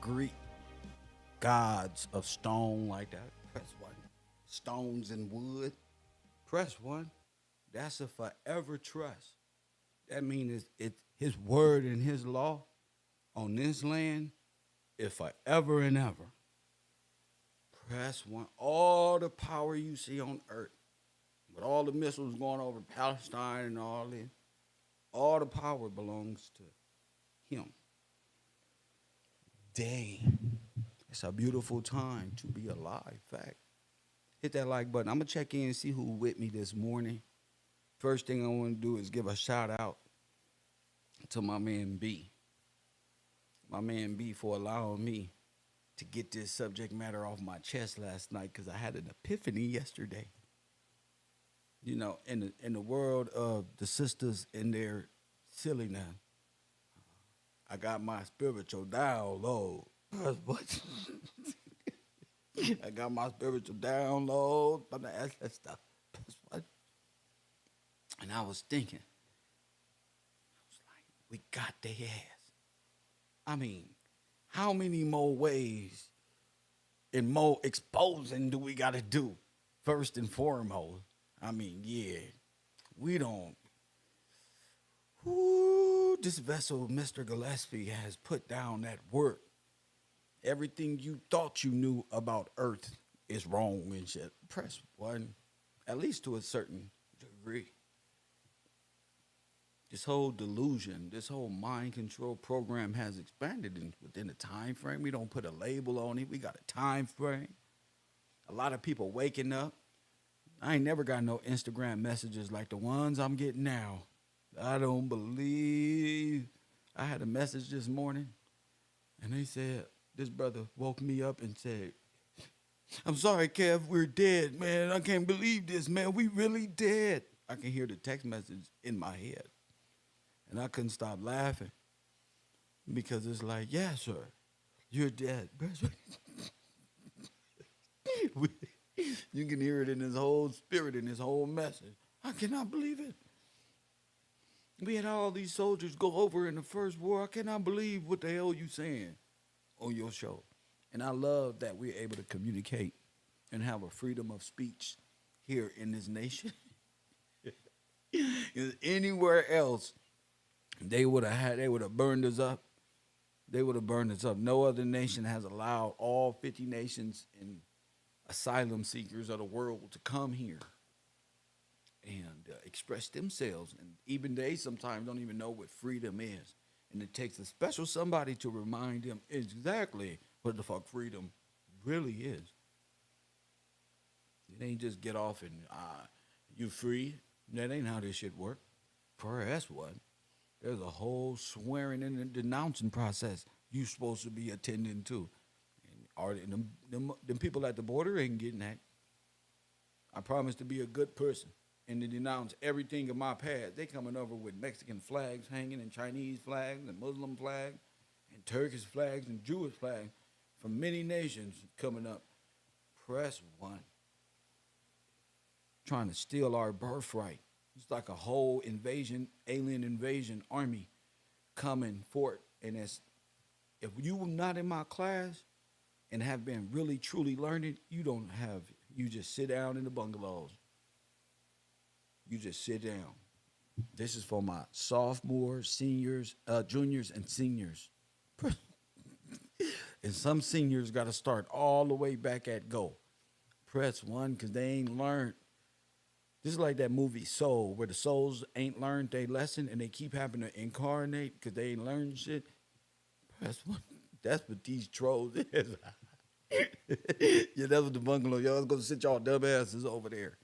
Greek gods of stone like that. Press one. Stones and wood. Press one. That's a forever trust. That means his word and his law on this land is forever and ever. Press one. All the power you see on earth, with all the missiles going over Palestine and all the power belongs to him. Dang. It's a beautiful time to be alive. Fact. Hit that like button. I'm gonna check in and see who with me this morning. First thing I want to do is give a shout out to my man B. My man B for allowing me to get this subject matter off my chest last night because I had an epiphany yesterday. You know, in the world of the sisters and their silliness, I got my spiritual download. What? I got my spiritual download from the SS stuff. What? And I was thinking, I was like, we got their ass. I mean, how many more ways and more exposing do we got to do? First and foremost, I mean, yeah, we don't. Whoo, this vessel, Mr. Gillespie, has put down that work. Everything you thought you knew about Earth is wrong and shit. Press one, at least to a certain degree. This whole delusion, this whole mind control program has expanded within a time frame. We don't put a label on it. We got a time frame. A lot of people waking up. I ain't never got no Instagram messages like the ones I'm getting now. I don't believe. I had a message this morning, and they said, this brother woke me up and said, I'm sorry, Kev, we're dead, man. I can't believe this, man. We really dead. I can hear the text message in my head. And I couldn't stop laughing because it's like, yeah, sir, you're dead. You can hear it in his whole spirit, in his whole message. I cannot believe it. We had all these soldiers go over in the first war. I cannot believe what the hell you saying on your show. And I love that we're able to communicate and have a freedom of speech here in this nation. Anywhere else, they would have burned us up. They would have burned us up. No other nation has allowed all 50 nations and asylum seekers of the world to come here and express themselves. And even they sometimes don't even know what freedom is. And it takes a special somebody to remind them exactly what the fuck freedom really is. It ain't just get off and you free. That ain't how this shit work. For that's what. There's a whole swearing and denouncing process you supposed to be attending to. And them people at the border ain't getting that. I promise to be a good person and to denounce everything in my past. They coming over with Mexican flags hanging and Chinese flags and Muslim flags and Turkish flags and Jewish flags from many nations coming up. Press one. Trying to steal our birthright. It's like a whole invasion, alien invasion army coming forth. And if you were not in my class and have been really, truly learning, you just sit down in the bungalows. You just sit down. This is for my sophomores, seniors, juniors, and seniors. And some seniors got to start all the way back at go. Press one because they ain't learned. This is like that movie Soul, where the souls ain't learned their lesson and they keep having to incarnate because they ain't learned shit. Press one. That's what these trolls is. Yeah, that's what the bungalow. Y'all gonna sit y'all dumbasses over there.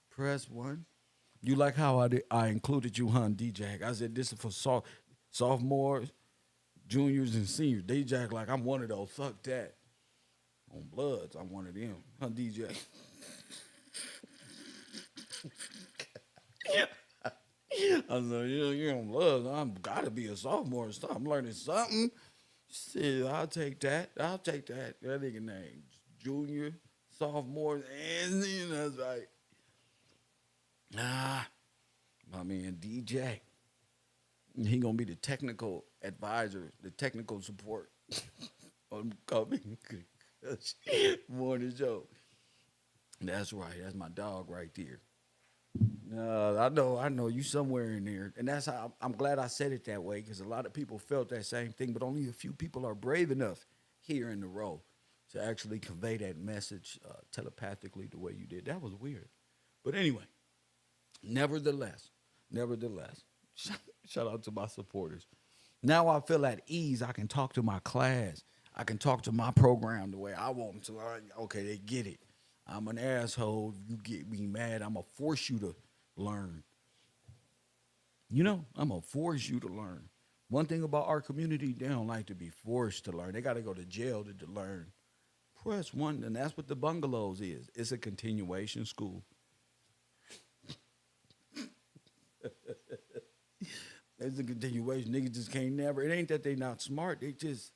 Press one. You like how I included you, huh, D-Jack? I said this is for sophomores, juniors, and seniors. D-Jack like I'm one of those. Fuck that. On Bloods, I'm one of them. Huh, D-Jack? I was like, you're on Bloods. I'm gotta be a sophomore and stuff. I'm learning something. Shit, I'll take that. That nigga name. Junior, sophomore, and that's right. Nah, my man DJ. He gonna be the technical advisor, the technical support. on coming morning show. That's right. That's my dog right there. I know you somewhere in there, and that's how I'm glad I said it that way because a lot of people felt that same thing, but only a few people are brave enough here in the row to actually convey that message telepathically the way you did. That was weird, but anyway, nevertheless, nevertheless, shout out to my supporters. Now I feel at ease. I can talk to my class. I can talk to my program the way I want them to. Okay, they get it. I'm an asshole. You get me mad. I'm going to force you to learn. I'm going to force you to learn. One thing about our community, they don't like to be forced to learn. They got to go to jail to learn. Press one, and that's what the bungalows is. It's a continuation school. It's a continuation. Niggas just can't never. It ain't that they not smart. They just,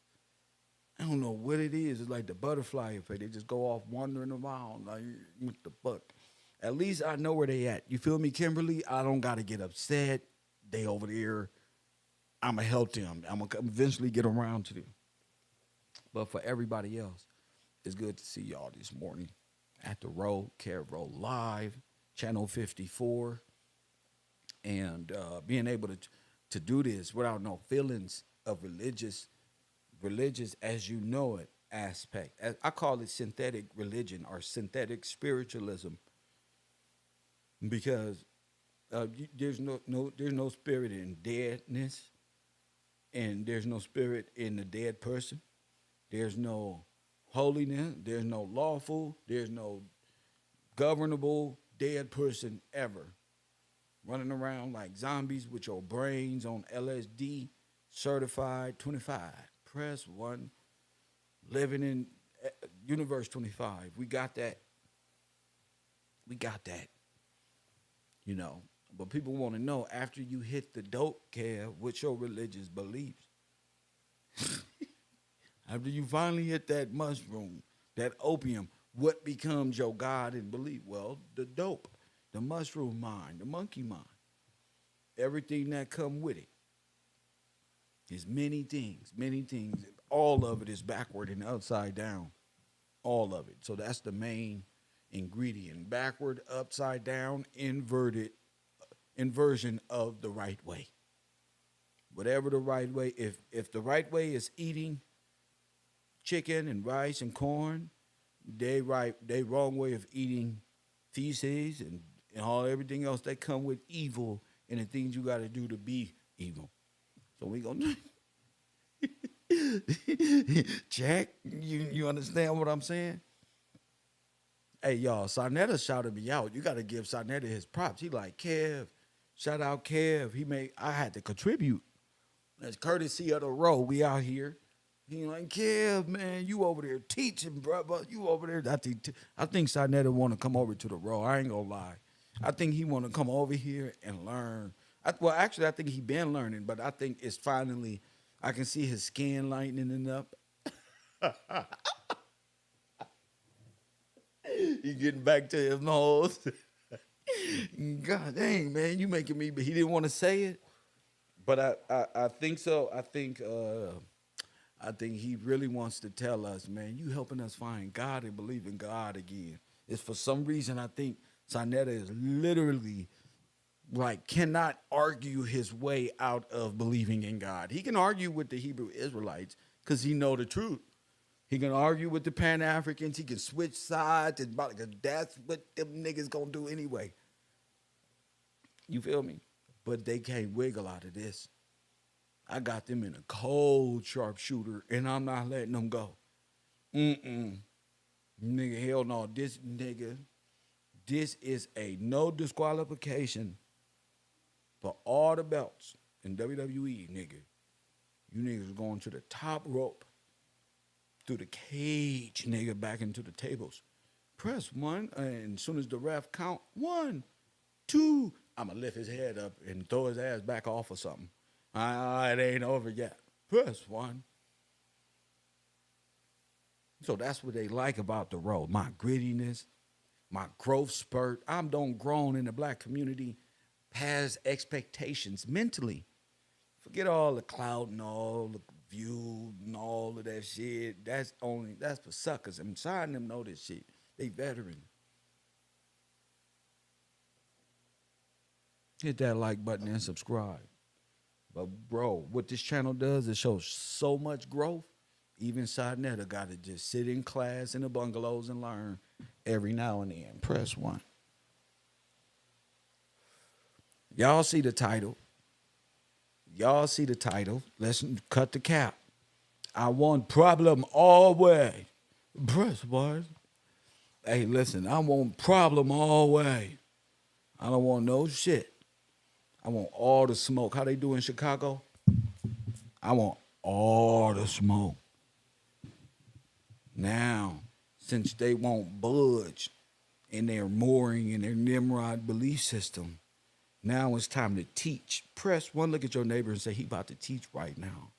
I don't know what it is. It's like the butterfly effect. They just go off wandering around like what the fuck. At least I know where they at. You feel me, Kimberly? I don't gotta get upset. They over there. I'ma help them. I'm gonna eventually get around to them. But for everybody else, it's good to see y'all this morning at the Row, KevRow Live, Channel 54, and being able to do this without no feelings of religious as you know it aspect. I call it synthetic religion or synthetic spiritualism because there's no spirit in deadness, and there's no spirit in the dead person. There's no holiness. There's no lawful. There's no governable dead person ever running around like zombies with your brains on LSD, certified 25. Press 1, living in universe 25. We got that. We got that. But people want to know after you hit the dope, Kev, what's your religious beliefs? After you finally hit that mushroom, that opium, what becomes your God and belief? Well, the dope, the mushroom mind, the monkey mind, everything that come with it. There's many things. All of it is backward and upside down. All of it. So that's the main ingredient. Backward, upside down, inverted, inversion of the right way. Whatever the right way, if the right way is eating chicken and rice and corn, they wrong way of eating feces and everything else that come with evil and the things you got to do to be evil. So we gonna check. You understand what I'm saying? Hey y'all, Sarnetta shouted me out. You got to give Sarnetta his props. He like Kev, shout out Kev. I had to contribute. That's courtesy of the Row. We out here. He like Kev, man, you over there teaching, brother. You over there. I think Sarnetta want to come over to the Row. I ain't gonna lie. I think he want to come over here and learn. Actually, I think he been learning, but I think it's finally, I can see his skin lightening up. He getting back to his nose. God dang, man, you making me, but he didn't want to say it. But I think so. I think he really wants to tell us, man, you helping us find God and believe in God again. It's for some reason I think Sarnetta is literally cannot argue his way out of believing in God. He can argue with the Hebrew Israelites because he know the truth. He can argue with the Pan-Africans. He can switch sides. That's what them niggas gonna do anyway. You feel me? But they can't wiggle out of this. I got them in a cold sharpshooter, and I'm not letting them go. Nigga, hell no. This is a no disqualification for all the belts in WWE, nigga. You niggas are going to the top rope, through the cage, nigga, back into the tables. Press 1, and as soon as the ref count 1, 2, I'ma lift his head up and throw his ass back off or something. It ain't over yet. Press 1. So that's what they like about the Row. My grittiness, my growth spurt. I'm done grown in the black community past expectations mentally. Forget all the clout and all the Feud and all of that shit. That's for suckers. I'm trying them know this shit. They veteran. Hit that like button and subscribe. But bro, what this channel does, it shows so much growth. Even Sarnetta got to just sit in class in the bungalows and learn every now and then. Press 1. Y'all see the title. Y'all see the title. Let's cut the cap. I want problem always. Press 1. Hey, listen, I want problem always. I don't want no shit. I want all the smoke. How they do in Chicago? I want all the smoke. Now, since they won't budge in their mooring in their Nimrod belief system, now it's time to teach. Press 1, look at your neighbor and say, he about to teach right now.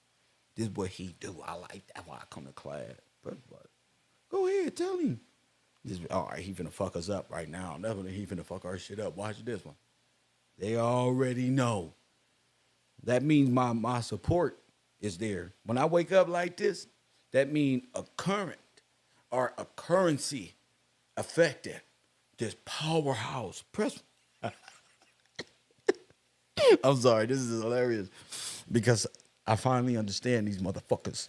This is what he do. I like that. Why I come to class. Press 1. Go ahead, tell him. All right, he finna fuck us up right now. Definitely he finna fuck our shit up. Watch this one. They already know. That means my support is there. When I wake up like this, that means a current or a currency affected this powerhouse. Press. I'm sorry, this is hilarious because I finally understand these motherfuckers.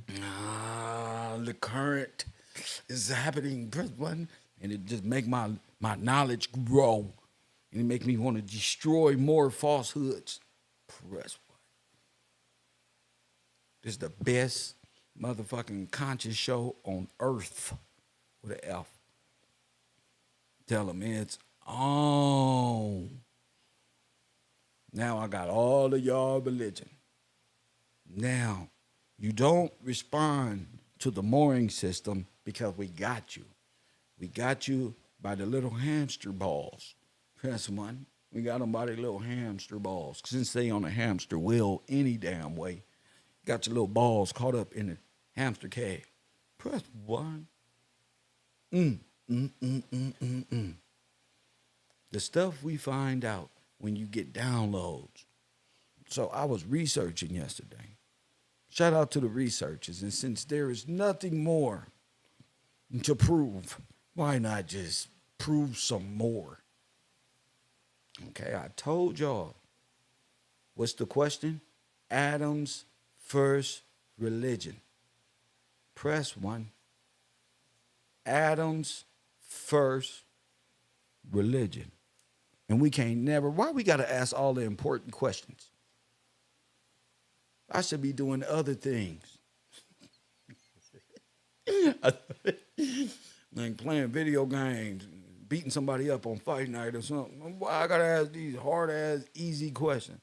The current is happening. Press 1, and it just make my knowledge grow. And it make me want to destroy more falsehoods. Press 1. This is the best motherfucking conscious show on earth with an F. Tell them it's on. Now I got all of y'all religion. Now, you don't respond to the mooring system because we got you. We got you by the little hamster balls. Press 1. We got them by their little hamster balls. Since they on a hamster wheel any damn way, got your little balls caught up in the hamster cage. Press 1. The stuff we find out when you get downloads. So I was researching yesterday. Shout out to the researchers. And since there is nothing more to prove, why not just prove some more? Okay, I told y'all. What's the question? Adam's first religion. Press 1. Adam's first religion. And we can't never, why we got to ask all the important questions? I should be doing other things. Like playing video games, beating somebody up on fight night or something. Why I got to ask these hard-ass, easy questions?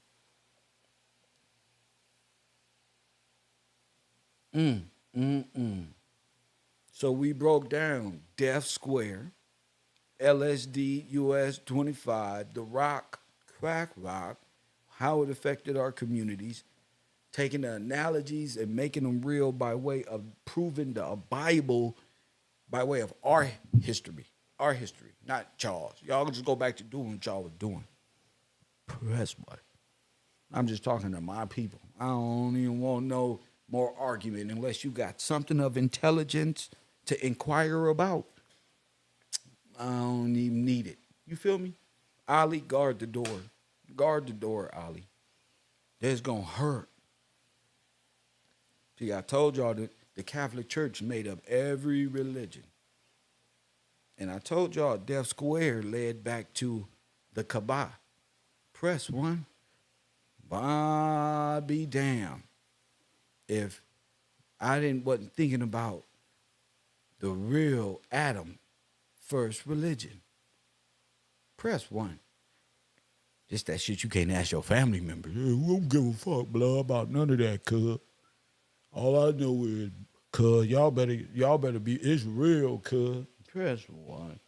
So we broke down Death Square, LSD, US 25, the rock, crack rock, how it affected our communities, taking the analogies and making them real by way of proving the Bible by way of our history, not y'all's. Y'all just go back to doing what y'all was doing. Press 1. I'm just talking to my people. I don't even want no more argument unless you got something of intelligence to inquire about. I don't even need it. You feel me? Ali, guard the door. Guard the door, Ali. That's going to hurt. See, I told y'all that the Catholic Church made up every religion. And I told y'all Death Square led back to the Kaaba. Press 1. I'll be damned if I wasn't thinking about the real Adam first religion. Press 1. Just that shit you can't ask your family members. Hey, we don't give a fuck, blah, about none of that, cuz. All I know is, cuz, y'all better be, it's real, cuz. Press 1.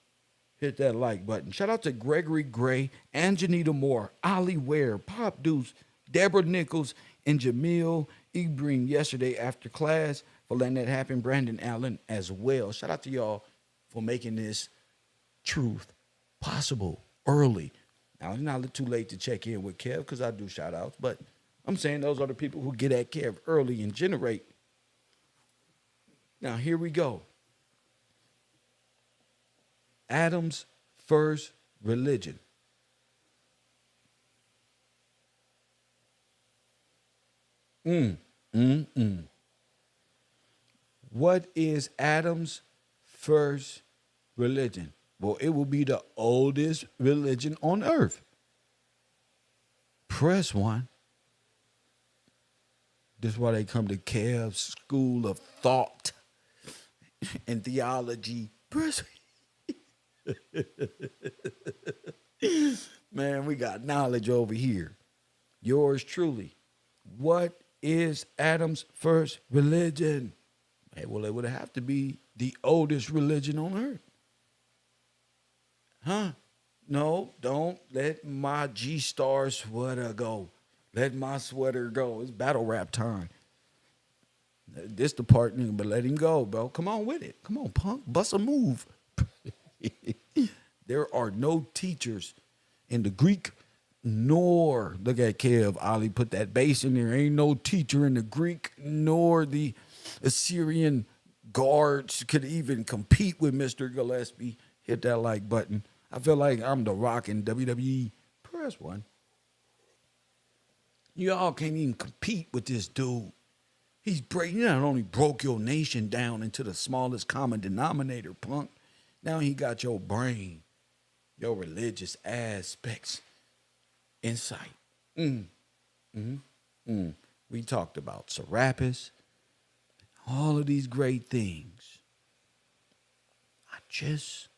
Hit that like button. Shout out to Gregory Gray, Anjanita Moore, Ali Ware, Pop Deuce, Deborah Nichols, and Jamil Ibrahim yesterday after class for letting that happen. Brandon Allen as well. Shout out to y'all for making this truth possible early. Now, it's not too late to check in with Kev because I do shout outs, but I'm saying those are the people who get at Kev early and generate. Now, here we go. Adam's first religion. What is Adam's first religion? Well, it will be the oldest religion on earth. Press one. This is why they come to Kev's School of Thought and Theology. Press. Man, we got knowledge over here. Yours truly. What is Adam's first religion? Hey, well, it would have to be the oldest religion on earth. Huh? No, don't let my G-Star sweater go. Let my sweater go. It's battle rap time. This the part, nigga, but let him go, bro. Come on with it. Come on, punk. Bust a move. There are no teachers in the Greek nor, look at Kev, Ali put that bass in there. Ain't no teacher in the Greek nor the Assyrian guards could even compete with Mr. Gillespie. Hit that like button. I feel like I'm the Rock in WWE. Press one. Y'all can't even compete with this dude. He not only broke your nation down into the smallest common denominator, punk. Now he got your brain, your religious aspects, insight. We talked about Serapis, all of these great things. I just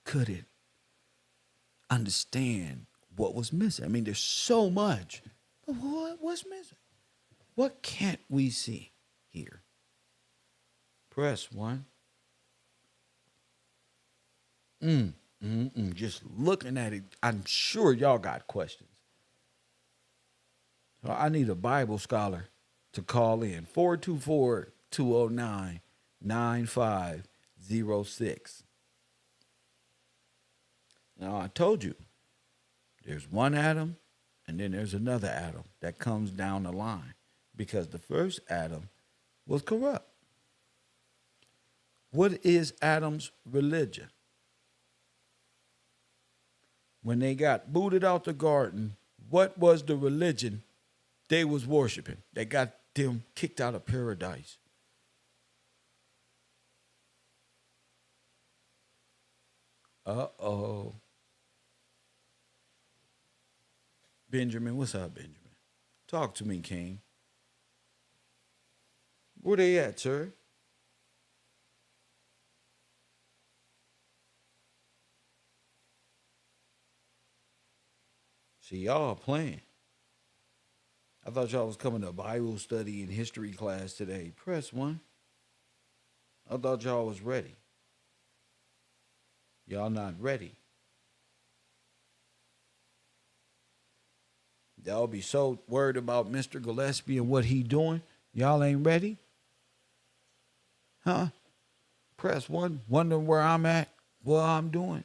couldn't understand what was missing. I mean, there's so much. But what's missing? What can't we see here? Press one. Just looking at it, I'm sure y'all got questions. So I need a Bible scholar to call in. 424-209-9506. Now, I told you, there's one Adam, and then there's another Adam that comes down the line because the first Adam was corrupt. What is Adam's religion? When they got booted out the garden, what was the religion they was worshiping? They got them kicked out of paradise. Uh-oh. Benjamin, what's up, Benjamin? Talk to me, King. Where they at, sir? See, y'all playing. I thought y'all was coming to Bible study and history class today. Press one. I thought y'all was ready. Y'all not ready. Y'all be so worried about Mr. Gillespie and what he doing. Y'all ain't ready? Huh? Press one. Wondering where I'm at, what I'm doing.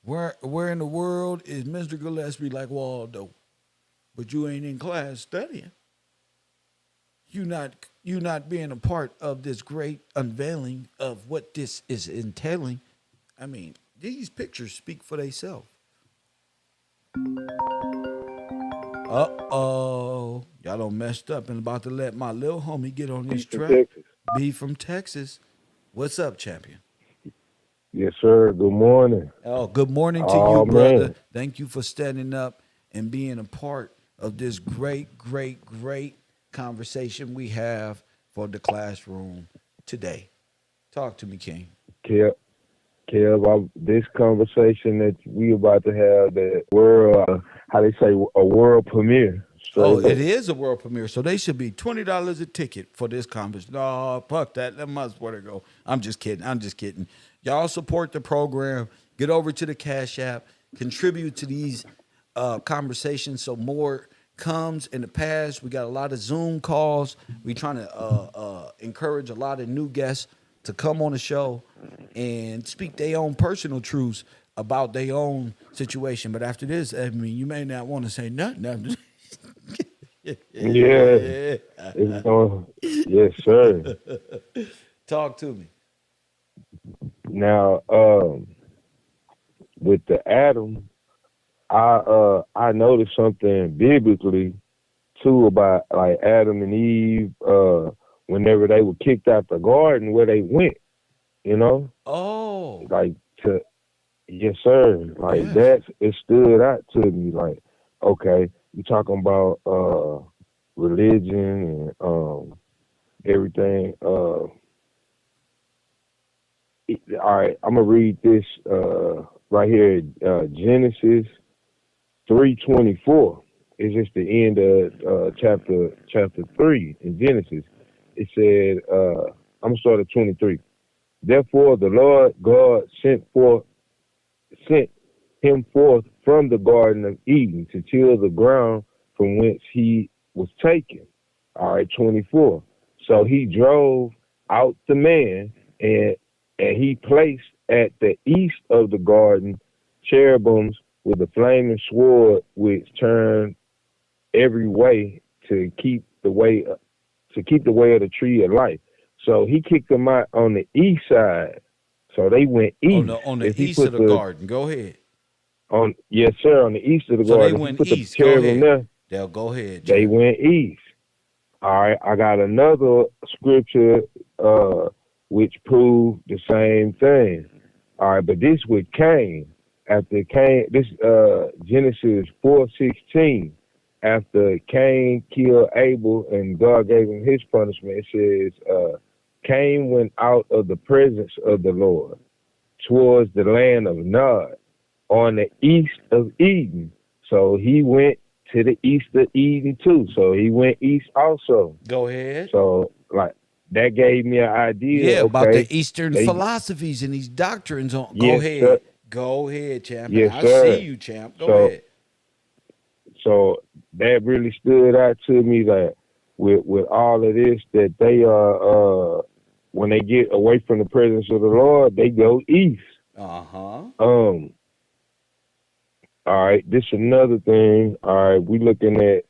Where in the world is Mr. Gillespie like Waldo? But you ain't in class studying. You not being a part of this great unveiling of what this is entailing. I mean, these pictures speak for themselves. Uh-oh. Y'all done messed up and about to let my little homie get on this track. Be from Texas. What's up, champion? Yes, sir. Good morning. Oh, good morning to you, brother. Man. Thank you for standing up and being a part of this great, great, great conversation we have for the classroom today. Talk to me, King. Kev, this conversation that we about to have, that world, how they say, a world premiere. Oh, it is a world premiere, so they should be $20 a ticket for this conversation. No, fuck that. Let my sweater go. I'm just kidding. Y'all support the program. Get over to the Cash App. Contribute to these conversations so more comes in the past. We got a lot of Zoom calls. We trying to encourage a lot of new guests to come on the show and speak their own personal truths about their own situation. But after this, I mean, you may not want to say nothing. Yeah, it's going. Yes, sir. Talk to me. Now, with the Adam, I noticed something biblically too about like Adam and Eve. Whenever they were kicked out the garden, where they went, you know, Oh, like to yes, sir. Like yes. that, it stood out to me. Like, okay, you talking about religion and everything. All right, I'm gonna read this right here. Genesis 3:24. It's just the end of chapter 3 in Genesis. It said, I'm gonna start at 23. Therefore, the Lord God sent him forth from the Garden of Eden to till the ground from whence he was taken. All right, 24. So he drove out the man, and he placed at the east of the garden cherubims with a flaming sword which turned every way to keep the way of the tree of life. So he kicked them out on the east side. So they went east. On the If he east of put the the garden. Go ahead. on yes, sir, on the east of the So they garden, if he went put the east. Go cherubim ahead. there, They'll go ahead, they champ. went east. All right, I got another scripture which proved the same thing. All right, but this with Cain. After Cain, this Genesis 4:16. After Cain killed Abel and God gave him his punishment, it says Cain went out of the presence of the Lord towards the land of Nod on the east of Eden. So he went to the east of Eden too. So he went east also. Go ahead. So like that gave me an idea. Yeah, about the Okay, Eastern they philosophies and these doctrines. On. Go yes sir, ahead. Go ahead, champ. And yes I see sir. you, champ. Go So ahead. so that really stood out to me that with all of this that they are when they get away from the presence of the Lord, they go east. Uh-huh. All right, this is another thing. All right, we're looking at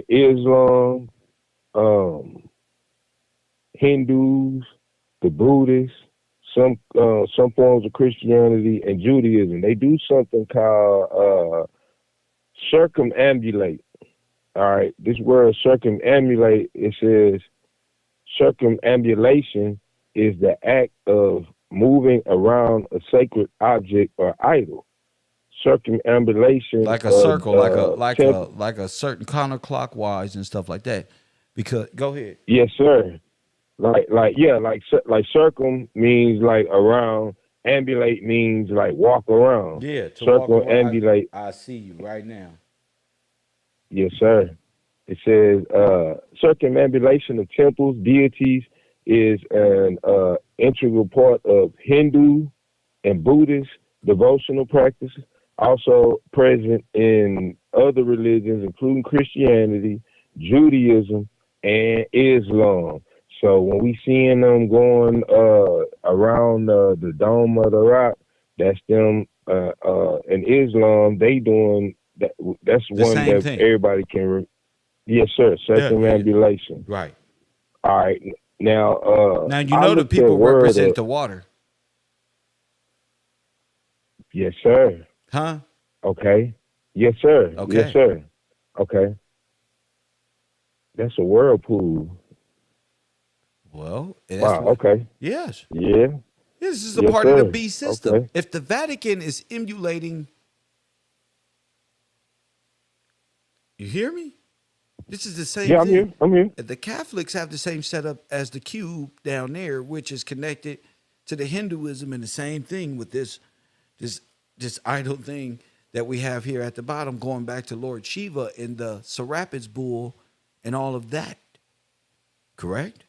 Islam, um, Hindus, the Buddhists, some forms of Christianity and Judaism. They do something called circumambulate. All right, this word circumambulate, it says circumambulation is the act of moving around a sacred object or idol. Circumambulation Like a of circle, temple. like a certain counterclockwise and stuff like that. Because go ahead. Yes, sir. Like circum means like around. Ambulate means like walk around. Yeah, to walk around. Circumambulate. I see you right now. Yes, sir. It says circumambulation of temples, deities is an integral part of Hindu and Buddhist devotional practices, also present in other religions, including Christianity, Judaism, and Islam. So when we seeing them going around the Dome of the Rock, that's them. In Islam, they doing that. That's The one same that thing. everybody can. Yes, sir. Yeah. Circumambulation. Right. All right. Now, Now you I know the looked at people word represent of the water. yes, sir. Huh? Okay. Yes, sir. Yes, Okay. sir. Okay. That's a whirlpool. Well, that's Wow. what. Okay. Yes. Yeah. This is a Yes, part of the sir. beast system. Okay. If the Vatican is emulating, you hear me? This is the same Yeah, I'm thing. here. I'm here. The Catholics have the same setup as the cube down there, which is connected to the Hinduism, and the same thing with this this idol thing that we have here at the bottom, going back to Lord Shiva and the Serapis bull and all of that. Correct?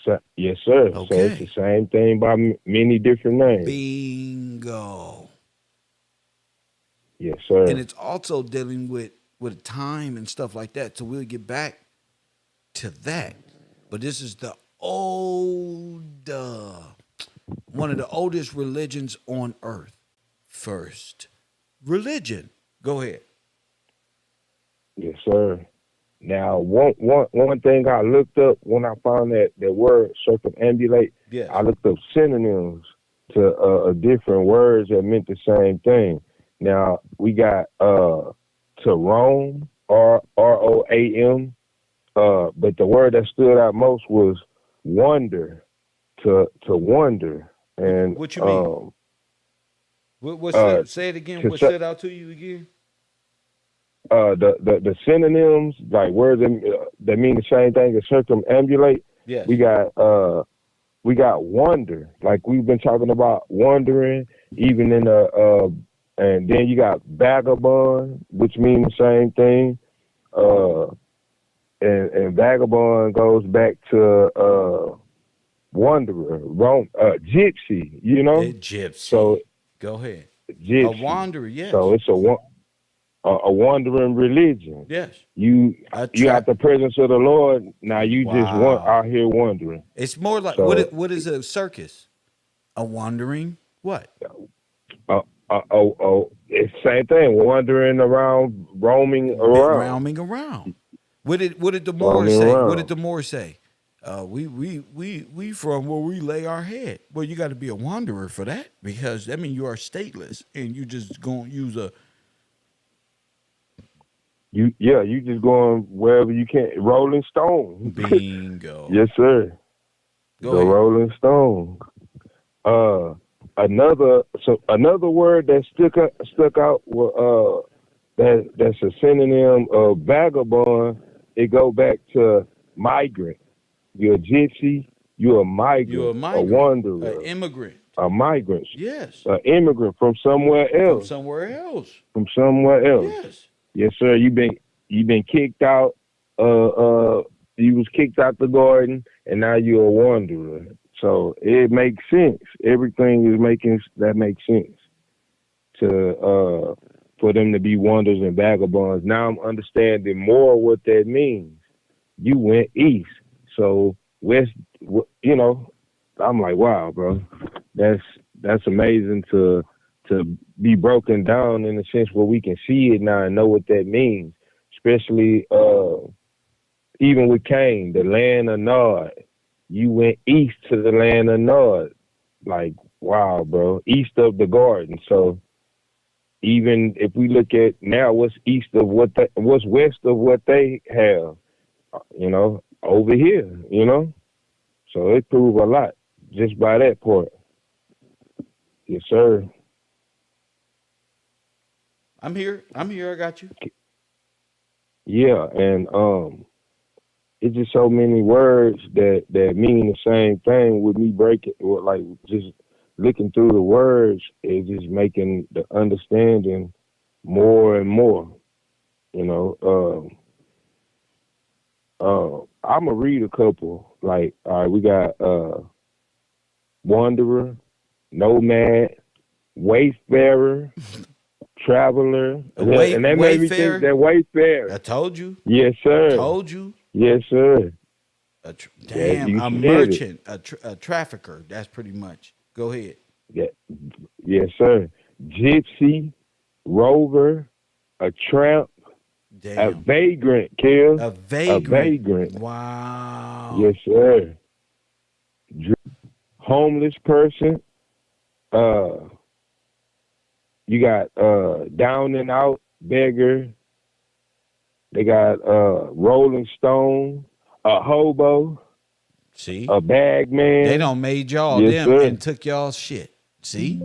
So, yes, sir. So it's the Okay. same thing by many different names. Bingo. Yes, And sir. it's also dealing with time and stuff like that. So we'll get back to that. But this is the old one of the oldest religions on earth. First religion. Go ahead. Yes, sir. Now, one thing I looked up when I found that word circumambulate, I Yes. looked up synonyms to different words that meant the same thing. Now we got to roam, Roam, but the word that stood out most was wonder, to wonder, and What you mean? What uh stood, say it again. to What stood out to you again? the synonyms, like words that mean the same thing as circumambulate. Yes. We got wonder, like we've been talking about wandering, even in the and then you got vagabond, which means the same thing. Uh, and vagabond goes back to wanderer, gypsy, A gypsy. So Go ahead. A gypsy. wanderer. So Yes. it's a wandering religion. Yes. You A you got trap. the presence of the Lord. Now you just want Wow. out here wandering. It's more like So what is a circus? A wandering what? it's the same thing. Wandering around, roaming around, Rounding around. What did the Moors roaming say? What did around. the Moors say? We from where we lay our head. Well, you got to be a wanderer for that because that means you are stateless and you just gonna use a You just going wherever you can. Rolling Stone. bingo. Yes, sir. Go The ahead. Rolling Stone. Uh, another word that stuck out was that's a synonym of vagabond. It go back to migrant. You're a gypsy. You're a You're a migrant, a migrant, an wanderer, immigrant. a migrant, Yes, an immigrant from somewhere from else. somewhere else. From somewhere else. Yes. Yes, sir. You've been kicked out. You was kicked out the garden, and now you're a wanderer. So it makes sense. Everything is making that makes sense to for them to be wanderers and vagabonds. Now I'm understanding more what that means. You went east, so west. You know, I'm like, wow, bro, that's that's amazing to be broken down in a sense where we can see it now and know what that means. Especially even with Cain, the land of Nod. You went east to the land of Nod. Like, wow, bro, east of the garden. So even if we look at now, what's east of what's west of what they have, over here. So it proved a lot just by that part. Yes, sir. I'm here. I'm here. I got you. Yeah, and it's just so many words that mean the same thing. With me breaking, or like just looking through the words, it's just making the understanding more and more. You know, I'm gonna read a couple. Like, all right, we got wanderer, nomad, wayfarer, traveler, A and that made me think wayfarer. that I wayfarer. told you. Yes, sir. Told you. Yes, sir. That Damn, you a said it. merchant, a trafficker. That's pretty much. Go ahead. Yeah. Yes, sir. Gypsy, rover, a tramp, a Damn. vagrant, kill, A a vagrant. vagrant. Wow. Yes, sir. Homeless person. Uh, you got down and out beggar. They got Rolling Stone, a hobo, See? a bag They man. don't made y'all Yes, them sir. and took y'all shit. See?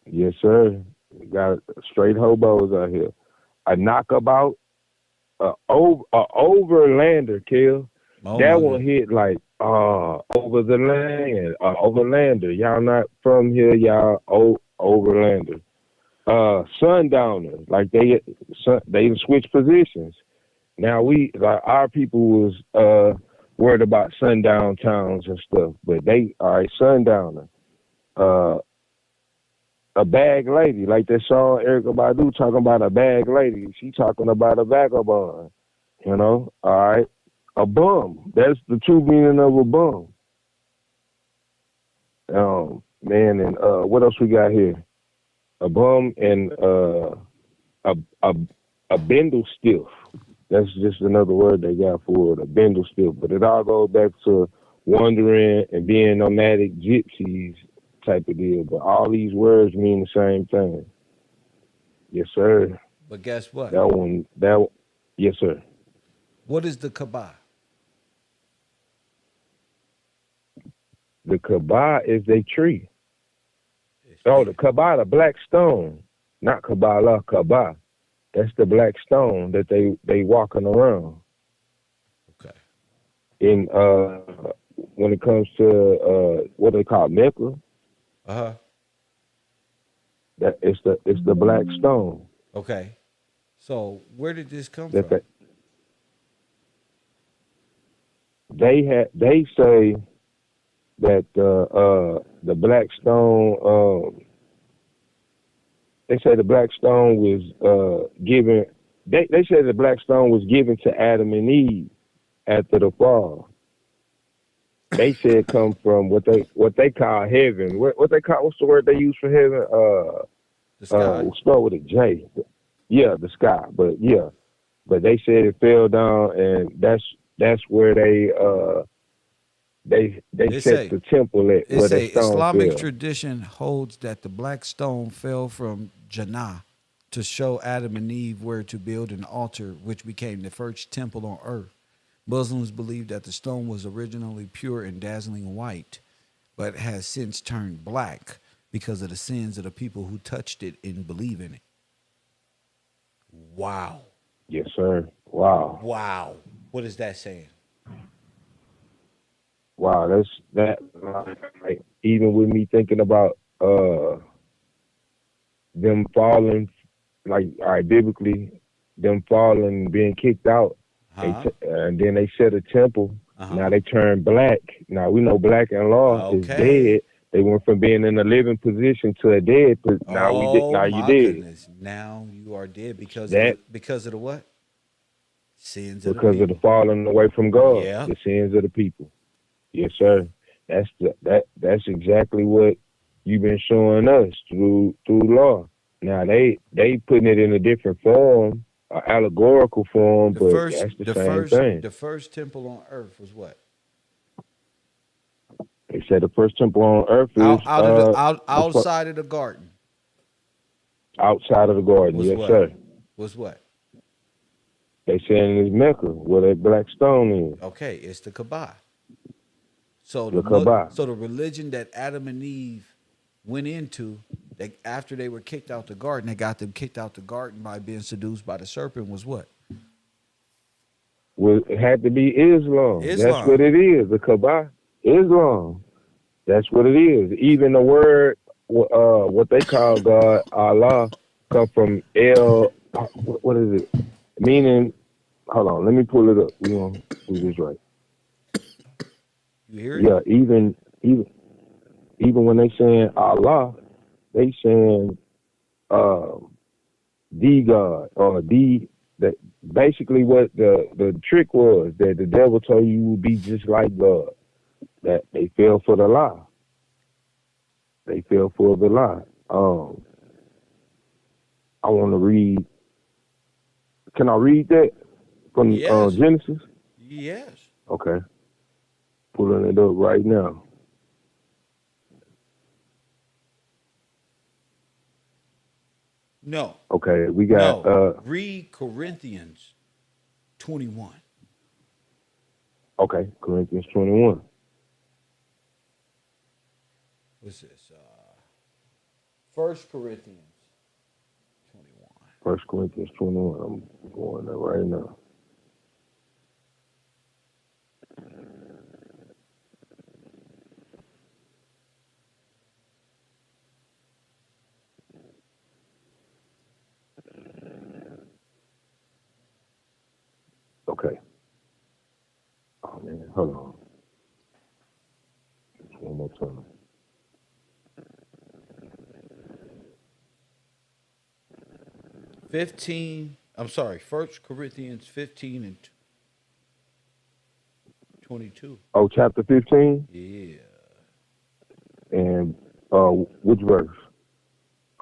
Yes, sir. Got straight hobos out here. A knockabout, a overlander, kill. Oh That my one god. hit like over the land, overlander. Y'all not from here, y'all overlander. Sundowner, like they switch positions. Now we like our people was worried about sundown towns and stuff, but they all right, sundowner. Uh, a bag lady, like that song Erica Badu talking about a bag lady. She talking about a vagabond. All right. A bum. That's the true meaning of a bum. Man, and what else we got here? A bum and a a a bindle stiff. That's just another word they got for it, a bindle stiff. But it all goes back to wandering and being nomadic gypsies type of deal. But all these words mean the same thing. Yes, sir. But guess what? Yes, sir. What is the Kaaba? The Kaaba is a tree. It's Oh, there. the Kaaba, the black stone, not Kabbalah, Kaaba. That's the black stone that they walking around. Okay. In when it comes to what they call Mecca, Uh-huh. that it's the black stone Okay. So where did this come that from? they say that the black stone they say the black stone was given they say the black stone was given to Adam and Eve after the fall. They said it come from what they call heaven. What they call what's the word they use for heaven? The sky. We'll start with a J. Yeah, the sky. But yeah, but they said it fell down, and that's where they It set say the temple at it where that say stone Islamic fell. tradition holds that the black stone fell from Jannah to show Adam and Eve where to build an altar, which became the first temple on earth. Muslims believe that the stone was originally pure and dazzling white, but has since turned black because of the sins of the people who touched it and believe in it. Wow. Yes, sir. Wow, Wow. What is that saying? wow. That's that. Like, even with me thinking about them falling, like all right, biblically, them falling, being kicked out, Huh? and then they set a temple. Now Uh-huh. they turn black. Now we know black in law is Okay. dead. They went from being in a living position to a dead. Now we did. Oh Now you my dead. goodness. Now you are dead That because of the what? Sins of the because of the people. falling away from God, Yeah. the sins of the people. Yes, sir. That's exactly what you've been showing us through law. Now they putting it in a different form, allegorical form, The but first that's the the same first thing. the first temple on earth was what? They said the first temple on earth is Out of the the outside of the garden outside of the garden. was Yes, what? sir. Was what? They saying it's Mecca, where that black stone is, Okay, it's the Kaaba. the Kaaba. So the religion that Adam and Eve went into, they after they were kicked out the garden, they got them kicked out the garden by being seduced by the serpent was what? Well, it had to be Islam. That's what Islam. it is. The Kaaba, Islam. That's what it is. Even the word, what they call God, Allah, come from El. What is it? Meaning, hold on, let me pull it up. We gonna do this right. You hear it? Yeah, even when they saying Allah, they saying the God or the that. Basically, what the trick was that the devil told you would be just like God. That they fell for the lie. They fell for the lie. I want to read. Can I read that from Yes. Genesis? Yes. Okay, pulling it up right now. No. Okay, we got No. Read Corinthians 21. okay, Corinthians 21. What's this? First Corinthians 21. First Corinthians 21. I'm going there right now. Okay. Oh man, hold on. Just one more time. 15. I'm sorry. First Corinthians 15 and 22. Oh, chapter 15 Yeah. and which verse?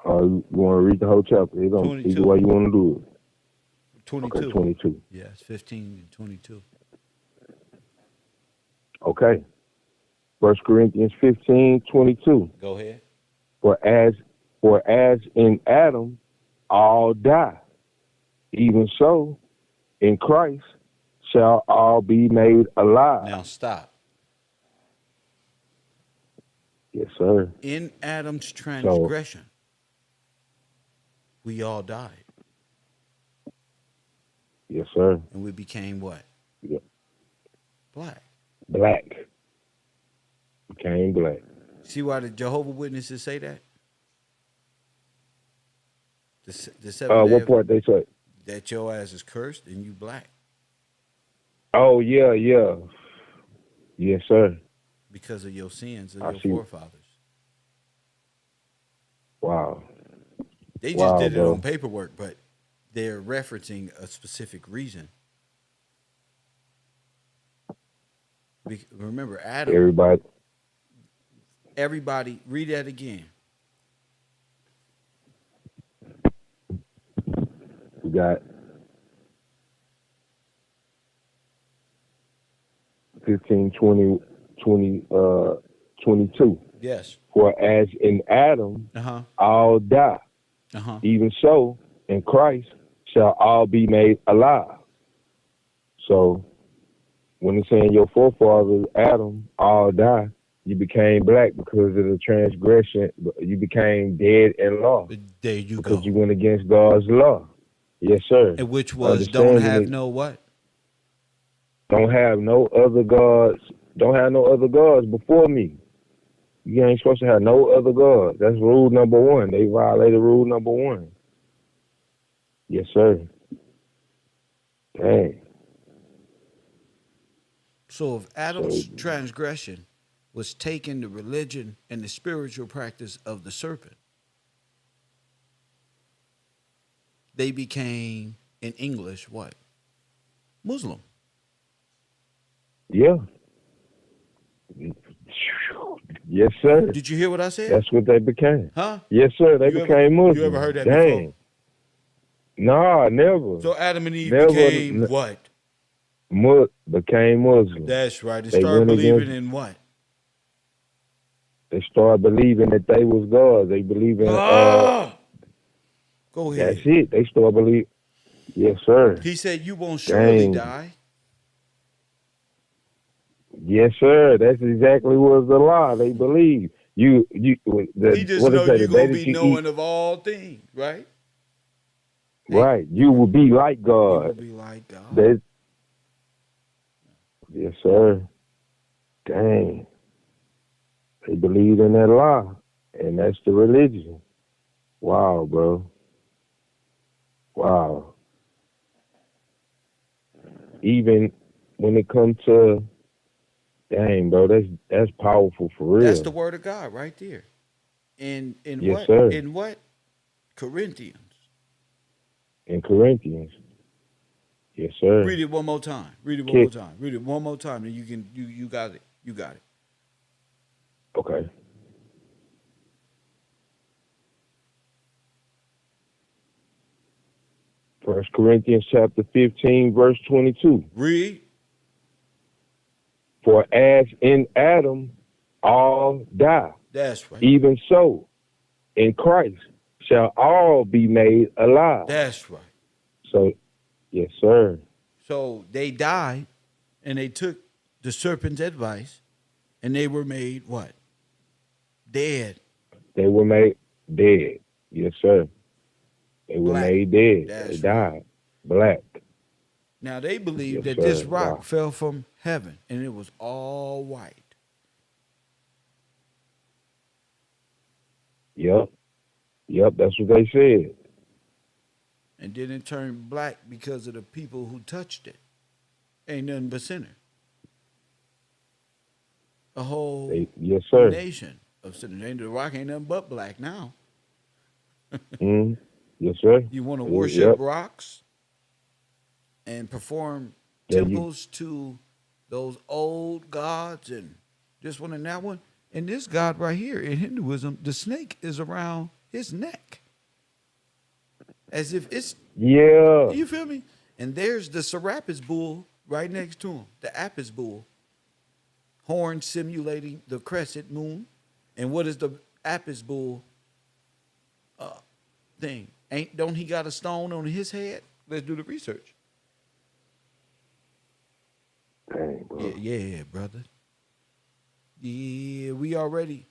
You want to read the whole chapter? Either way 22. you want to do it. Okay, 22. 22. Yes, 15 and 22. Okay. 1 Corinthians 15:22. Go ahead. For as in Adam all die, even so in Christ shall all be made alive. Now stop. Yes, sir. In Adam's So transgression, we all died. yes, sir. And we became what? Yeah. Black. Black. Became black. See why the Jehovah Witnesses say that? The seventh day What part they say? that your ass is cursed and you black Oh yeah, yeah. Yes, sir. because of your sins of I your see. forefathers. Wow. They just Wow, did it bro. on paperwork, but they're referencing a specific reason. Remember, Adam, Everybody. read that again. We got 15, 20, 22. Yes. For as in Adam Uh-huh. all die, Uh-huh. even so in Christ shall all be made alive. So when it's saying your forefathers, Adam, all die, you became black because of the transgression. You became dead in law There you because go. you went against God's law. Yes, sir. And which was don't Understanding have it, no what? don't have no other gods. Don't have no other gods before me. You ain't supposed to have no other gods. That's rule number one. They violated rule number one. Yes, sir. Dang. So if Adam's So transgression was taking the religion and the spiritual practice of the serpent, they became, in English, what? Muslim. yeah. Yes, sir. Did you hear what I said? That's what they became. Huh? Yes, sir. They became Muslim. You ever heard that Dang. before? Nah, never. So Adam and Eve Never became what? became Muslim. That's right. They They started went believing against. in what? They started believing that they was God. They believe in. Go That's ahead. it. They started believe. Yes, sir. He said, "You won't surely Dang. die." Yes, sir. That's exactly what the law. They believe you. He just What know is that? you're The day gonna that be you eat, knowing of all things, right? Hey, right? You will be like you God. will be like God. That. Yes, sir. Dang. They believe in that law, and that's the religion. Wow, bro. Wow. Even when it comes to, dang, bro, that's powerful for That's the real. word of God right there. In Yes, what? sir. In what? Corinthians. In Corinthians. Yes, sir. Read it one more time. Read it one more Kick. time. Read it one more time, and you got it. You got it. Okay. First Corinthians chapter 15, verse 22. Read. For as in Adam all die, That's right. even so in Christ shall all be made alive. That's right. So, yes, sir. So they died, and they took the serpent's advice, and they were made what? Dead. They were made dead. Yes, sir. They were Black. made dead. That's They right. died. Black. Now they believe Yes, that this sir. rock Wow. fell from heaven, and it was all white. Yep. Yep, that's what they said. And then it turned black because of the people who touched it. Ain't nothing but sinners. A whole Yes, sir. nation of sinners. Ain't the rock ain't nothing but black now. Yes, sir. You want to worship Yep. rocks and perform Yeah, you, temples to those old gods and this one and that one. And this god right here in Hinduism, the snake is around his neck. As if it's, yeah. you feel me? And there's the Serapis bull right next to him, the Apis bull. Horn simulating the crescent moon. And what is the Apis bull thing? Don't he got a stone on his head? Let's do the research. Dang, bro. Yeah, brother. Yeah, we already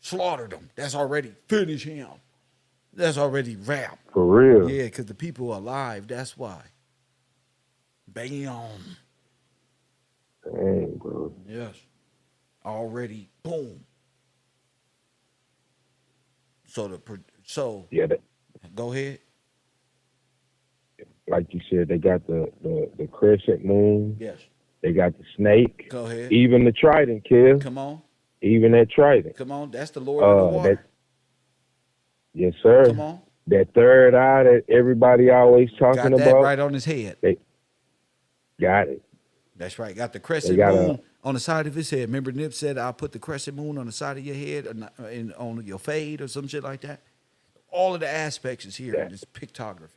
slaughtered him. That's already finished him. That's already wrapped. For real. Yeah, because the people are alive. That's why. Bam. Dang, bro. Yes. Already. Boom. So Yeah, go ahead. like you said, they got the crescent moon. Yes. They got the snake. Go ahead. Even the trident, Kev. Come on. Even that trident. Come on. That's the Lord of the water. Yes, sir. Come on. That third eye that everybody always talking Got that about. right on his head. They got it. That's right. Got the crescent moon on the side of his head. Remember Nip said, I'll put the crescent moon on the side of your head or on your fade or some shit like that. All of the aspects is here in this pictography.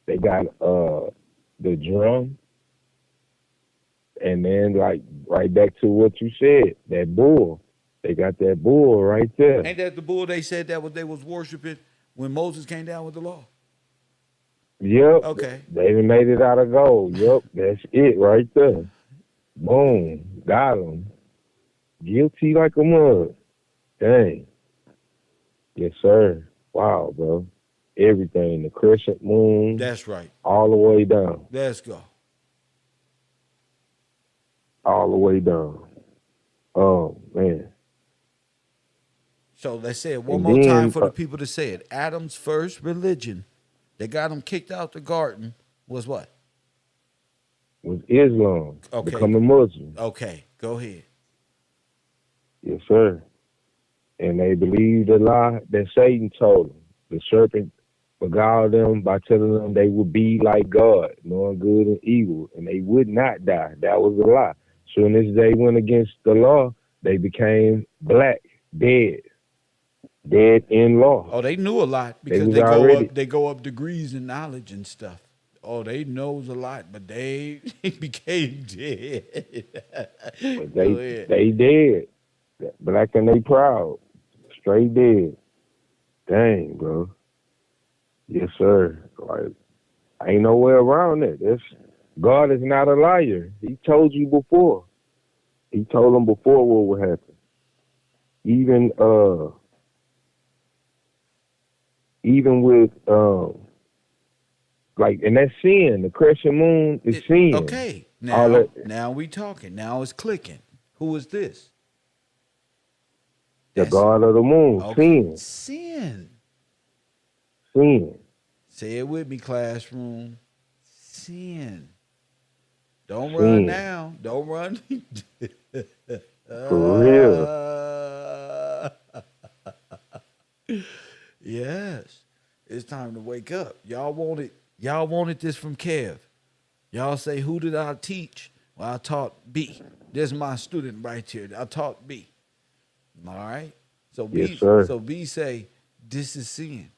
They got the drum. And then, like, right back to what you said, that bull. They got that bull right there. Ain't that the bull they said they was worshiping when Moses came down with the law? Yep. Okay. They made it out of gold. Yep. That's it right there. Boom. Got him. Guilty like a mug. Dang. Yes, sir. Wow, bro. Everything. The crescent moon. That's right. All the way down. Let's go. All the way down. Oh, man. So let's say it one more time for the people to say it. Adam's first religion that got him kicked out the garden was what? Was Islam. Okay. Becoming Muslim. Okay, go ahead. Yes, sir. And they believed the lie that Satan told them. The serpent beguiled them by telling them they would be like God, knowing good and evil, and they would not die. That was a lie. Soon as they went against the law, they became black, dead in law. Oh, they knew a lot because they go up degrees in knowledge and stuff. Oh, they knows a lot, but they became dead. But they dead. Black and they proud. Straight dead. Dang, bro. Yes, sir. Like, ain't no way around it. God is not a liar. He told you before. He told them before what would happen. Even with like, and that's sin. The crescent moon is sin. Okay. Now we talking. Now it's clicking. Who is this? The God of the moon. Okay. Sin. Say it with me, classroom. Sin. Don't run now. Don't run. For real. Yes. It's time to wake up. Y'all wanted this from Kev. Y'all say, who did I teach? Well, I taught B. This is my student right here. I taught B. All right? So B say, this is sin.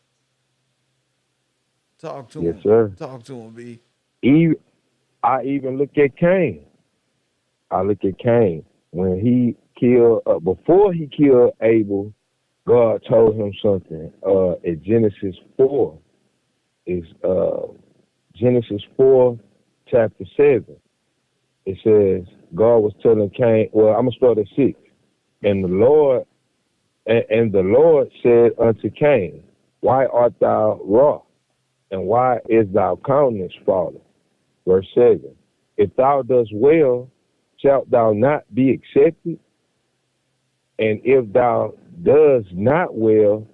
Talk to him. Yes, sir. Talk to him, B. I even look at Cain. When he killed, before he killed Abel, God told him something. At Genesis 4, Genesis 4, chapter 7. It says, God was telling Cain, well, I'm going to start at 6. And the Lord said unto Cain, why art thou wroth? And why is thy countenance fallen? Verse 7. If thou dost well, shalt thou not be accepted? And if thou dost not well,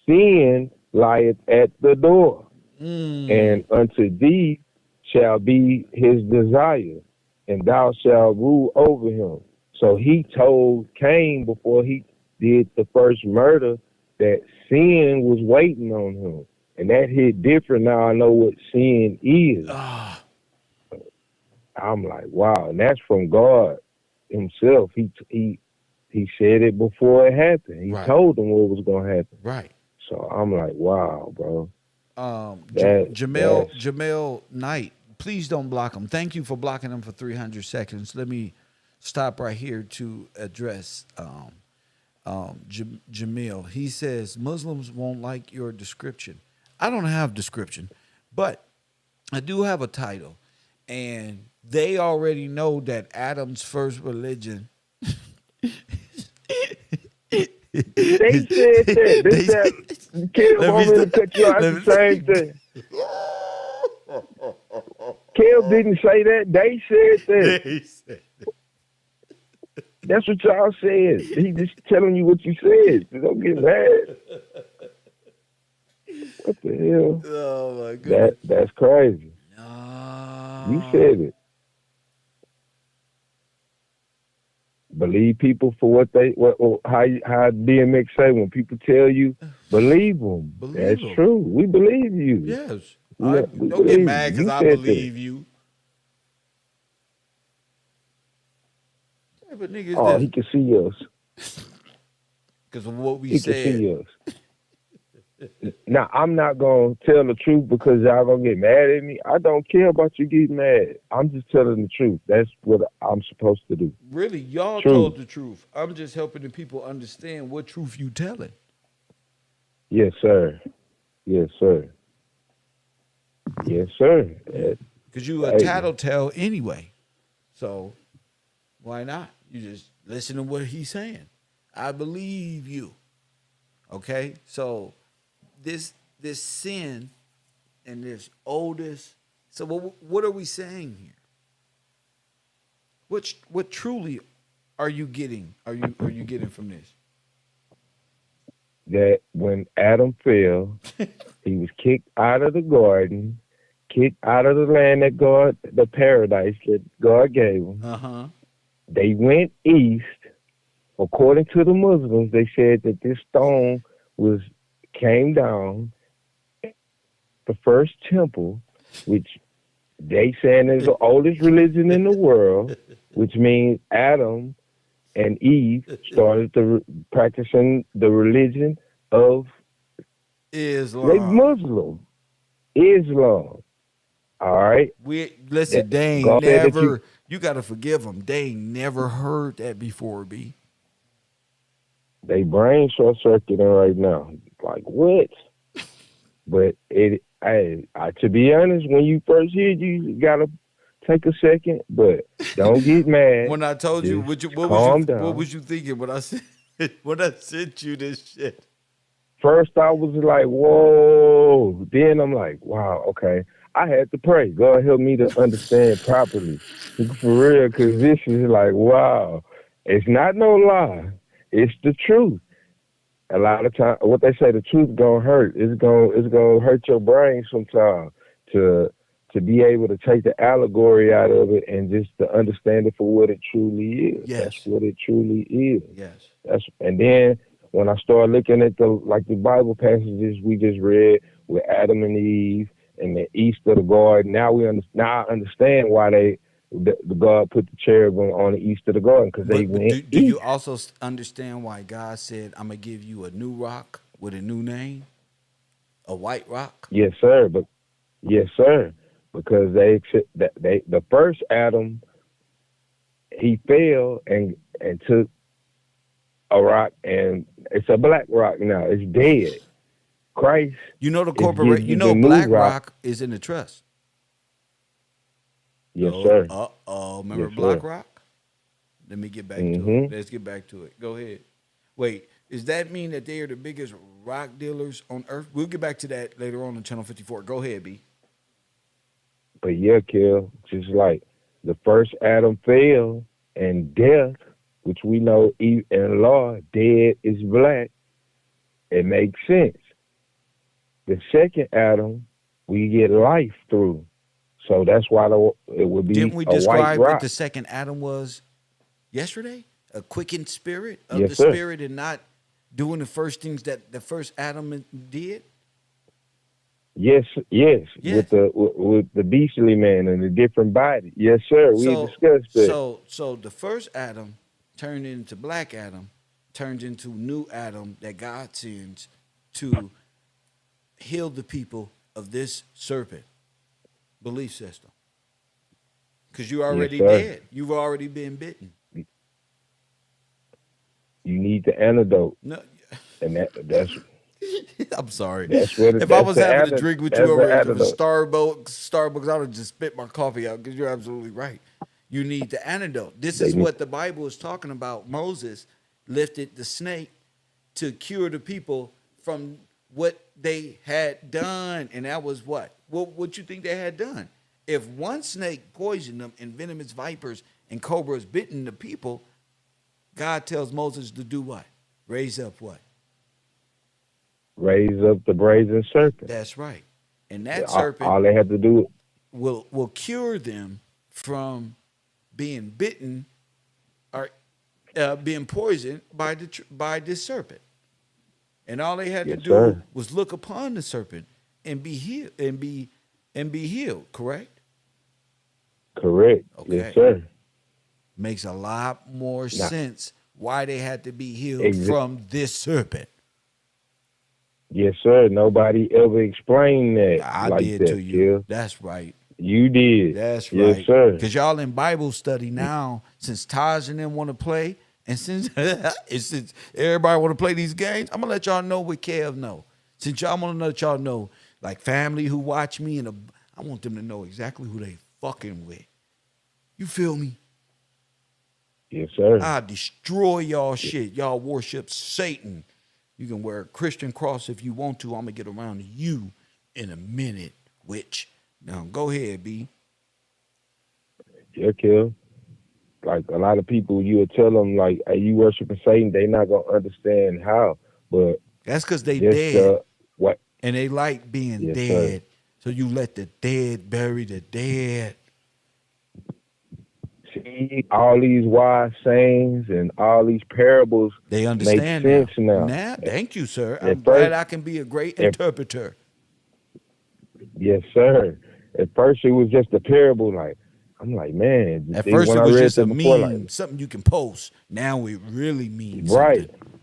sin lieth at the door. And unto thee shall be his desire, and thou shalt rule over him. So he told Cain before he did the first murder that sin was waiting on him. And that hit different. Now I know what sin is. I'm like, wow. And that's from God himself. He said it before it happened. He told them what was going to happen. Right. So I'm like, wow, bro. That's Jamel Knight, please don't block him. Thank you for blocking him for 300 seconds. Let me stop right here to address Jamil. He says Muslims won't like your description. I don't have description, but I do have a title, and they already know that Adam's first religion. they said that. They said, Kev, let me want me to cut you out let the me same thing. Kev didn't say that. They said that. they said That's what y'all said. He just telling you what you said. So don't get mad. What the hell? oh my goodness. That's crazy. You No. said it. Believe people for what they how DMX say when people tell you, believe them. Believe That's him. true. We believe you. Yes. We Don't get believe mad you. because You I said that. believe you. Yeah, but niggas Oh, this he can see us. because of what we He can said. see us. Now I'm not gonna tell the truth because y'all gonna get mad at me. I don't care about you getting mad. I'm just telling the truth. That's what I'm supposed to do. Really, y'all Truth. told the truth. I'm just helping the people understand what truth you telling. Yes, sir. Yes, sir. Yes, sir. Yeah. Because you a Hey, tattletale anyway. So why not? You just listen to what he's saying. I believe you. Okay? So this sin and this oldest. So what are we saying here? What truly are you getting? Are you getting from this? that when Adam fell, he was kicked out of the garden, kicked out of the land that the paradise that God gave him. Uh-huh. They went east. According to the Muslims, they said that this stone came down the first temple, which they saying is the oldest religion in the world, which means Adam and Eve started practicing the religion of they Islam. Muslim, Islam. All right. We listen. That They ain't God said that never. You got to forgive them. They ain't never heard that before. B. they brain short circuiting right now. Like what? But to be honest, when you first hear it, you gotta take a second, but don't get mad. When I told you, Just what calm down. was you thinking when I said when I sent you this shit? First, I was like, whoa. Then I'm like, wow, okay. I had to pray. God help me to understand properly. For real, because this is like, wow. It's not no lie. It's the truth. A lot of time, what they say, the truth gonna hurt. It's gonna hurt your brain sometimes to be able to take the allegory out of it and just to understand it for what it truly is. That's Yes. what it truly is. Yes. And then when I started looking at the Bible passages we just read with Adam and Eve and the east of the garden, now I understand why the God put the cherubim on the east of the garden because they But went do you east. also understand why God said, "I'm gonna give you a new rock with a new name, a white rock"? Yes, sir. But yes, sir. Because the first Adam he fell and took a rock and it's a black rock now. It's dead. Christ You know the is corporate. giving You you the know new Black rock. Rock is in the trust. Yes, Oh, sir. remember Yes, sir. Black Rock? Let me get back to it. Mm-hmm. Let's get back to it. Go ahead. Wait, does that mean that they are the biggest rock dealers on earth? We'll get back to that later on Channel 54. Go ahead, B. But yeah, Kel, just like the first Adam fell and death, which we know in law, dead is black, it makes sense. The second Adam, we get life through. So that's why it would Didn't be we a white describe what rock. the second Adam was yesterday? A quickened spirit of Yes, the sir. spirit and not doing the first things that the first Adam did? Yes, yes, Yes. with the beastly man and the different body. Yes, sir. We So discussed that. so the first Adam turned into black Adam, turned into new Adam that God sends. to heal the people of this serpent belief system. Because you're Yes, already sir. dead. You've already been bitten. You need the antidote, No, and that's I'm sorry. that's what If I that's was the having a antidote. drink with you That's over the at the antidote. Starbucks, I would just spit my coffee out because you're absolutely right. You need the antidote. This They is need what the Bible is talking about. Moses lifted the snake to cure the people from what they had done. And that was what? What you think they had done? If one snake poisoned them and venomous vipers and cobras bitten the people, God tells Moses to do what? Raise up what? raise up the brazen serpent. That's right. And that All, serpent all they had to do. will cure them from being bitten or being poisoned by this serpent. And all they had to Yes, do sir. was look upon the serpent and be healed and be healed, correct? Correct. Yes, Okay. sir. Makes a lot more Now, sense why they had to be healed ex- from this serpent. yes, sir. Nobody ever explained that I like did to that, you. Kill. That's right. You did. That's Yes, right. sir. Cause y'all in Bible study now, since Taj and them want to play, and since since everybody want to play these games, I'm gonna let y'all know what Kev know. Since y'all want to let y'all know, like family who watch me, and I want them to know exactly who they fucking with. You feel me? Yes, sir. I destroy y'all shit. Y'all worship Satan. You can wear a Christian cross if you want to. I'm gonna get around to you in a minute. Which now go ahead, B. Yeah, Kill. Like a lot of people, you would tell them like, "Hey, you worshiping Satan?" They not gonna understand how, but That's because they just dead. what? And they like being Yes, sir. dead. So you let the dead bury the dead. See, all these wise sayings and all these parables They make understand sense now. now. Now, thank you, sir. I'm At glad first, I can be a great at, interpreter. yes, sir. At first, it was just a parable. Like I'm like, man, At first, when it I was read just a that before, like, meme, something you can post. Now it really means right, something.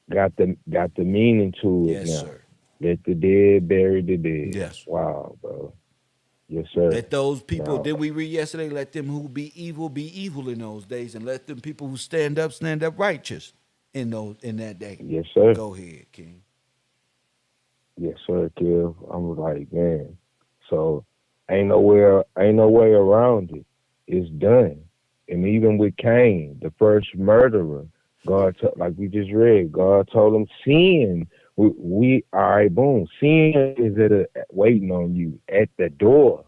got the meaning to it Yes, now. sir. Let the dead bury the dead. Yes. Wow, bro. Yes, sir. Let those people, Now, did we read yesterday? Let them who be evil in those days, and let them people who stand up righteous in that day. yes, sir. Go ahead, King. Yes, sir, Kev. I'm like, man. So ain't no way around it. It's done. And even with Cain, the first murderer, like we just read, God told him, sin. All right, boom. Sin is waiting on you at the door.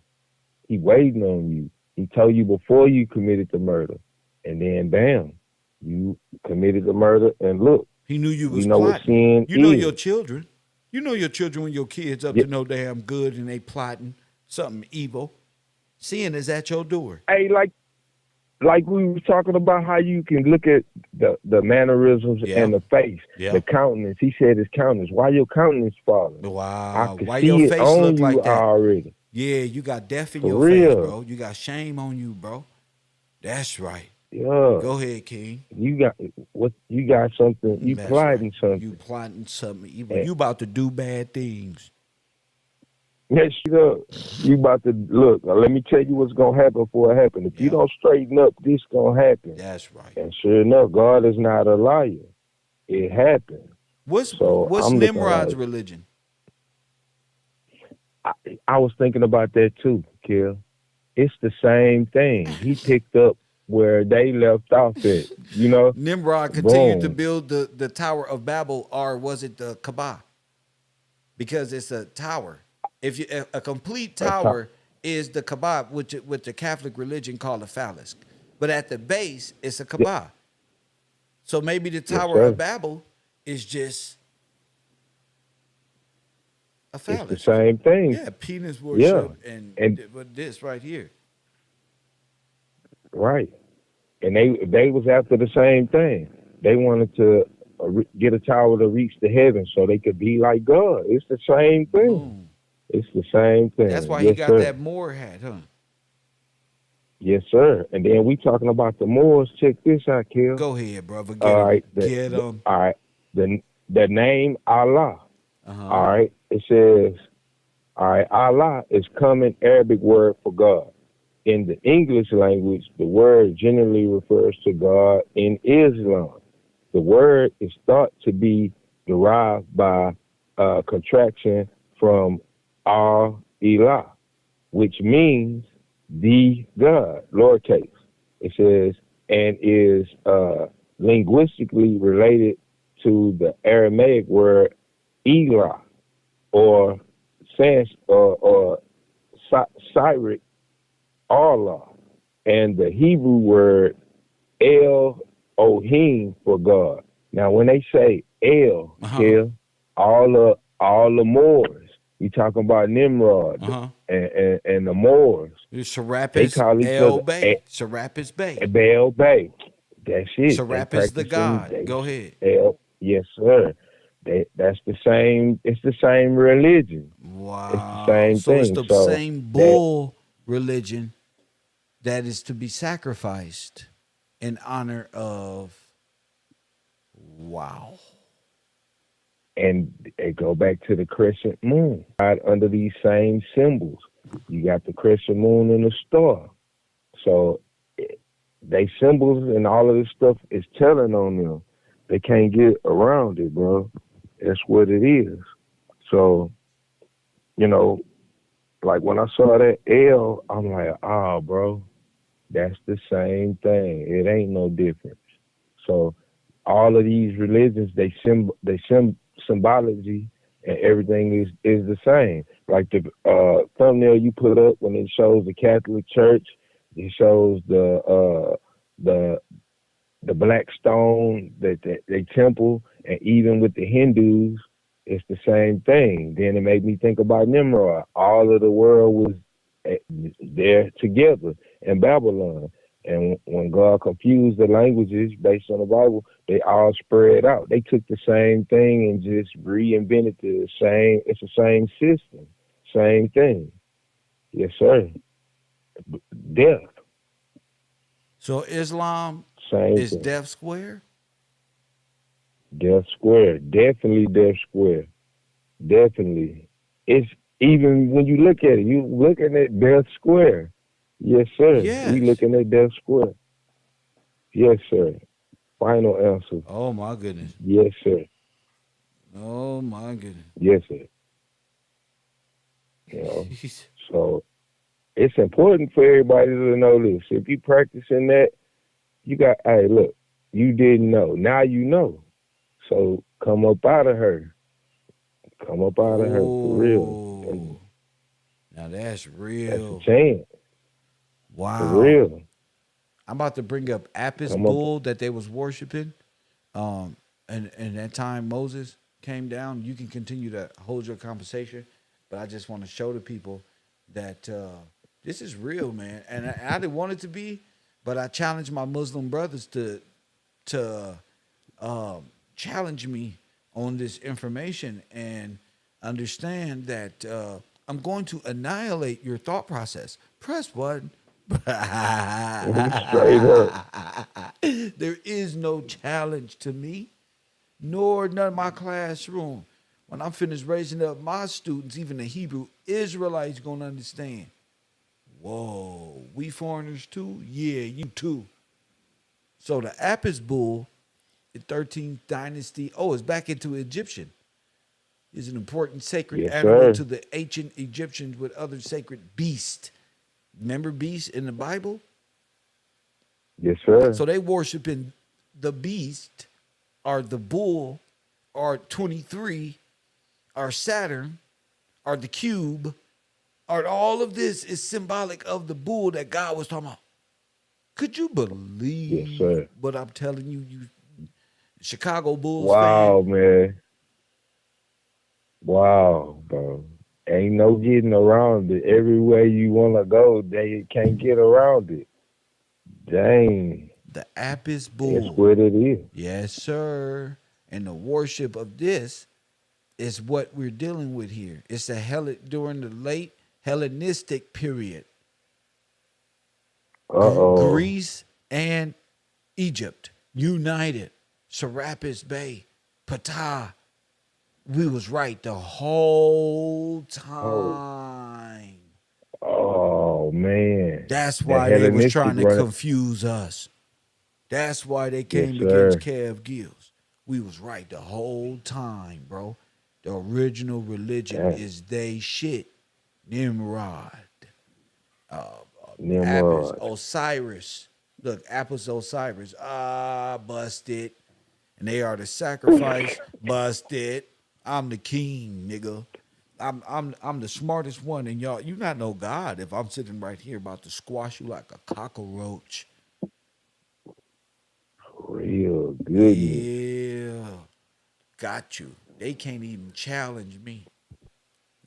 He waiting on you. He told you before you committed the murder, and then bam, you committed the murder. And look, He knew you we was know what plotting. sin You know your is. children. You know your children when your kids up Yeah. to no damn good and they plotting something evil. Sin is at your door. Hey, like we were talking about how you can look at the mannerisms Yeah. and the face, Yeah. the countenance. He said his countenance. Why your countenance falling? I Wow. could Why your see it face on look you like that? already. Yeah, you got death in For your face, real. bro. You got shame on you, bro. That's right. Yeah. Go ahead, King. You got what you got something, you That's right. plotting You something. plotting something evil. And You about to do bad things. yes, you about to look, let me tell you what's gonna happen before it happen. If you Yeah. don't straighten up, this gonna happen. That's right. And sure enough, God is not a liar. It happened. So What's I'm looking Nimrod's like religion? I, I was thinking about that too, Kill. It's the same thing. He picked up where they left off at. Nimrod continued to Boom. build the Tower of Babel, or was it the Kaaba? Because it's a tower. If you a complete A top. tower is the Kaaba, which the Catholic religion call a phallus, but at the base it's a Yeah, Kaaba. So maybe the yes, Tower of sir. Babel is just a It's the phallus. same thing. Yeah, penis Yeah. worship and And this right here. right. And they was after the same thing. They wanted to get a tower to reach the heavens so they could be like God. It's the same thing. Boom. It's the same That's thing. why he Yes, got sir. that Moor hat, huh? Yes, sir. And then we talking about the Moors. Check this out, Kill. Go ahead, brother. Get All him. right. Get him. All right. the name Allah. Uh-huh. All right. It says, all right, Allah is common Arabic word for God. In the English language, the word generally refers to God in Islam. The word is thought to be derived by contraction from Al-Ilah, which means the God, lowercase. It says, and is linguistically related to the Aramaic word Elah or Syriac Allah, and the Hebrew word El Ohim for God. Now, when they say El, Uh-huh. Kel, all the Moors, we talking about Nimrod Uh-huh. and the Moors. They Serapis call each El other Bay. Serapis Bay. Baal Bay. That's it. They Serapis the practicing God. they Go ahead. El. Yes, sir. That's the same. It's the same religion. It's the Wow. same So it's thing. the So same that bull religion that is to be sacrificed in honor of, wow. and it go back to the crescent moon. Right under these same symbols, you got the crescent moon and the star. So they symbols and all of this stuff is telling on them. They can't get around it, bro. That's what it is. So you know, like when I saw that L, I'm like, oh, bro, that's the same thing. It ain't no difference. So all of these religions, symbology and everything is the same. Like the thumbnail you put up when it shows the Catholic Church, it shows the the black stone that they temple, and even with the Hindus, it's the same thing. Then it made me think about Nimrod. All of the world was there together in Babylon. And when God confused the languages based on the Bible, they all spread out. They took the same thing and just reinvented the same. It's the same system, same thing. Yes, sir. Death, So Islam same is thing. death square? Death Square, definitely Death Square, definitely. It's even when you look at it, you looking at Death Square. Yes, sir. We Yes. looking at Death Square. Yes, sir. Final answer. Oh my goodness. Yes, sir. Oh my goodness. Yes, sir. You know, so it's important for everybody to know this. If you practicing that, you got. Hey, look, you didn't know. Now you know. So come up out of her. Come up out of her for real. Oh, And now that's that's a real. chance. For Wow. real. I'm about to bring up Apis Come up. bull that they was worshiping. Um, and that time Moses came down. You can continue to hold your conversation, but I just want to show the people that this is real, man. And I didn't want it to be, but I challenge my Muslim brothers to challenge me on this information and understand that I'm going to annihilate your thought process. Press one. Straight up. There is no challenge to me, nor none of my classroom. When I'm finished raising up my students, even the Hebrew Israelites gonna understand. Whoa, we foreigners too? Yeah, you too. So the Apis bull, the 13th dynasty, oh, it's back into Egyptian, is an important sacred Yes, animal sir. to the ancient Egyptians with other sacred beasts. Remember beasts in the Bible? Yes, sir. So they worshiping the beast or the bull or 23 or Saturn or the cube or all of this is symbolic of the bull that God was talking about. Could you Yes, believe sir. what I'm telling you, you Chicago Bulls fan? Wow, man. Wow, bro. Ain't no getting around it. Everywhere you want to go, they can't get around it. Dang. The Apis That's bull. what it is. Yes, sir. And the worship of this is what we're dealing with here. It's a during the late Hellenistic period. Uh-oh. Greece and Egypt united. Serapis Bay. Ptah, we was right the whole Oh, time. oh man, That's the why they was Hellenistic trying to run. confuse us. That's why they Yes, came against sir. Kev Gills. We was right the whole time, bro. The original religion Damn, is they shit. Nimrod, uh, Apis, Nimrod. Osiris. Look, Apis Osiris. Busted. And they are the sacrifice. Busted. I'm the king, nigga. I'm the smartest one, and y'all, you not know God if I'm sitting right here about to squash you like a cockroach. Real goodness. Yeah, got you. They can't even challenge me.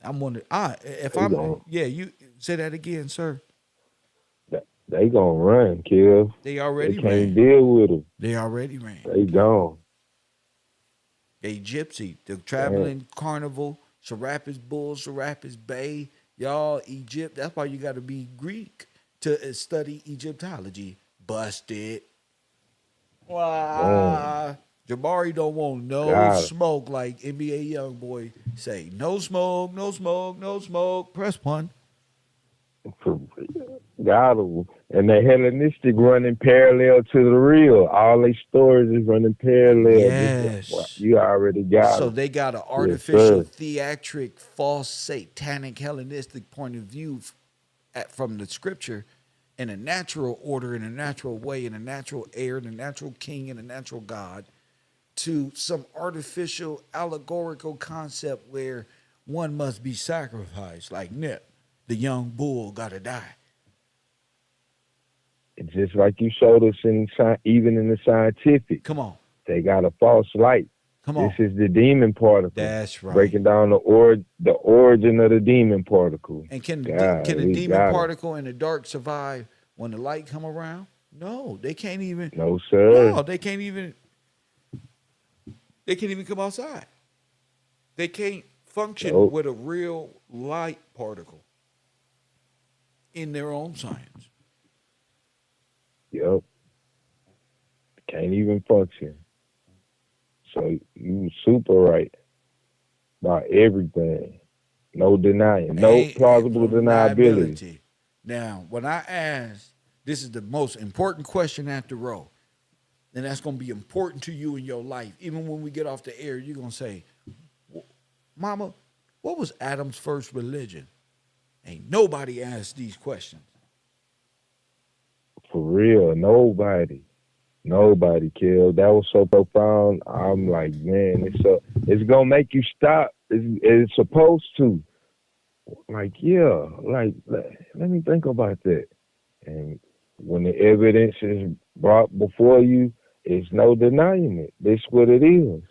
I'm wondering. If They I'm, gon' yeah, you say that again, sir. they gonna run, kill. They They already can't ran. deal with them. They already ran. They gone. They gypsy, the Damn. traveling carnival, Serapis Bull, Serapis Bay, y'all Egypt. That's why you got to be Greek to study Egyptology. Busted. Boom. Wow. Jabari don't want no Got smoke like NBA YoungBoy say. No smoke, no smoke, no smoke. Press one. him. Got him. And the Hellenistic running parallel to the real. All they stories is running parallel. Just Yes. you already got So them. they got an Yes, artificial, sir. theatric, false, satanic, Hellenistic point of view from the scripture in a natural order, in a natural way, in a natural heir, in a natural king, in a natural God, to some artificial, allegorical concept where one must be sacrificed, like Nip, the young bull got to die. It's just like you showed us even in the scientific. Come on, They got a false light. come This on. is the demon particle. That's right. Breaking down the origin of the demon particle. And can God, a we demon got him. particle in the dark survive when the light come around? No, they can't even. No, sir. No, they can't even. They can't even come outside. They can't function Nope. with a real light particle in their own science. Yep. Can't even function. So you super right about everything. No denying. No Ain't plausible no deniability. deniability. Now, when I ask, this is the most important question after row, and that's going to be important to you in your life. Even when we get off the air, you're going to say, Mama, what was Adam's first religion? Ain't nobody asked these questions. For real. Nobody killed. That was so profound. I'm like, man, it's gonna make you stop. It's supposed to. Like, yeah, like let me think about that. And when the evidence is brought before you, it's no denying it. This what it is.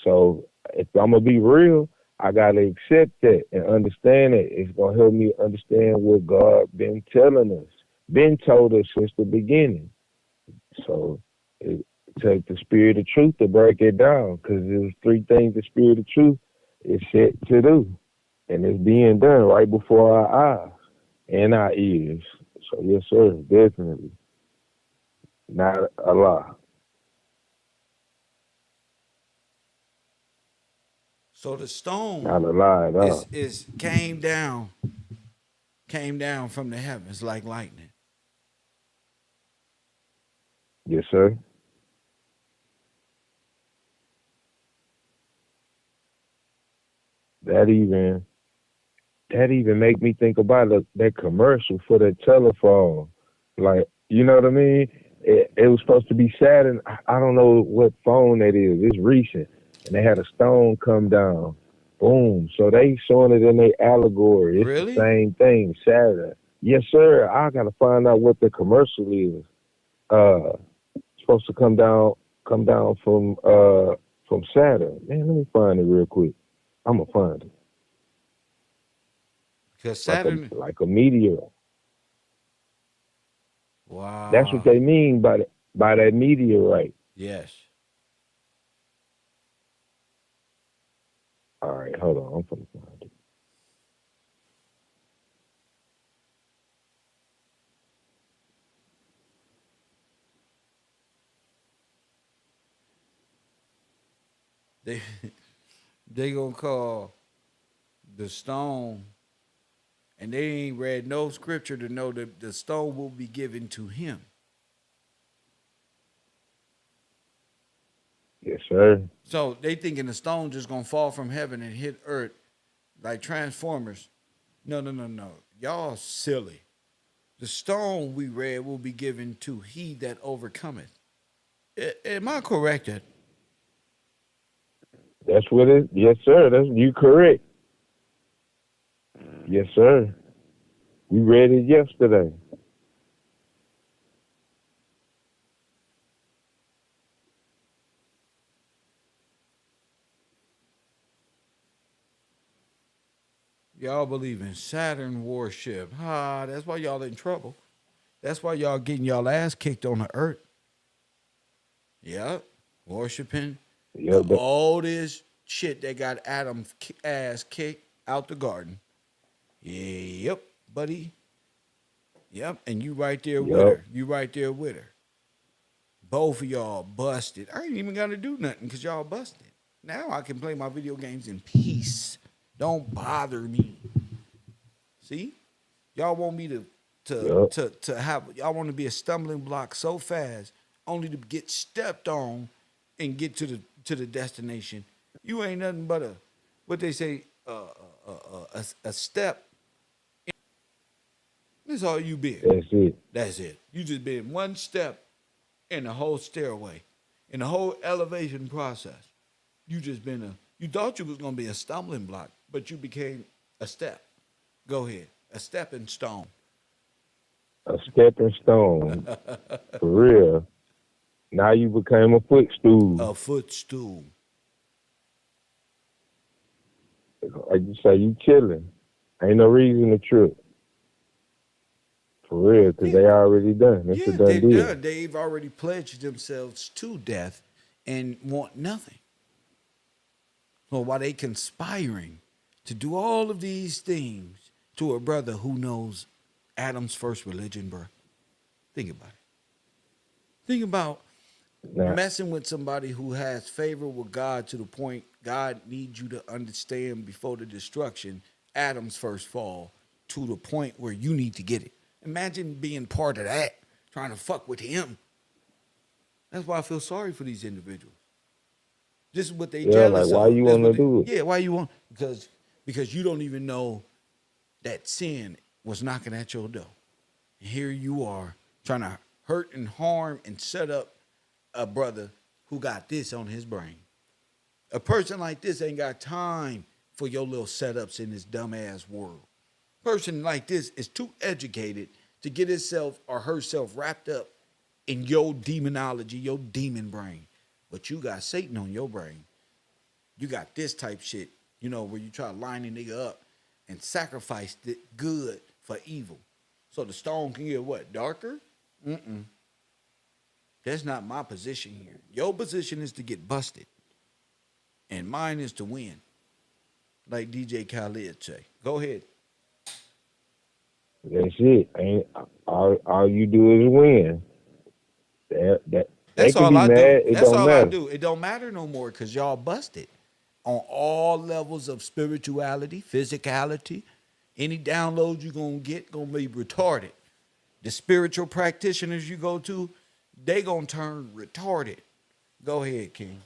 So if I'm gonna be real, I gotta accept that and understand it. It's gonna help me understand what God been telling us, been told us since the beginning. So it take the spirit of truth to break it down, because there's three things the spirit of truth is set to do, and it's being done right before our eyes and our ears. So yes, sir, definitely not a lie, So the stone not a lie at all. is came down from the heavens like lightning. Yes, sir. That even that even make me think about that commercial for that telephone. Like, you know what I mean? It was supposed to be Saturn. I don't know what phone that is. It's recent, and they had a stone come down. Boom. So they showing it in their allegory. It's the Really? same thing. Saturn. Yes, sir. I gotta find out what the commercial is. Supposed to come down from Saturn. Man, let me find it real quick. I'm gonna find it Because like a Saturn, like a meteor. That's what wow. they mean by that meteorite. Yes. All right, hold on. I'm gonna find it. They they gonna call the stone, and they ain't read no scripture to know that the stone will be given to him. Yes, sir. So they thinking the stone just gonna fall from heaven and hit earth like Transformers. No, no, no, no. Y'all silly. The stone we read will be given to he that overcometh. Am I corrected? That's what it. Yes, sir. That's you correct. Yes, sir. We read it yesterday. Y'all believe in Saturn worship. Ah, that's why y'all in trouble. That's why y'all getting y'all ass kicked on the earth. Yep. Worshiping Yeah, the oldest shit that got Adam's ass kicked out the garden. Yep, buddy. Yep. And you right there with yep. her. You right there with her. Both of y'all busted. I ain't even got to do nothing because y'all busted. Now I can play my video games in peace. Don't bother me. See? Y'all want me Yep. to have y'all want to be a stumbling block so fast only to get stepped on and get to the destination. You ain't nothing but a what they say a step. That's all you been. That's it. That's it. You just been one step in the whole stairway, in the whole elevation process. You just been a. You thought you was gonna be a stumbling block, but you became a step. Go ahead, a stepping stone. A stepping stone. For real. Now you became a footstool. A footstool. Like you say, you chilling. Ain't no reason to trip. For real, because Yeah, they already done. It's a yeah, done they're deal. done. They've already pledged themselves to death and want nothing. So while they conspiring to do all of these things to a brother who knows Adam's first religion, bro, think about it. Think about Now, messing with somebody who has favor with God to the point God needs you to understand before the destruction, Adam's first fall, to the point where you need to get it. Imagine being part of that, trying to fuck with him. That's why I feel sorry for these individuals. This is what they yeah, like jealous why of. you This is want what to they, do it? yeah, why you want because you don't even know that sin was knocking at your door. And here you are trying to hurt and harm and set up a brother who got this on his brain. A person like this ain't got time for your little setups in this dumbass world. Person like this is too educated to get himself or herself wrapped up in your demonology, your demon brain. But you got Satan on your brain. You got this type shit, where you try to line a nigga up and sacrifice the good for evil. So the stone can get what? Darker? Mm-mm. That's not my position here. Your position is to get busted, and mine is to win, like DJ Khaled say. Go ahead. That's it. Ain't all you do is win. That they That's can all be I do. mad. It That's don't all I matter. do. It don't matter no more because y'all busted on all levels of spirituality, physicality. Any downloads you gonna get gonna be retarded. The spiritual practitioners you go to, they gonna turn retarded. Go ahead, King.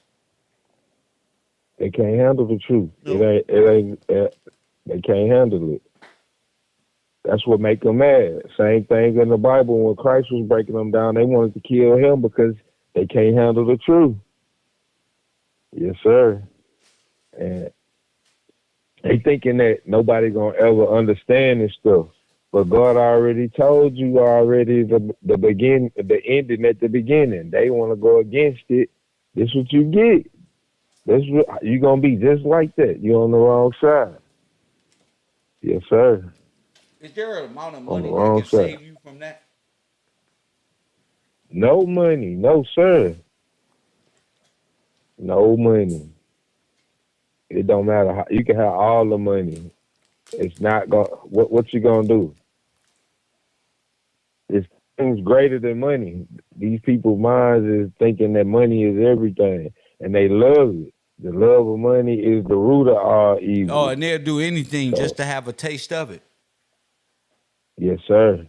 They can't handle the truth. It No. ain't. It ain't. They can't handle it. That's what make them mad. Same thing in the Bible when Christ was breaking them down. They wanted to kill him because they can't handle the truth. Yes, sir. And they thinking that nobody gonna ever understand this stuff. But God already told you already the begin the ending at the beginning. They want to go against it. This what you get. This what you gonna be just like that. You on the wrong side. Yes, sir. Is there an amount of On the money that wrong can side. save you from that? No money. No, sir. No money. It don't matter how you can have all the money. It's not going. What you gonna do? It's things greater than money. These people's minds is thinking that money is everything, and they love it. The love of money is the root of all Oh, evil. and they'll do anything just So, to have a taste of it. yes, sir.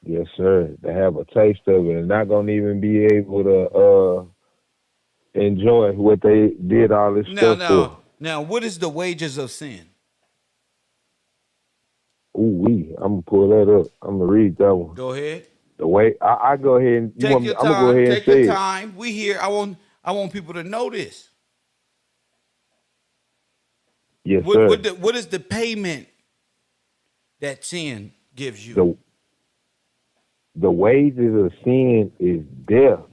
Yes, sir. To have a taste of it and not gonna even be able to enjoy what they did all this Now, stuff now, for. now, what is the wages of sin? Ooh wee. I'm gonna pull that up. I'm gonna read that one. Go ahead. The way I go ahead and you Take want me your I'm gonna go time. ahead and Take your say it. time. We here. I want people to know this. Yes, What sir. what the, what is the payment that sin gives you? The the wages of sin is death.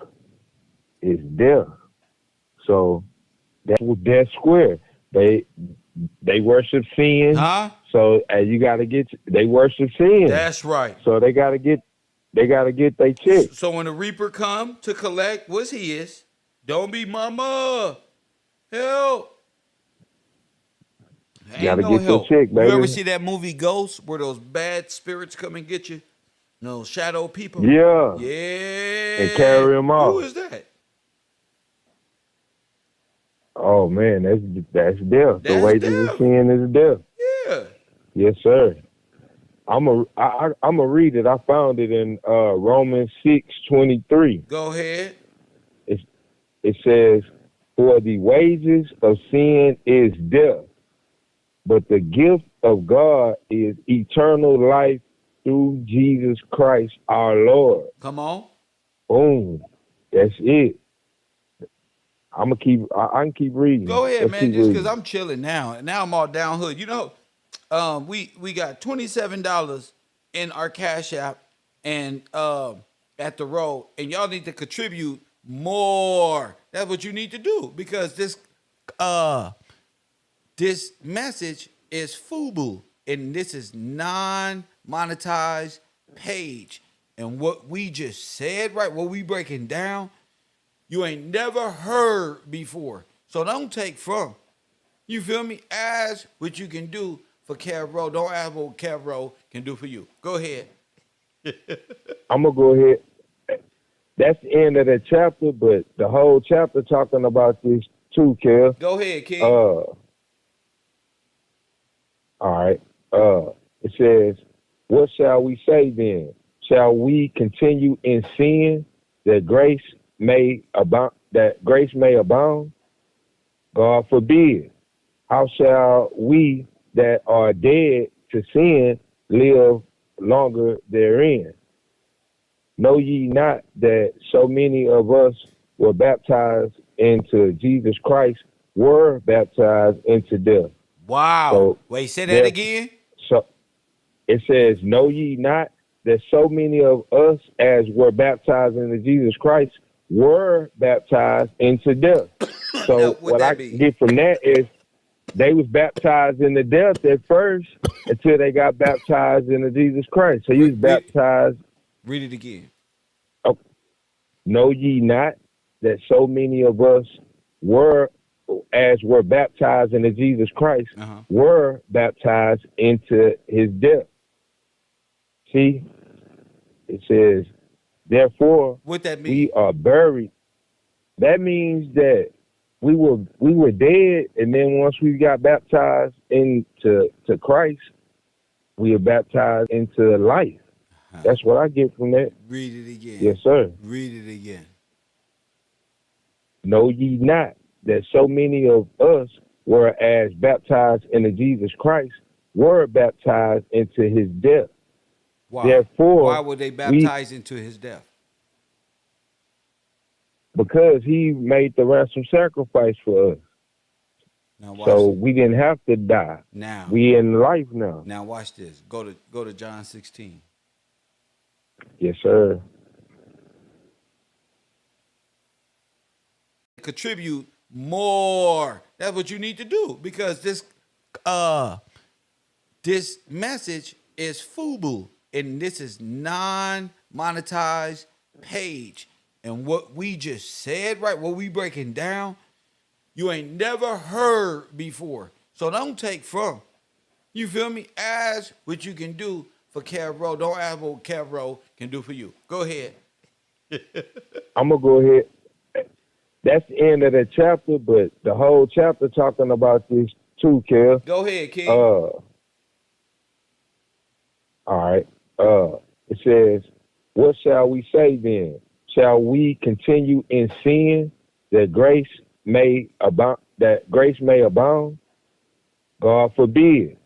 Is death. So that's square. They worship sin. Huh? So you gotta get they worship sin. That's right. So they gotta get their check. So when the reaper come to collect what's his, don't be mama. Help. Ain't Gotta no get their help. check, You ever baby. see that movie Ghost where those bad spirits come and get you? No shadow people. Yeah. And Yeah. carry them Who off. is that? Oh man, that's death. The That's wages of death. sin is death. Yeah. Yes, sir. I'm a read it. I found it in Romans 6:23. Go ahead. It it says, "For the wages of sin is death, but the gift of God is eternal life through Jesus Christ our Lord." Come on. Boom. That's it. I'm gonna keep. I can keep reading. Go ahead, Let's man. keep Just because reading. I'm chilling now. And now I'm all down hood. You know, we got $27 in our Cash App and at the road, and y'all need to contribute more. That's what you need to do because uh this message is FUBU, and this is non-monetized page. And what we just said, right? What we breaking down, you ain't never heard before. So don't take from. You feel me? Ask what you can do for KevRow. Don't ask what KevRow can do for you. Go ahead. I'm gonna go ahead. That's the end of the chapter, but the whole chapter talking about this too, Kev. Go ahead, King. All right. It says, "What shall we say then? Shall we continue in sin that grace may abound? That grace may abound? God forbid. How shall we that are dead to sin live longer therein? Know ye not that so many of us were baptized into Jesus Christ, were baptized into death? Wow. So Wait, say that there, again. so it says, know ye not that so many of us as were baptized into Jesus Christ were baptized into death? Now, So what what I that be? get from that is they was baptized into death at first until they got baptized into Jesus Christ. So you Read, was read, baptized. read it again. Oh, know ye not that so many of us were, as were baptized into Jesus Christ, Uh-huh. were baptized into his death? See, it says, therefore, What that we mean? are buried. That means that we were dead, and then once we got baptized to Christ, we are baptized into life. Huh. That's what I get from that. Read it again. Yes, sir. Read it again. Know ye not that so many of us were as baptized into Jesus Christ, were baptized into his death? Why? Why Therefore, were they we baptized into his death? because he made the ransom sacrifice for us. Now watch. So we didn't have to die. Now, We in life now. now watch this. Go to John 16. Yes, sir. Contribute more. That's what you need to do because this message is FUBU, and this is non-monetized page. And what we just said, right? What we breaking down, you ain't never heard before. So don't take from. You feel me? Ask what you can do for KevRow. Don't ask what KevRow can do for you. Go ahead. I'm gonna go ahead. That's the end of the chapter, but the whole chapter talking about this too, Kev. Go ahead, King. Uh, all right. It says, "What shall we say then? Shall we continue in sin that grace may abound? That grace may abound? God forbid.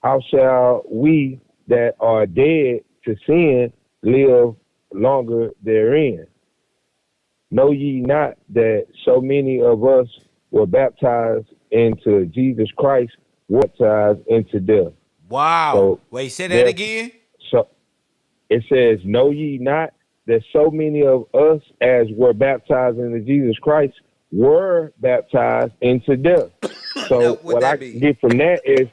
How shall we that are dead to sin live longer therein? Know ye not that so many of us were baptized into Jesus Christ, were baptized into death? Wow. So Wait, say that there, again. so it says, know ye not that so many of us as were baptized into Jesus Christ were baptized into death? Now, So what what I that be? get from that is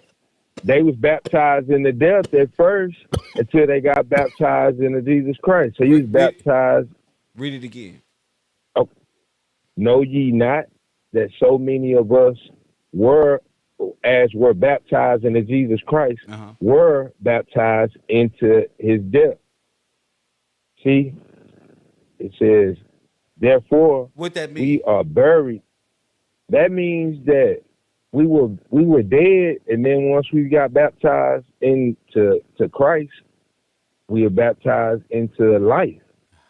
they was baptized into death at first until they got baptized into Jesus Christ. So you was Read, baptized. read it again. Oh, know ye not that so many of us were, as were baptized into Jesus Christ, Uh-huh. were baptized into his death? See, it says, therefore What that we mean? are buried. That means that we were dead, and then once we got baptized to Christ, we are baptized into life.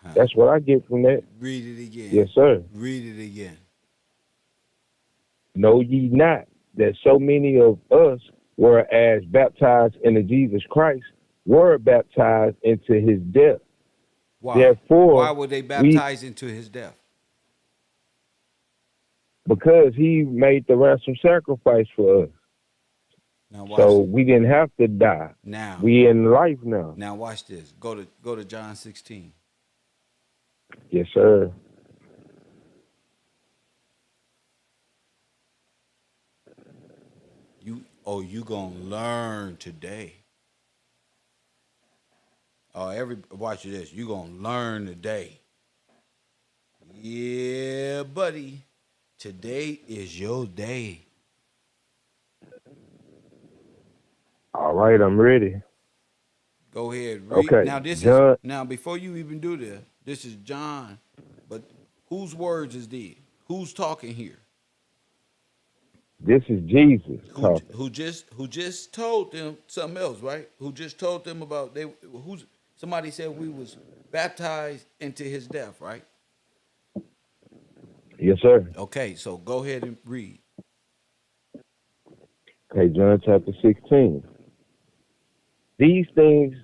Huh. That's what I get from that. Read it again. Yes, sir. Read it again. Know ye not that so many of us were as baptized into Jesus Christ were baptized into his death? Why? Why Therefore, were they we baptized into his death? because he made the ransom sacrifice for us. Now watch So this. we didn't have to die. Now, We in life now. now watch this. Go to John 16. Yes, sir. You gonna learn today. Oh, watch this. You gonna learn today. Yeah, buddy. Today is your day. All right, I'm ready. Go ahead, read. Okay, Now this is John. now before you even do this is John, but whose words is these? Who's talking here? This is Jesus talking. Who just told them something else, right? Who just told them about who's somebody said we was baptized into his death, right? Yes, sir. Okay, so go ahead and read. Okay, John chapter 16. These things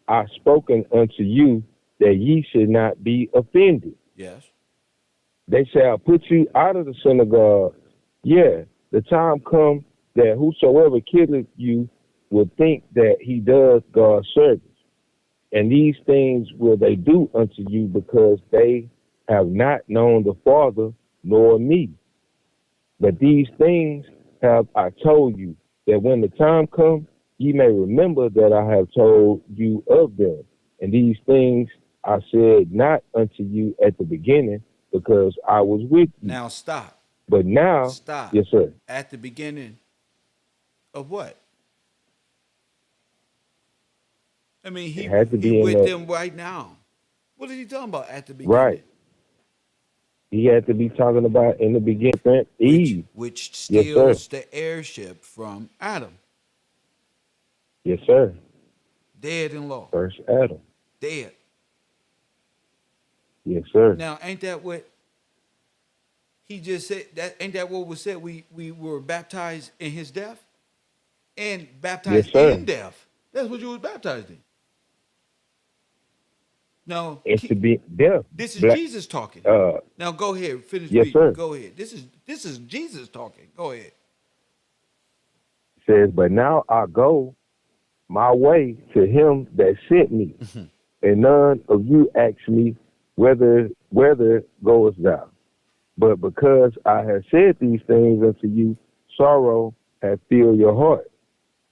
are spoken unto you that ye should not be offended. Yes. They shall put you out of the synagogue. Yeah, the time come that whosoever killeth you will think that he does God's service. And these things will they do unto you because they have not known the Father nor me. But these things have I told you, that when the time comes, ye may remember that I have told you of them. And these things I said not unto you at the beginning, because I was with you. Now stop. But now, Stop. yes, sir. At the beginning of what? I mean, It he had to he be in with the them right now. What is he talking about at the beginning? right. He had to be talking about in the beginning, Which Eve. which Yes, sir. steals the heirship from Adam, Yes, sir. dead in law, First Adam. dead. Yes, sir. Now, ain't that what he just said? That ain't that what was said? We were baptized in his death and Yes, baptized sir. in death. That's what you was baptized in. Now, It's to be death. this is Black. Jesus talking. Uh. Now go ahead, finish Yes, reading. sir. Go ahead. This is Jesus talking. Go ahead. Says, but now I go my way to him that sent me, and none of you ask me whether goest thou. But because I have said these things unto you, sorrow hath filled your heart.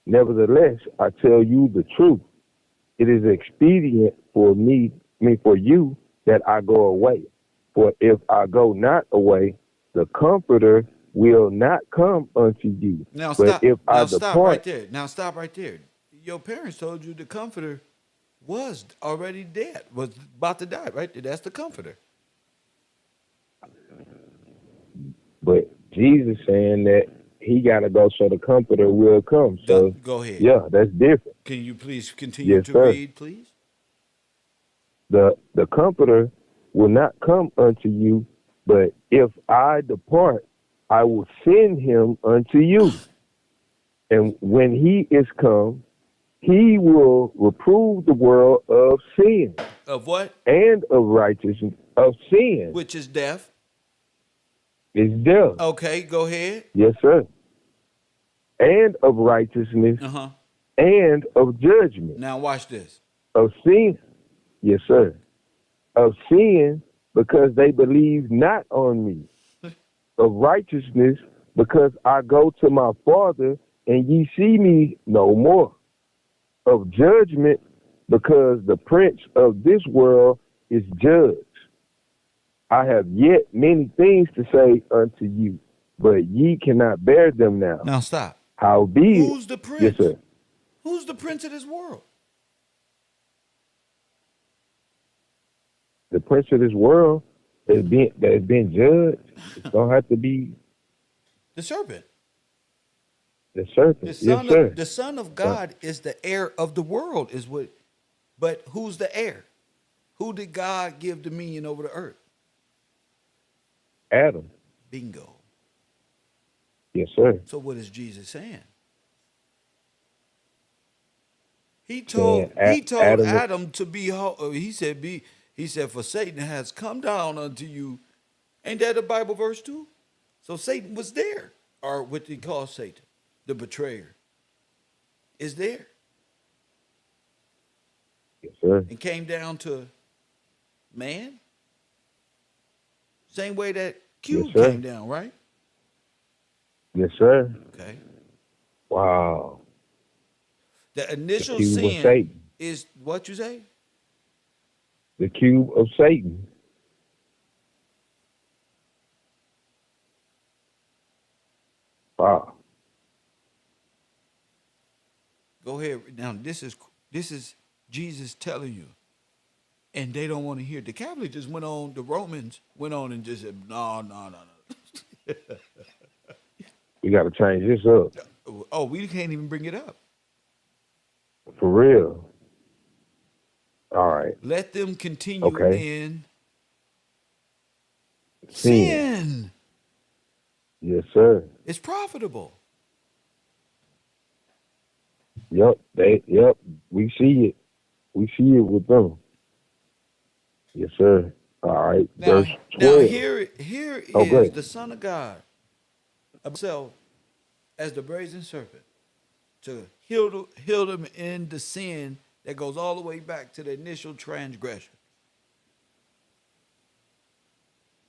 Nevertheless, I tell you the truth. It is expedient for for you that I go away. For if I go not away, the Comforter will not come unto you. Now But stop. if I Now stop right depart, there. Now stop right there. Your parents told you the comforter was already dead, was about to die, right? That's the comforter. Jesus saying that he got to go so the Comforter will come. So, Go ahead. yeah, that's different. Can you please continue Yes, to sir. read, please? The Comforter will not come unto you, but if I depart, I will send him unto you. And when he is come, he will reprove the world of sin Of what? and of righteousness. Of sin Which is death. is death. Okay, go ahead. Yes, sir. And of righteousness Uh-huh. and of judgment. Now watch this. Of sin. Yes, sir. Of sin, because they believe not on me. Of righteousness, because I go to my Father, and ye see me no more. Of judgment, because the prince of this world is judged. I have yet many things to say unto you, but ye cannot bear them now. Now stop. Howbeit, Who's the prince? yes, sir. Who's the prince of this world? The prince of this world that has been judged. It's gonna have to be The serpent. the serpent. Yes, sir. The son of God is the heir of the world, is what. But who's the heir? Who did God give dominion over the earth? Adam. Bingo. Yes, sir. So what is Jesus saying? He told Adam to be. He said, for Satan has come down unto you. Ain't that a Bible verse too? So Satan was there, or what they call Satan, the betrayer, is there. Yes, sir. And came down to man. Same way that Q Yes, came down, right? Yes, sir. Okay. Wow. The initial The cube of sin Satan. is what you say? The cube of Satan. Wow. Go ahead. Now this is Jesus telling you. And they don't want to hear it. The Catholics just went on, the Romans went on and just said, no. We got to change this up. Oh, we can't even bring it up. For real. All right. Let them continue in sin. Yes, sir. It's profitable. Yep. We see it. We see it with them. Yes, sir. All right. Verse 12. Now here is the Son of God himself as the brazen serpent to heal them in the sin that goes all the way back to the initial transgression.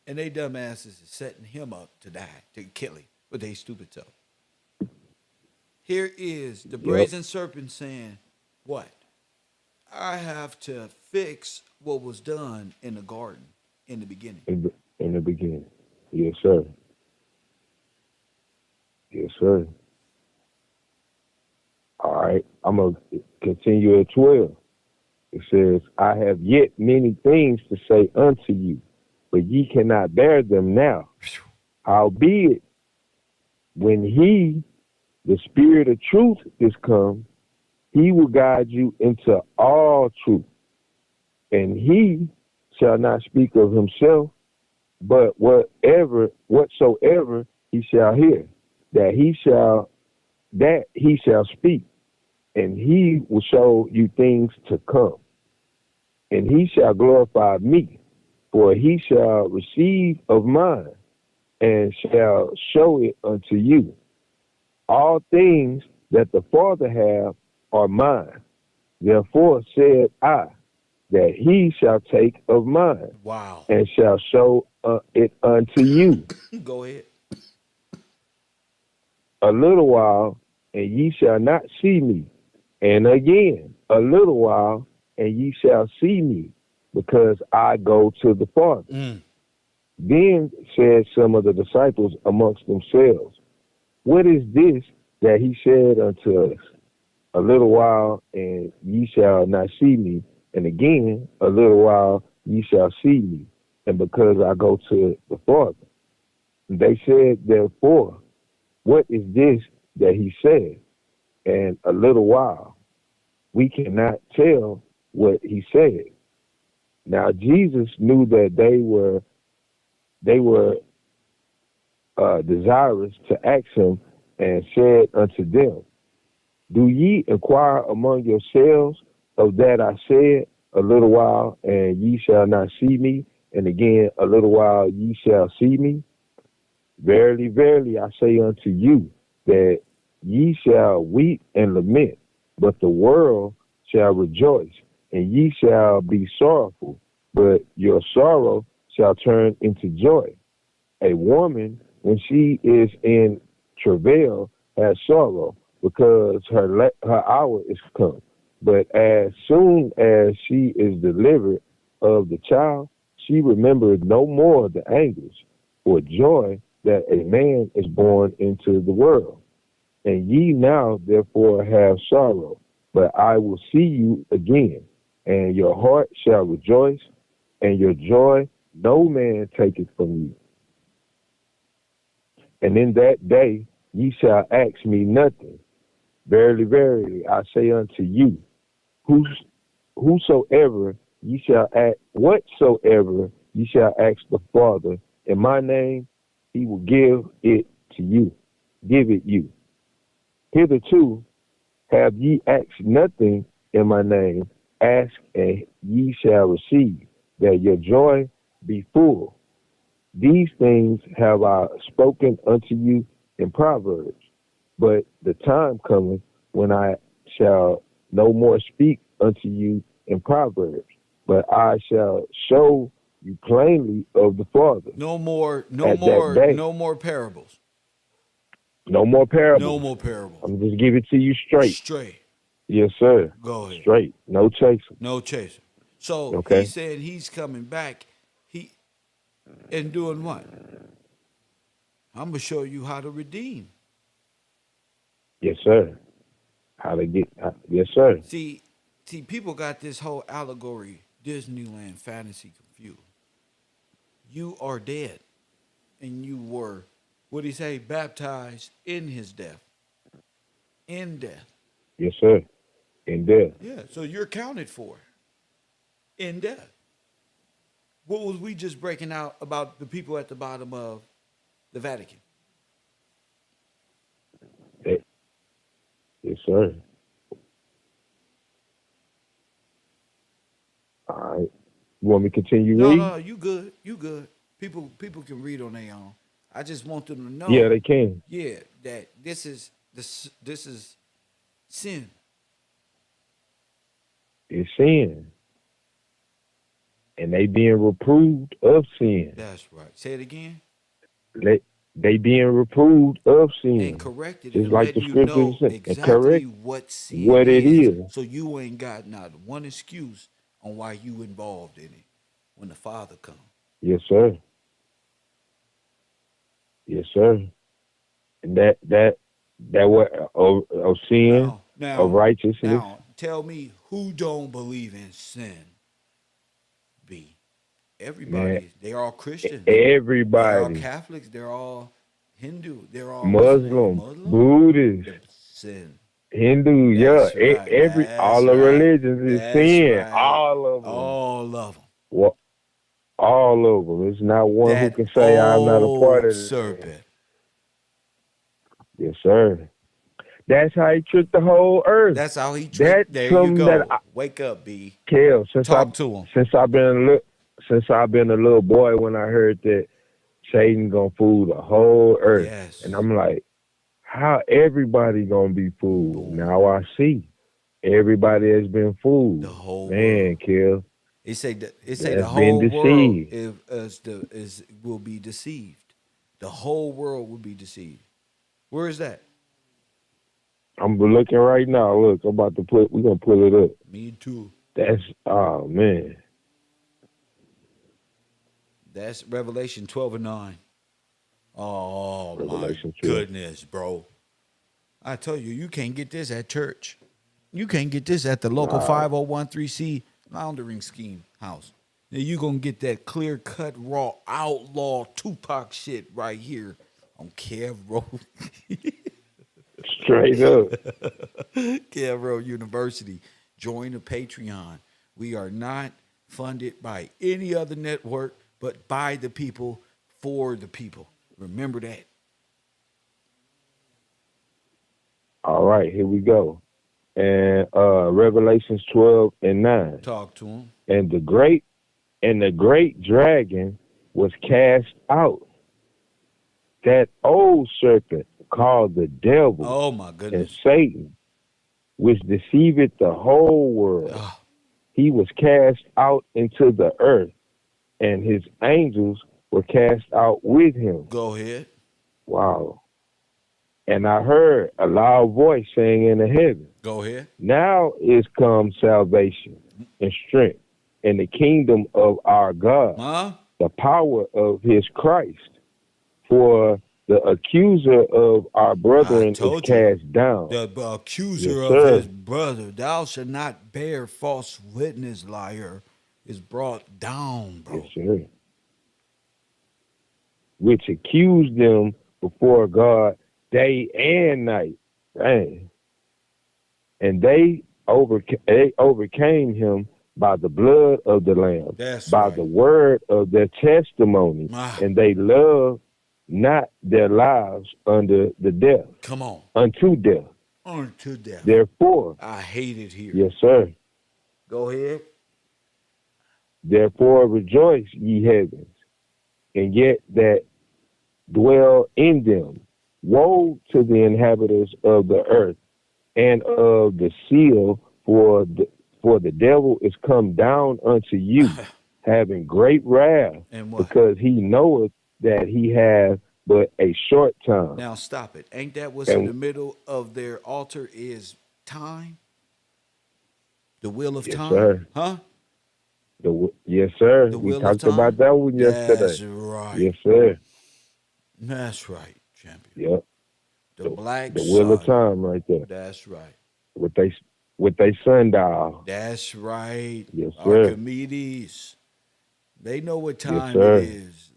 And they dumbasses is setting him up to die, to kill him with their stupid self. Here is the brazen serpent saying, what? I have to fix what was done in the garden in the beginning. In the beginning. Yes, sir. Yes, sir. All right. I'm going to continue at 12. It says, I have yet many things to say unto you, but ye cannot bear them now. Howbeit, when he, the Spirit of truth, is come, he will guide you into all truth. And he shall not speak of himself, but whatsoever he shall hear, that he shall speak, and he will show you things to come. And he shall glorify me, for he shall receive of mine, and shall show it unto you. All things that the Father hath are mine. Therefore said I, that he shall take of mine. Wow. And shall show it unto you. Go ahead. A little while, and ye shall not see me. And again, a little while, and ye shall see me, because I go to the Father. Then said some of the disciples amongst themselves, what is this that he said unto us? A little while, and ye shall not see me. And again, a little while, ye shall see me. And because I go to the Father. They said, therefore, what is this that he said? And a little while, we cannot tell what he said. Now Jesus knew that they were desirous to ask him, and said unto them, do ye inquire among yourselves of that I said, a little while, and ye shall not see me, and again a little while ye shall see me? Verily, verily, I say unto you, that ye shall weep and lament, but the world shall rejoice, and ye shall be sorrowful, but your sorrow shall turn into joy. A woman, when she is in travail, has sorrow, because her hour is come. But as soon as she is delivered of the child, she remembers no more the anguish for joy that a man is born into the world. And ye now therefore have sorrow, but I will see you again, and your heart shall rejoice, and your joy no man taketh from you. And in that day ye shall ask me nothing. Verily, verily, I say unto you, whosoever ye shall ask, whatsoever ye shall ask the Father in my name, he will give it to you. Give it you. Hitherto have ye asked nothing in my name. Ask, and ye shall receive, that your joy be full. These things have I spoken unto you in Proverbs, but the time cometh when I shall no more speak unto you in Proverbs, but I shall show you plainly of the Father. No more, no At that more, day, no more parables. no more No parables. more parables. I'm just give it to you straight. Straight. Yes, sir. Go ahead. Straight. No chasing. No chaser. So he Okay. said he's coming back. He and doing what? I'm gonna show you how to redeem. Yes, sir. How to get? Yes, sir. See, see, people got this whole allegory, Disneyland fantasy confused. You are dead, and you were, what did he say, baptized in his death. In death. Yes, sir. In there. Yeah. So you're counted for in death. What was we just breaking out about the people at the bottom of the Vatican? Yes, sir. All right. You want me to continue No, reading? no, you good. You good. People can read on their own. I just want them to Yeah, know, they can. yeah, that this is sin. It's sin. And they being reproved of sin. That's right. Say it again. They, they being reproved of And sin. corrected Just and like letting the you scriptures know say. And exactly correct what sin what it is, is. so you ain't got not one excuse on why you involved in it when the Father comes. Yes, sir. Yes, sir. And that what of sin, Now, of now, righteousness. now, tell me who don't believe in sin. B. Man, Everybody, they are all Christians. They are everybody. Catholics. They're all Hindu. They're all what's the name? Muslim, Muslim. Buddhist, The sin. Hindu, yeah, That's right. every all That's the right. religions is That's sin, right. all of them. All of them. Well, all of them. There's not one who That can say I'm not a part old of it. serpent. Yes, sir. That's how he tricked the whole earth. That's how he That's tricked. There you something that go. I Wake up, B. care Talk to him. since I've been a little boy when I heard that Satan gonna fool the whole earth, and Yes. I'm like, how everybody gonna be fooled? Boom. Now I see everybody has been The fooled. whole world. Man, kill. It say the That's been whole world deceived. is will be deceived. The whole world will be deceived. Where is that? I'm looking right now. Look, I'm about to we're gonna pull it up. Me too. That's oh man. That's Revelation 12:9. Oh my Revelation 12. goodness, bro. I tell you, you can't get this at church. You can't get this at the local Nah, 5013C laundering scheme house. Now you gonna get that clear cut, raw, outlaw Tupac shit right here on KevRow. Straight up. KevRow University. Join the Patreon. We are not funded by any other network, but by the people for the people. Remember that. All right, here we go. And Revelations 12:9. Talk to him. And the great dragon was cast out, that old serpent called the devil Oh my and goodness. Satan, which deceiveth the whole world. Ah, He was cast out into the earth, and his angels were cast out with him. go ahead. Wow. And I heard a loud voice saying in the heaven, Go ahead. now is come salvation and strength and the kingdom of our God, Huh? the power of his Christ. For the accuser of our brethren is told you. cast down. The accuser Yes, of sir. his brother, thou shalt not bear false witness, liar, is brought down, bro. Yes, sir. Which accused them before God day and night. Dang. And they overcame him by the blood of the Lamb, That's by right. the word of their testimony, Ah. and they loved not their lives unto death. Come on. Unto death. Unto death. Therefore, I hate it here. yes, sir. Go ahead. Therefore rejoice, ye heavens, and yet that dwell in them. Woe to the inhabitants of the earth and of the seal, for the devil is come down unto you, having great wrath, And what? because he knoweth that he hath but a short time. Now stop it. Ain't that what's in And- the middle of their altar is time? The wheel of Yes, time? sir. Huh? Yes, sir. The we wheel of talked time? about that one yesterday. That's right. Yes, sir. That's right, champion. Yep. The black The wheel of sun. time right there. That's right. With they sundial. That's right. Yes, sir. Archimedes. They know what time sir. it is.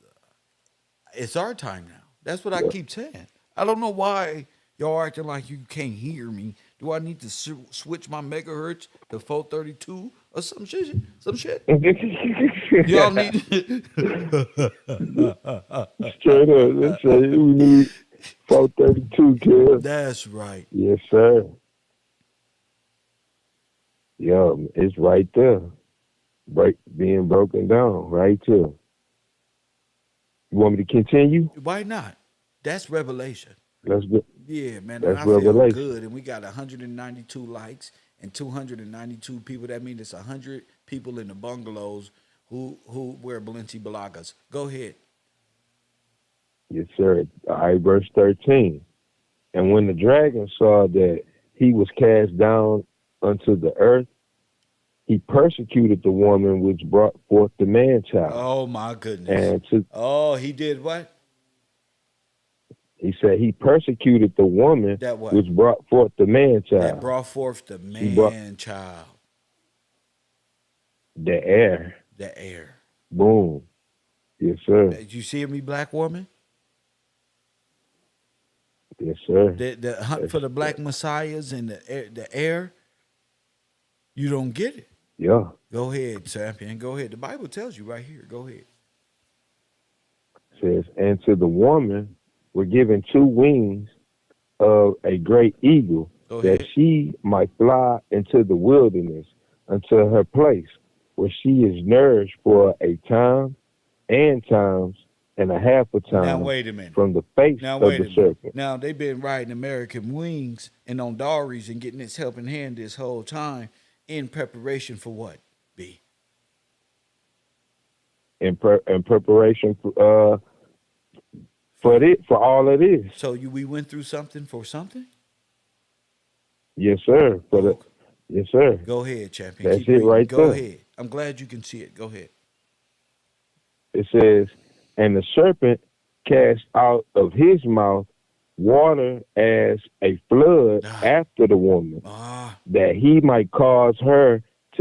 It's our time now. That's what I keep saying. I don't know why y'all acting like you can't hear me. Do I need to switch my megahertz to 432 or some shit? Some shit? Y'all need. Straight up. Let's say we need 432, kid. That's right. Yes, sir. Yeah, it's right there. Being broken down right there. You want me to continue? Why not? That's revelation. Let's go. Yeah, man. That's And I feel revelation. good. And we got 192 likes and 292 people. That means it's 100 people in the bungalows who wear Balenciagas. Go ahead. Yes, sir. All right, verse 13. And when the dragon saw that he was cast down unto the earth, he persecuted the woman which brought forth the man-child. Oh, my goodness. He did what? He said he persecuted the woman That what? which brought forth the man-child. That brought forth the man-child. The air. The air. Boom. Yes, sir. Did you see me, black woman? Yes, sir. The hunt for the black messiahs and the air. You don't get it. Yeah. Go ahead, champion. Go ahead. The Bible tells you right here. Go ahead. Says, and to the woman were given 2 wings of a great eagle, that she might fly into the wilderness unto her place, where she is nourished for a time and times and a half a time. Now wait a minute. From the face of the serpent. Now they've been riding American wings and on Dories and getting this helping hand this whole time in preparation for what? B. In preparation for all it is. So we went through something for something? Yes, sir. Yes, sir. Go ahead, champion. That's it right there. Go ahead. I'm glad you can see it. Go ahead. It says, and the serpent cast out of his mouth water as a flood after the woman, that he might cause her to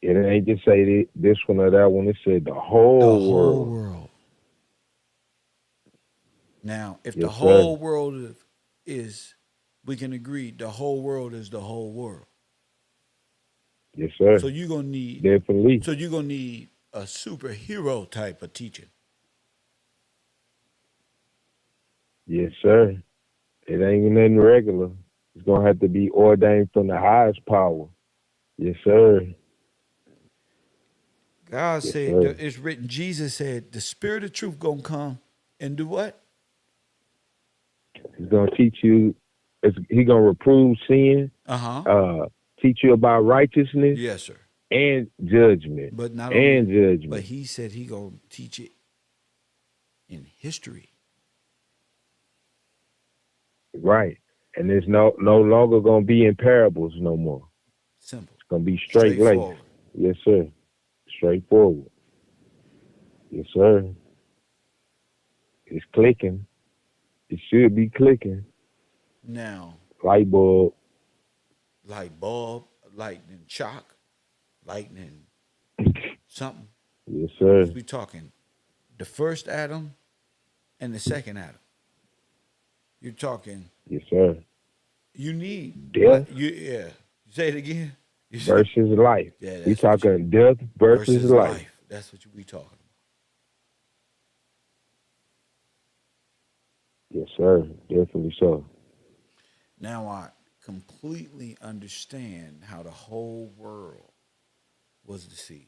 It ain't just say this one or that one. It said the The whole whole world. world. Now, if the Yes, sir. whole world is, we can agree, the whole world is the whole world. Yes, sir. So you're gonna need, Definitely. so you're gonna need a superhero type of teaching. Yes, sir. It ain't nothing regular. It's gonna have to be ordained from the highest power. Yes, sir. God Yes, said, sir. it's written. Jesus said, the Spirit of Truth gonna come and do what? He's gonna teach you. He gonna reprove sin. Uh huh. Uh, teach you about righteousness Yes, sir. and judgment. But not only, And but judgment. he said he gonna teach it in history. Right. And it's no longer gonna be in parables no more. Simple, It's gonna be straight laced. straightforward. Yes, sir. Straightforward. Yes, sir. It's clicking. It should be clicking. Now, Light bulb. light bulb, lightning shock, lightning something. Yes, Because sir. we talking the first Adam and the second Adam. You're talking. Yes, sir. You need like Death you yeah. Say it again. You said, versus life. yeah, We that's what you talking death versus versus life. life. That's what we talking about. Yes, sir. Definitely so. Now I completely understand how the whole world was deceived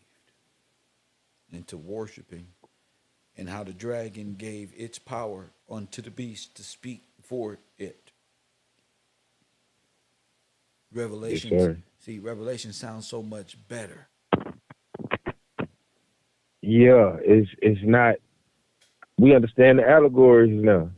into worshiping and how the dragon gave its power unto the beast to speak for it. Yes, Revelations, sir. see, Revelation sounds so much better. Yeah, it's not. We understand the allegories now.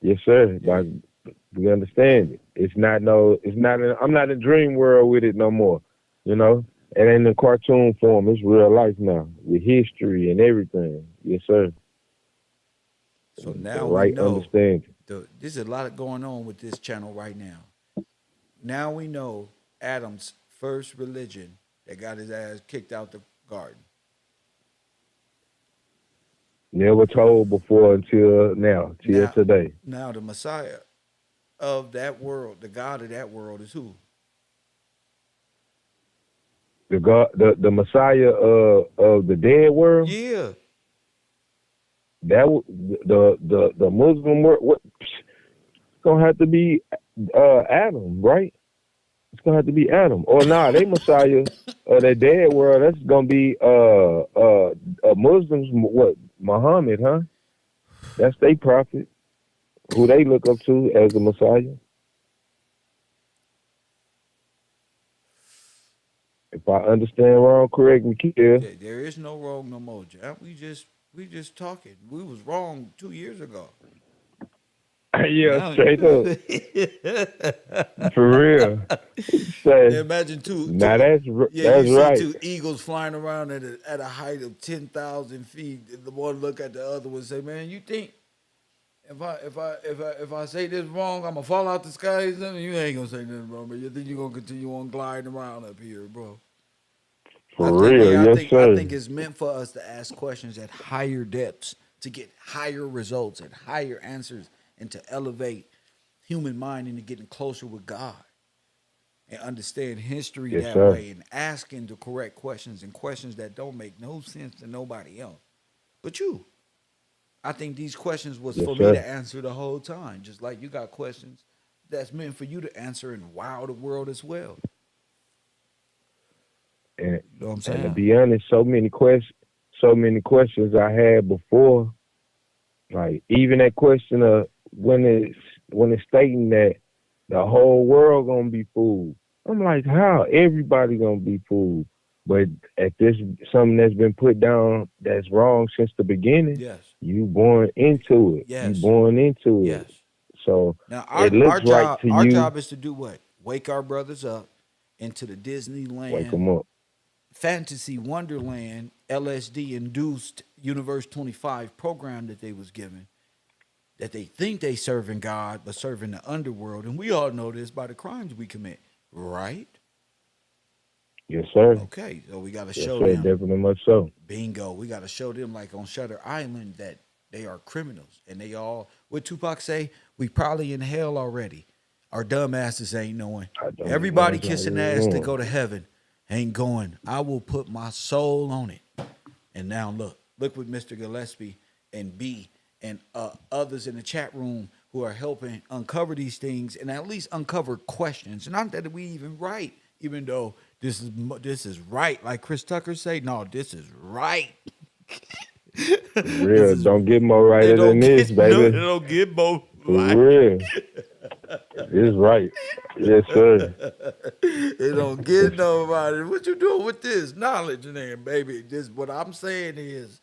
Yes, sir. Yeah. But we understand it. It's not no. It's not. I'm not in dream world with it no more. You know, it ain't in cartoon form. It's real life now with history and everything. Yes, sir. So The now we right know understanding. there's a lot going on with this channel right now. Now we know Adam's first religion that got his ass kicked out the garden. Never told before until now, till Now, today. now the Messiah of that world, the God of that world is who? The God, the Messiah of the dead world. Yeah. The Muslim world. What? It's gonna have to be Adam, right? It's gonna have to be Adam. Or nah, they Messiah of that dead world. That's gonna be Muslims. What? Muhammad, huh? That's their prophet, who they look up to as the Messiah. If I understand wrong, correct me, Kill. There is no wrong no more, Jack. We just talking. We was wrong 2 years ago. Yeah, Now, straight up, for real. Say, imagine now yeah, you that's see right. two eagles flying around at a height of 10,000 feet. And the one look at the other one and say, "Man, you think if I say this wrong, I'm gonna fall out the sky or something? You ain't gonna say nothing wrong, but you think you're gonna continue on gliding around up here, bro." For real, yes, I sir. think it's meant for us to ask questions at higher depths to get higher results and higher answers and to elevate human mind into getting closer with God and understand history Yes, that sir. way and asking the correct questions and questions that don't make no sense to nobody else but you. I think these questions was Yes, for me sir. to answer the whole time, just like you got questions that's meant for you to answer and wow the world as well. And You know what I'm and to saying? be honest, so many questions I had before. Like even that question of when it's stating that the whole world gonna be fooled. I'm like, how everybody gonna be fooled? But at this something that's been put down that's wrong since the beginning, Yes. you born into it. You Yes. born into it. Yes. So Now it looks right to our you. job is to do what? Wake our brothers up into the Wake Disneyland them up. fantasy wonderland LSD induced Universe 25 program that they was given, that they think they serving God but serving the underworld, and we all know this by the crimes we commit, right? Yes, sir. Okay, so we got to Yes, show sir. them. Definitely much so. Bingo. We got to show them like on Shutter Island that they are criminals and they all. What Tupac say? We probably in hell already. Our dumb asses ain't knowing. I don't know Everybody what's not kissing really ass to going. go to heaven ain't going. I will put my soul on it. And now look what Mr. Gillespie and B and others in the chat room who are helping uncover these things and at least uncover questions. Not that we even right, even though this is right, like Chris Tucker say. No, this is right. For This real. is Don't get more it. righter Don't than this, get no. It baby. don't get more For right. real. It's right. Yes, sir. It don't get nobody. What you doing with this knowledge, then, baby? This what I'm saying is,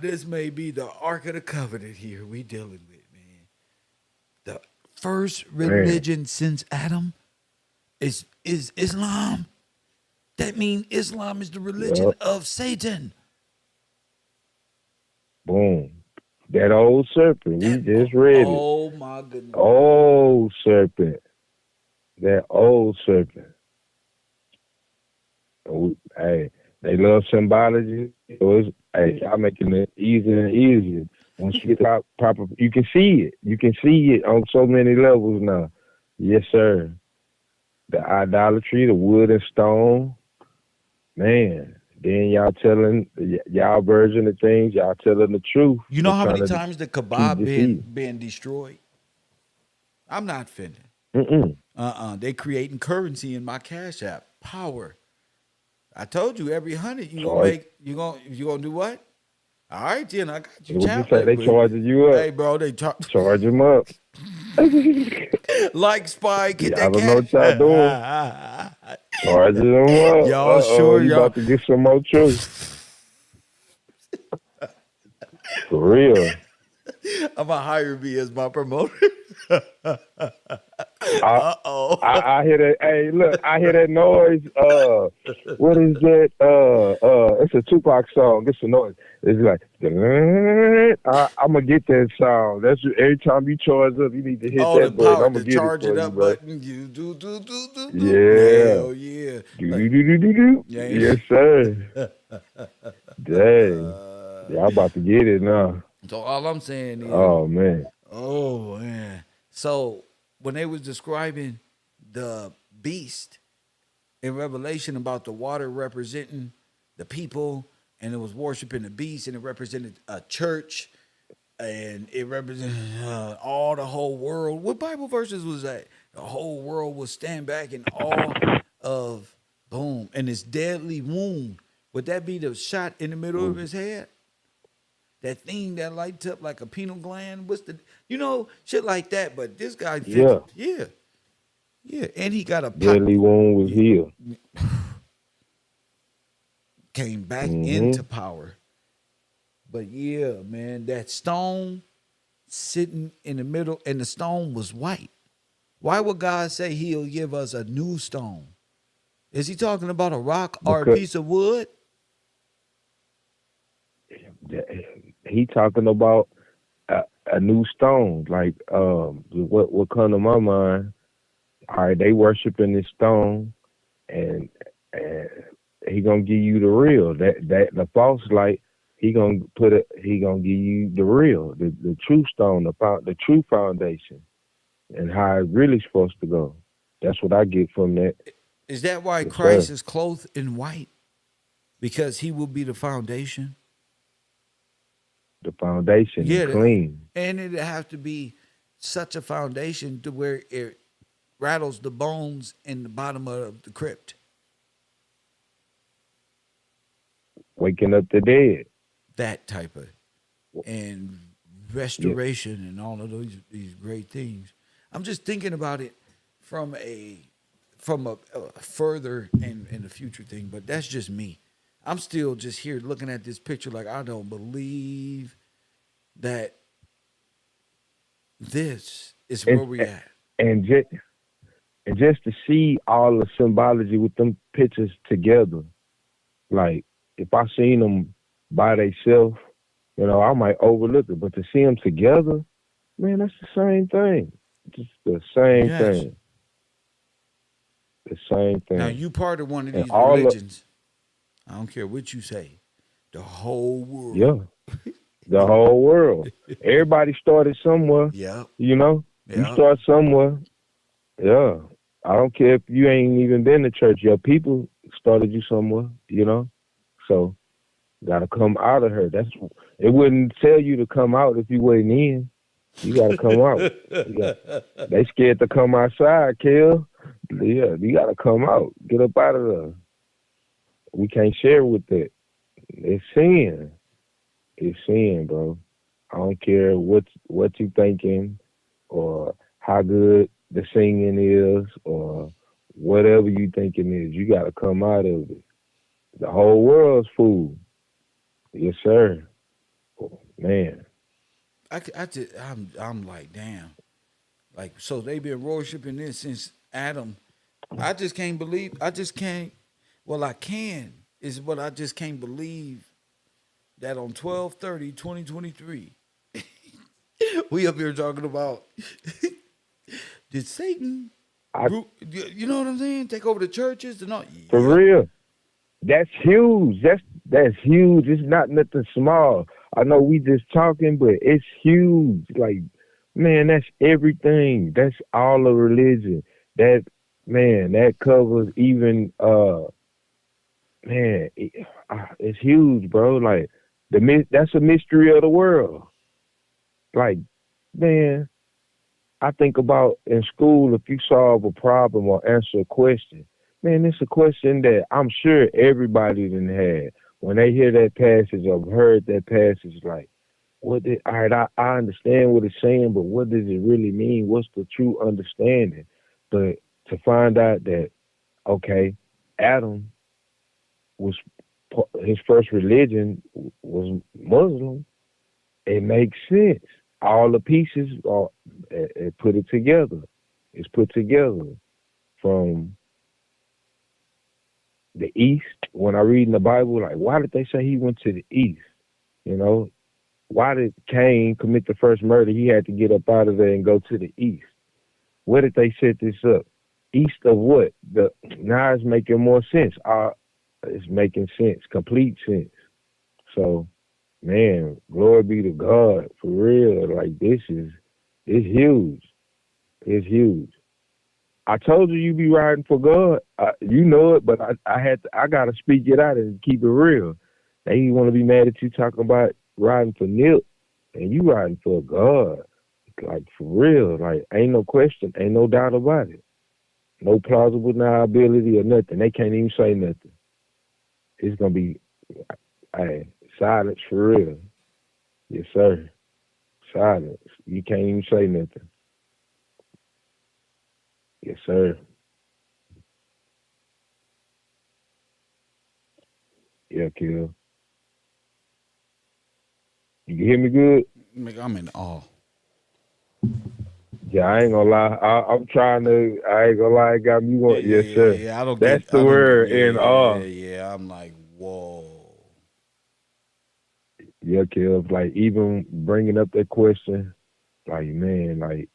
this may be the Ark of the Covenant here we dealing with, man. The first Man. religion since Adam is Islam. That means Islam is the religion Yup. of Satan. Boom. That old serpent. We That just read it. oh my goodness. Old serpent. That old serpent. Hey, they love symbology. So it's, hey, y'all making it easier and easier. Once you get the proper, you can see it. You can see it on so many levels now. Yes, sir. The idolatry, the wood and stone, man. Then y'all telling y'all version of things. Y'all telling the truth, You know but how trying many to times the keep kebab deceiving. been destroyed? I'm not finna. Mm-mm. They creating currency in my Cash App. Power. I told you every 100 you gonna Charge. make you gonna do what? All right, then I got you What you say? challenge. They charging you up. Hey, bro, they talk Charge them up. like Spike. Hit Yeah, I that don't know what y'all doing. cash. Charging them up. Y'all sure You y'all? about to get some more truth. For real. I'm gonna hire me as my promoter. I, Oh. I hear that. Hey, look, I hear that noise. What is that? It's a Tupac song. It's a noise. It's like I'm gonna get that sound. That's every time you charge up, you need to hit Oh, the that button. power, I'm gonna the get it charge for it you, up bro. button. You do. Yeah. Hell yeah. Do Like, do do do do do. yeah. Yes, sir. Dang. Y'all about to get it now. So all I'm saying is, Oh man. oh man. So when they was describing the beast in Revelation about the water representing the people, and it was worshiping the beast, and it represented a church, and it represented all the whole world. What Bible verses was that? The whole world will stand back in awe of boom, and his deadly wound. Would that be the shot in the middle of Mm. his head? That thing that lights up like a pineal gland. What's the shit like that? But this guy fixed, Yeah. yeah, yeah, and he got a pot. Deadly wound was Yeah, healed. came back into Mm-hmm. power. But yeah, man, that stone sitting in the middle, and the stone was white. Why would God say He'll give us a new stone? Is He talking about a rock or a Because piece of wood? he talking about a new stone. Like what come to my mind? All right, they worshiping this stone, and and he gonna give you the real. That the false light. He gonna put it. He gonna give you the real, the true stone, the true foundation, and how it's really supposed to go. That's what I get from that. Is that why Yes, Christ sir. is clothed in white? Because He will be the foundation. The foundation and Yeah, clean. and it have to be such a foundation to where it rattles the bones in the bottom of the crypt. Waking up the dead. That type of and Yeah. restoration and all of these great things. I'm just thinking about it from a further in the future thing, but that's just me. I'm still just here looking at this picture like I don't believe that this is where And we at. and just and just to see all the symbology with them pictures together. Like if I seen them by themselves, I might overlook it. But to see them together, man, that's the same thing. Just the same Yes. thing. The same Now thing. you part of one of And these all of, religions. I don't care what you say. The whole yeah, world. the whole world. Everybody started somewhere, Yep. you know? You Yep. start somewhere. Yeah. I don't care if you ain't even been to church. Your people started you somewhere, you know? So gotta come out of her. That's it wouldn't tell you to come out if you wasn't in. You gotta come out. You got they scared to come outside, Kel. Yeah, you gotta come out. Get up out of there. We can't share with that. It's sin. It's sin, bro. I don't care what you thinking or how good the singing is or whatever you thinking is. You gotta come out of it. The whole world's food. Yes, sir. Oh, man. I'm like, damn. Like, so they've been worshiping this since Adam. I just can't believe. I just can't. Well, I can. Is what I just can't believe that on 12/30/2023, we up here talking about did Satan, I you know what I'm saying? Take over the churches and all. for Yep. real. That's huge. That's huge. It's not nothing small. I know we just talking, but it's huge. Like, man, that's everything. That's all of religion. That man, that covers even man, it's huge, bro. Like that's a mystery of the world. Like, man, I think about in school, if you solve a problem or answer a question, man, it's a question that I'm sure everybody done had. When they hear that passage or heard that passage, like, all right, I understand what it's saying, but what does it really mean? What's the true understanding? But to find out that, okay, Adam was, his first religion was Muslim, it makes sense. All the pieces are put it together. It's put together from the east. When I read in the Bible, like, why did they say he went to the east? You know, why did Cain commit the first murder? He had to get up out of there and go to the east. Where did they set this up? East of what? The now it's making more sense. It's making sense, complete sense. So, man, glory be to God for real. Like this is, it's huge. It's huge. I told you be riding for God. You know it, but I gotta speak it out and keep it real. They want to be mad at you talking about riding for Nip, and you riding for God, like for real. Like ain't no question, ain't no doubt about it. No plausible deniability or nothing. They can't even say nothing. It's gonna be, hey, silence for real. Yes, sir. Silence. You can't even say nothing. Yes, sir. Yeah, kill. You can hear me good? I'm in awe. Yeah, I ain't gonna lie. I'm trying to. I ain't gonna lie. It got me Yeah, one. yeah, Yes, yeah, sir. yeah. I don't That's get. the I don't get. word Yeah, in yeah, awe. yeah. I'm like, whoa. Yeah, Kev. Like even bringing up that question, like man, like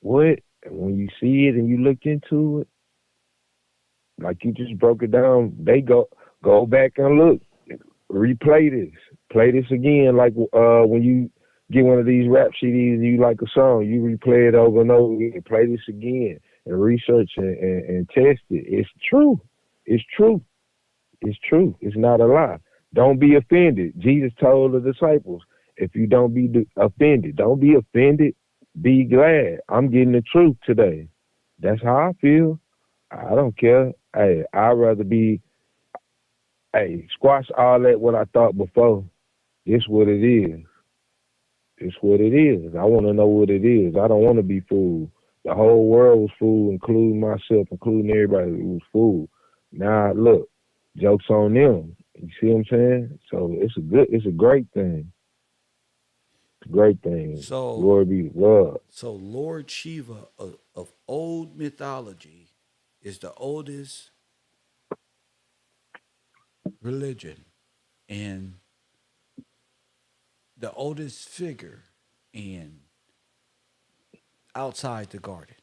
what? And when you see it and you look into it, like you just broke it down. They go back and look, replay this, play this again. Like when you get one of these rap CDs and you like a song, you replay it over and over again. Play this again and research and test it. It's true. It's true. It's true. It's not a lie. Don't be offended. Jesus told the disciples, if you don't be offended, don't be offended. Be glad. I'm getting the truth today. That's how I feel. I don't care. Hey, I'd rather be, hey, squash all that what I thought before. It's what it is. It's what it is. I want to know what it is. I don't want to be fooled. The whole world was fooled, including myself, including everybody who was fooled. Now look, jokes on them. You see what I'm saying? So it's a great thing. It's a great thing. So, Glory be to God. so Lord Shiva of old mythology is the oldest religion and the oldest figure in outside the garden.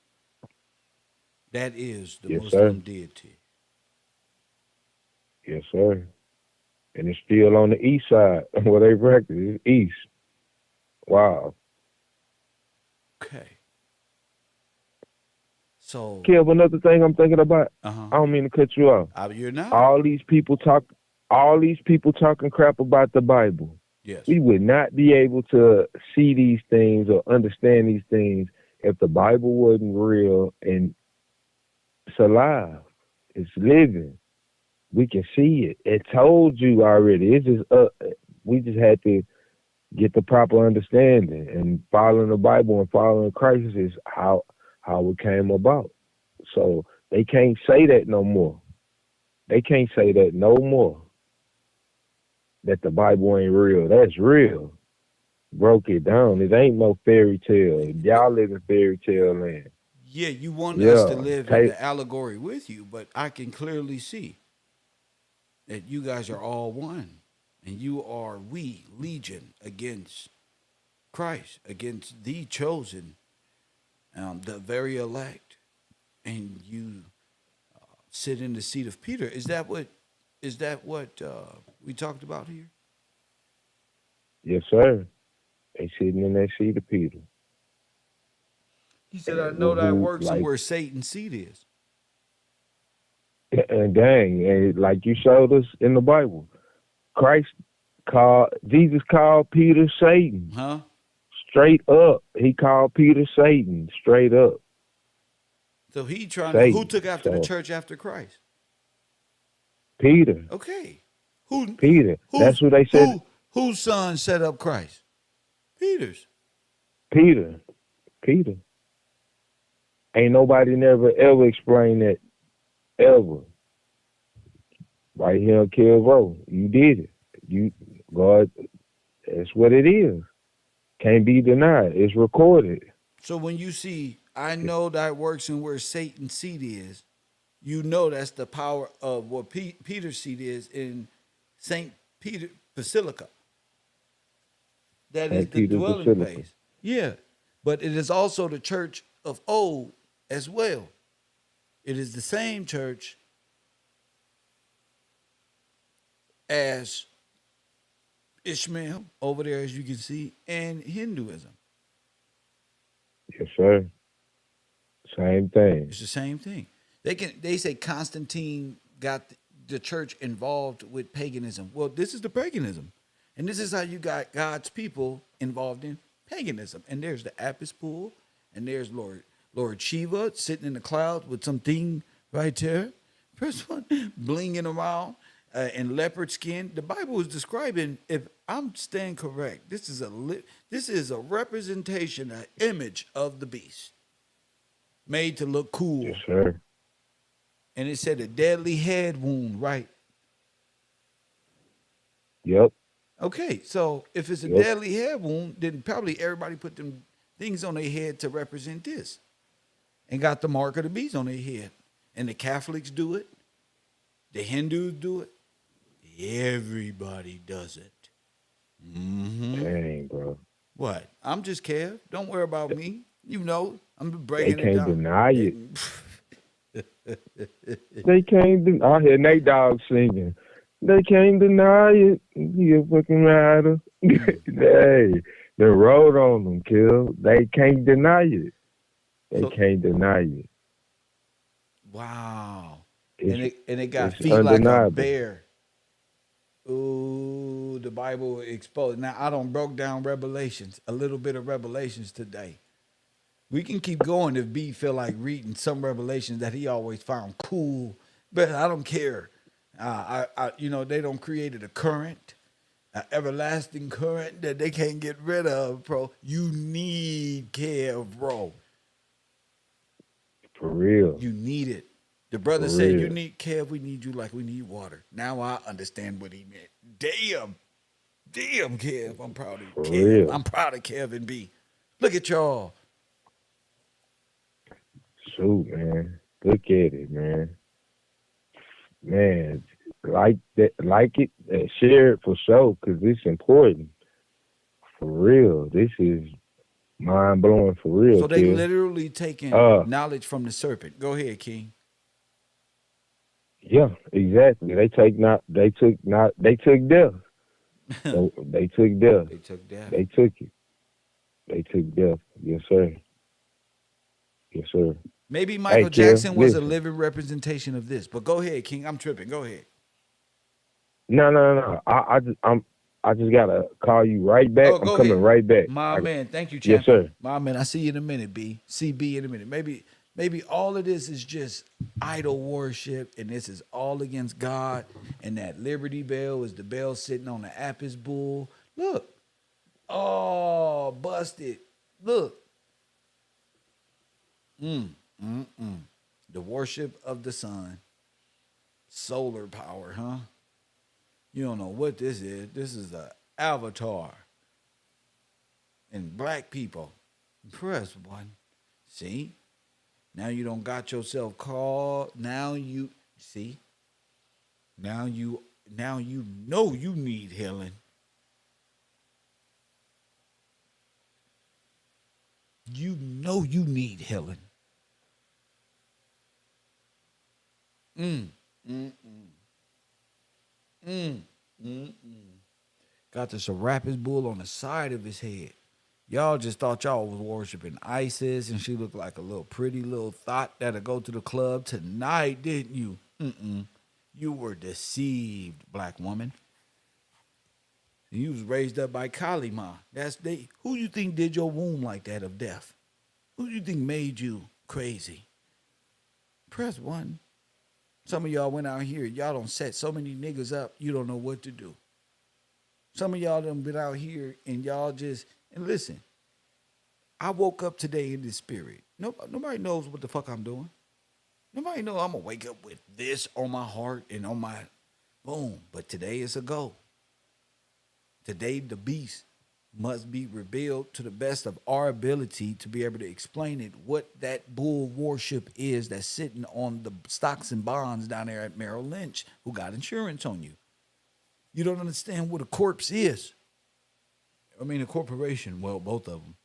That is the Yes, sir. Muslim deity. Yes, sir. And it's still on the east side where they practice. It's east. Wow. Okay. So, Kev, another thing I'm thinking about, uh-huh. I don't mean to cut you off. You're not? All these people talk all these people talking crap about the Bible. Yes. We would not be able to see these things or understand these things if the Bible wasn't real and it's alive. It's living. We can see it. It told you already. It's just we just had to get the proper understanding, and following the Bible and following Christ is how it came about. So they can't say that no more. They can't say that no more. That the Bible ain't real. That's real. Broke it down. It ain't no fairy tale. Y'all live in fairy tale land. Yeah, you want us to Yeah. live in the allegory with you, but I can clearly see that you guys are all one. And you are we, legion, against Christ, against the chosen, the very elect. And you sit in the seat of Peter. Is that what we talked about here? Yes, sir. They sitting in that seat of Peter. He said, I And know that who works and like where Satan's seat is. and dang, and like you showed us in the Bible, Jesus called Peter Satan. Huh? Straight up. He called Peter Satan. Straight up. So who Satan. took after the So church after Christ? Peter. Okay. Who Peter. That's who's what they said. whose son set up Christ? Peter's. Peter. Peter. Ain't nobody never ever explained that ever. Right here on KevRow. You did it. You God, that's what it is. Can't be denied. It's recorded. So when you see, I know that works and where Satan's seat is, you know that's the power of what Peter's seat is in Saint Peter Basilica. That is St. the Peter's dwelling Basilica. place. Yeah. But it is also the church of old as well. It is the same church as Ishmael over there, as you can see, and Hinduism. Yes, sir. Same thing. It's the same thing. They say Constantine got the church involved with paganism. Well, this is the paganism. And this is how you got God's people involved in paganism. And there's the Apis pool, and there's Lord Shiva sitting in the clouds with something right there. First one, blinging around in leopard skin. The Bible is describing, if I'm staying correct, this is a representation, an image of the beast made to look cool. Yes, sir. And it said a deadly head wound, right? Yep. Okay, so if it's a Yep. deadly head wound, then probably everybody put them things on their head to represent this and got the mark of the beast on their head. And the Catholics do it, the Hindus do it, everybody does it. Mm-hmm. Dang, bro. What? I'm just Kev. Don't worry about me. You know, I'm They breaking it can't down. deny it. They can't deny. I hear Nate Dogg singing. They can't deny it. He a fucking rider. Hey, they rode on them, kill. They can't deny it. They So, can't deny it. wow. It's And it got it's feet like a undeniable. bear. Ooh, the Bible exposed. Now I don't broke down Revelations, a little bit of Revelations today. We can keep going if B feel like reading some Revelations that he always found cool, but I don't care. They don't created a current, an everlasting current that they can't get rid of, bro. You need KevRow. For real. You need it. The brother For said, "You real. need Kev. We need you like we need water." Now I understand what he meant. Damn, Kev. I'm proud of For Kev. real. I'm proud of Kevin B. Look at y'all. Shoot, man. Look at it, man. Man, like that, like it, and share it for sure, cause it's important. For real. This is Mind blowing for real, So they kid. literally taking Uh, knowledge from the serpent. Go ahead, King. yeah, exactly. They took death. So they took death. They took death. They took it. They took death. Yes, sir. Yes, sir. Maybe Hey, Michael Kev, Jackson was a listen. living representation of this. But go ahead, King. I'm tripping. Go ahead. No. I just gotta call you right back. Oh, I'm go coming ahead. right back. My man. Thank you, Yes, champion. sir. My man. I see you in a minute, B. CB in a minute. Maybe all of this is just idol worship, and this is all against God. And that Liberty Bell is the bell sitting on the Apis bull. Look. Oh, busted. Look. The worship of the sun. Solar power, huh? You don't know what this is. This is the avatar. And black people. Press one. See? Now you don't got yourself called. Now you see. Now you know you need healing. You know you need healing. Mm, mm, mm, mm. Got the Serapis bull on the side of his head. Y'all just thought y'all was worshiping Isis, and she looked like a little pretty little thought that'll go to the club tonight, didn't you? Mm-mm. You were deceived, black woman. You was raised up by Kali Ma. That's they. Who you think did your womb like that of death? Who you think made you crazy? Press one. Some of y'all went out here. Y'all don't set so many niggas up. You don't know what to do. Some of y'all done been out here and y'all just and listen. I woke up today in this spirit. Nobody knows what the fuck I'm doing. Nobody know I'm gonna wake up with this on my heart and on my boom. But today is a go. Today the beast must be revealed to the best of our ability to be able to explain it. What that bull worship is that's sitting on the stocks and bonds down there at Merrill Lynch, who got insurance on you. You don't understand what a corpse is. I mean, a corporation. Well, both of them.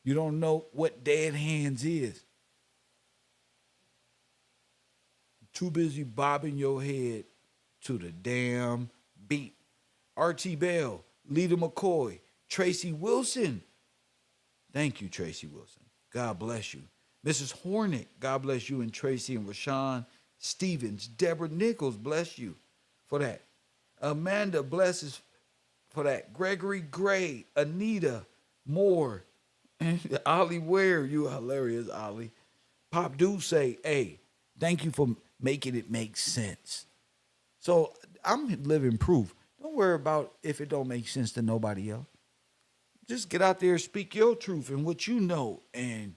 You don't know what dead hands is. Too busy bobbing your head to the damn beat. R.T. Bell, Lita McCoy, Tracy Wilson. Thank you, Tracy Wilson. God bless you. Mrs. Hornet, God bless you, and Tracy and Rashawn Stevens. Deborah Nichols, bless you for that. Amanda blesses for that. Gregory Gray, Anita Moore, and Ollie Ware. You hilarious, Ollie. Pop do say, hey, thank you for making it make sense. So I'm living proof. Don't worry about if it don't make sense to nobody else. Just get out there, speak your truth and what you know, and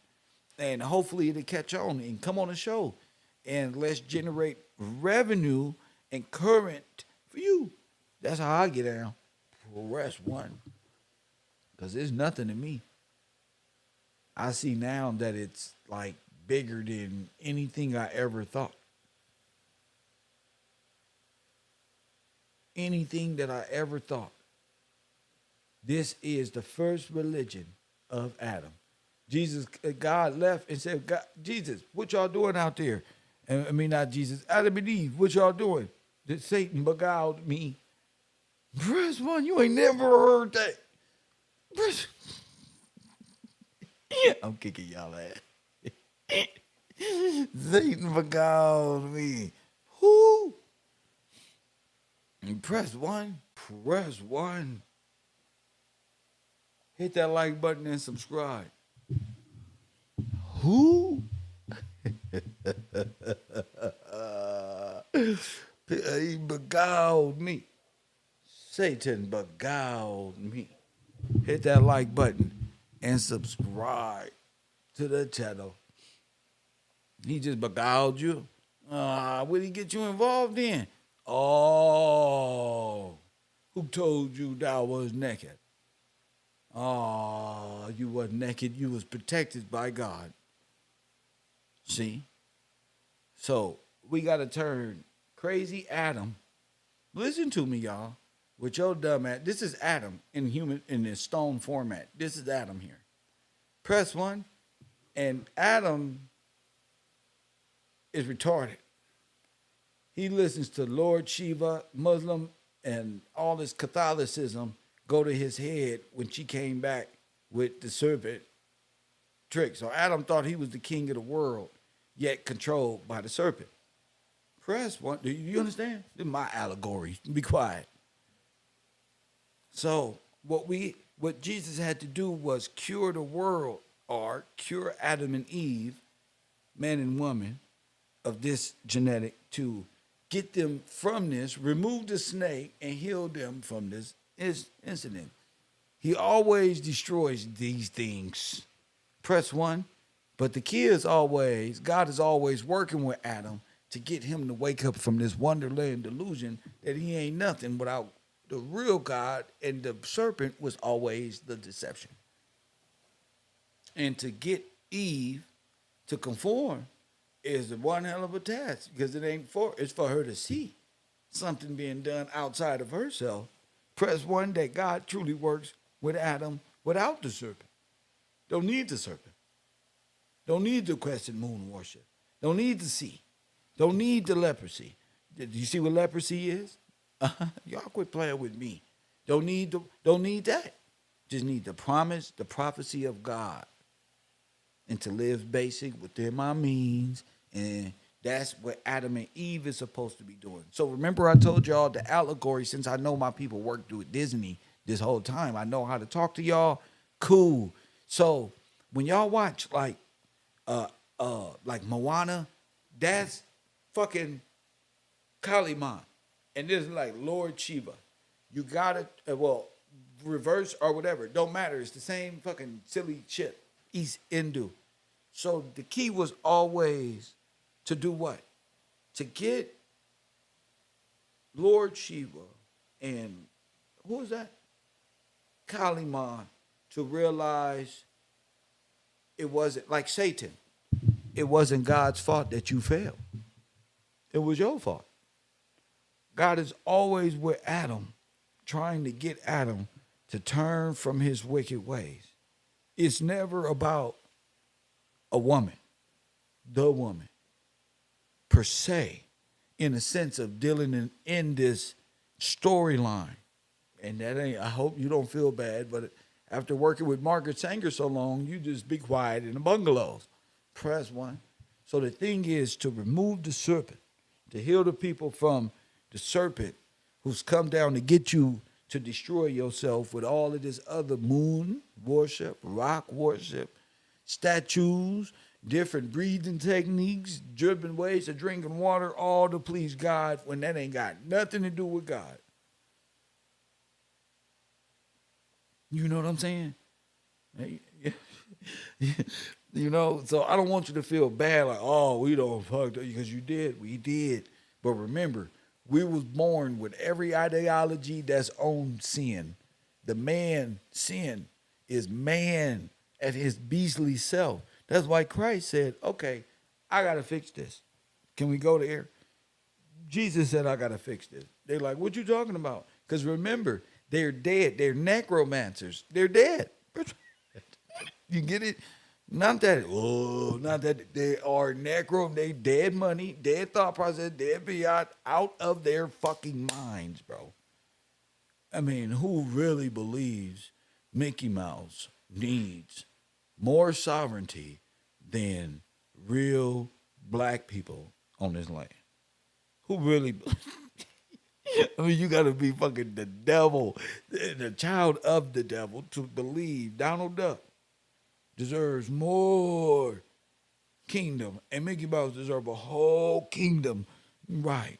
hopefully it'll catch on and come on the show. And let's generate revenue and current for you. That's how I get down. Press one. Because it's nothing to me. I see now that it's like bigger than anything I ever thought. Anything that I ever thought. This is the first religion of Adam. Jesus, God left and said, God, Jesus, what y'all doing out there? And I mean, not Jesus, Adam and Eve, what y'all doing? Did Satan beguiled me? Press one, you ain't never heard that. I'm kicking y'all ass. Satan beguiled me. Who? Press one. Press one. Hit that like button and subscribe. Who? He beguiled me. Satan beguiled me. Hit that like button and subscribe to the channel. He just beguiled you. What did he get you involved in? Oh, who told you thou was naked? Oh, you wasn't naked. You was protected by God. See? So we got to turn crazy Adam. Listen to me, y'all. With your dumb ass. This is Adam in human in this stone format. This is Adam here. Press one. And Adam is retarded. He listens to Lord Shiva, Muslim, and all this Catholicism go to his head when she came back with the serpent trick. So Adam thought he was the king of the world, yet controlled by the serpent. Press one. Do you understand? This is my allegory. Be quiet. So what Jesus had to do was cure the world, or cure Adam and Eve, man and woman, of this genetic, to get them from this, remove the snake, and heal them from this incident. He always destroys these things. Press one. But the key is always, God is always working with Adam to get him to wake up from this wonderland delusion that he ain't nothing without the real God, and the serpent was always the deception. And to get Eve to conform is one hell of a task, because it's for her to see something being done outside of herself. Press one, that God truly works with Adam without the serpent. Don't need the serpent. Don't need the crescent moon worship. Don't need to see. Don't need the leprosy. Do you see what leprosy is? Y'all quit playing with me. Don't need that. Just need the promise, the prophecy of God, and to live basic within my means. And that's what Adam and Eve is supposed to be doing. So remember, I told y'all the allegory. Since I know my people worked with Disney this whole time, I know how to talk to y'all. Cool. So when y'all watch like Moana, that's fucking Kaliman. And this is like Lord Shiva. You gotta, reverse or whatever. Don't matter. It's the same fucking silly shit. East Hindu. So the key was always to do what? To get Lord Shiva and who was that? Kaliman to realize it wasn't like Satan. It wasn't God's fault that you failed. It was your fault. God is always with Adam, trying to get Adam to turn from his wicked ways. It's never about a woman, the woman, per se, in a sense of dealing in this storyline. And that ain't, I hope you don't feel bad, but after working with Margaret Sanger so long, you just be quiet in the bungalows. Press one. So the thing is to remove the serpent, to heal the people from the serpent who's come down to get you to destroy yourself with all of this other moon worship, rock worship, statues, different breathing techniques, dripping ways of drinking water, all to please God when that ain't got nothing to do with God. You know what I'm saying? You know, so I don't want you to feel bad like, oh, we don't fuck, because you did. We did. But remember, we was born with every ideology that's on sin. The man, sin, is man at his beastly self. That's why Christ said, okay, I got to fix this. Can we go there? Jesus said, I got to fix this. They're like, what you talking about? Because remember, they're dead. They're necromancers. They're dead. You get it? Not that they are they dead money, dead thought process, dead beyond, out of their fucking minds, bro. I mean, who really believes Mickey Mouse needs more sovereignty than real black people on this land? Who really? I mean, you got to be fucking the devil, the child of the devil, to believe Donald Duck deserves more kingdom, and Mickey Mouse deserves a whole kingdom, right?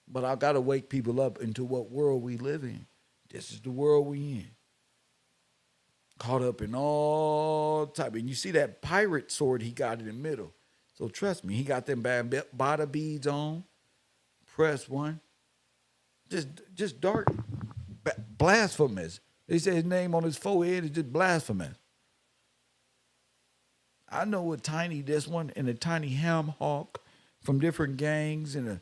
But I gotta wake people up into what world we live in. This is the world we in. Caught up in all type, and you see that pirate sword he got in the middle. So trust me, he got them bada beads on. Press one. Just dark, blasphemous. They say his name on his forehead is just blasphemous. I know a tiny this one and a tiny ham hawk from different gangs and a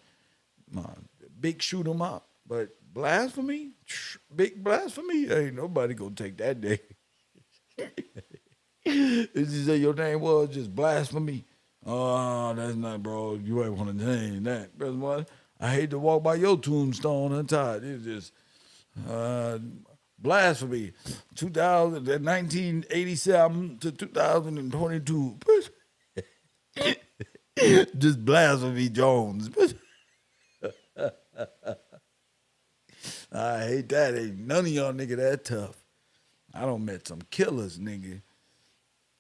big shoot 'em up. But blasphemy, big blasphemy, ain't nobody gonna take that day. Did you say your name was just blasphemy? Oh, that's not, bro. You ain't want to name that. Brother, what? I hate to walk by your tombstone untied. It's just uh, blasphemy. 1987 to 2022. Just blasphemy Jones. I hate that. Ain't none of y'all nigga that tough. I done met some killers, nigga.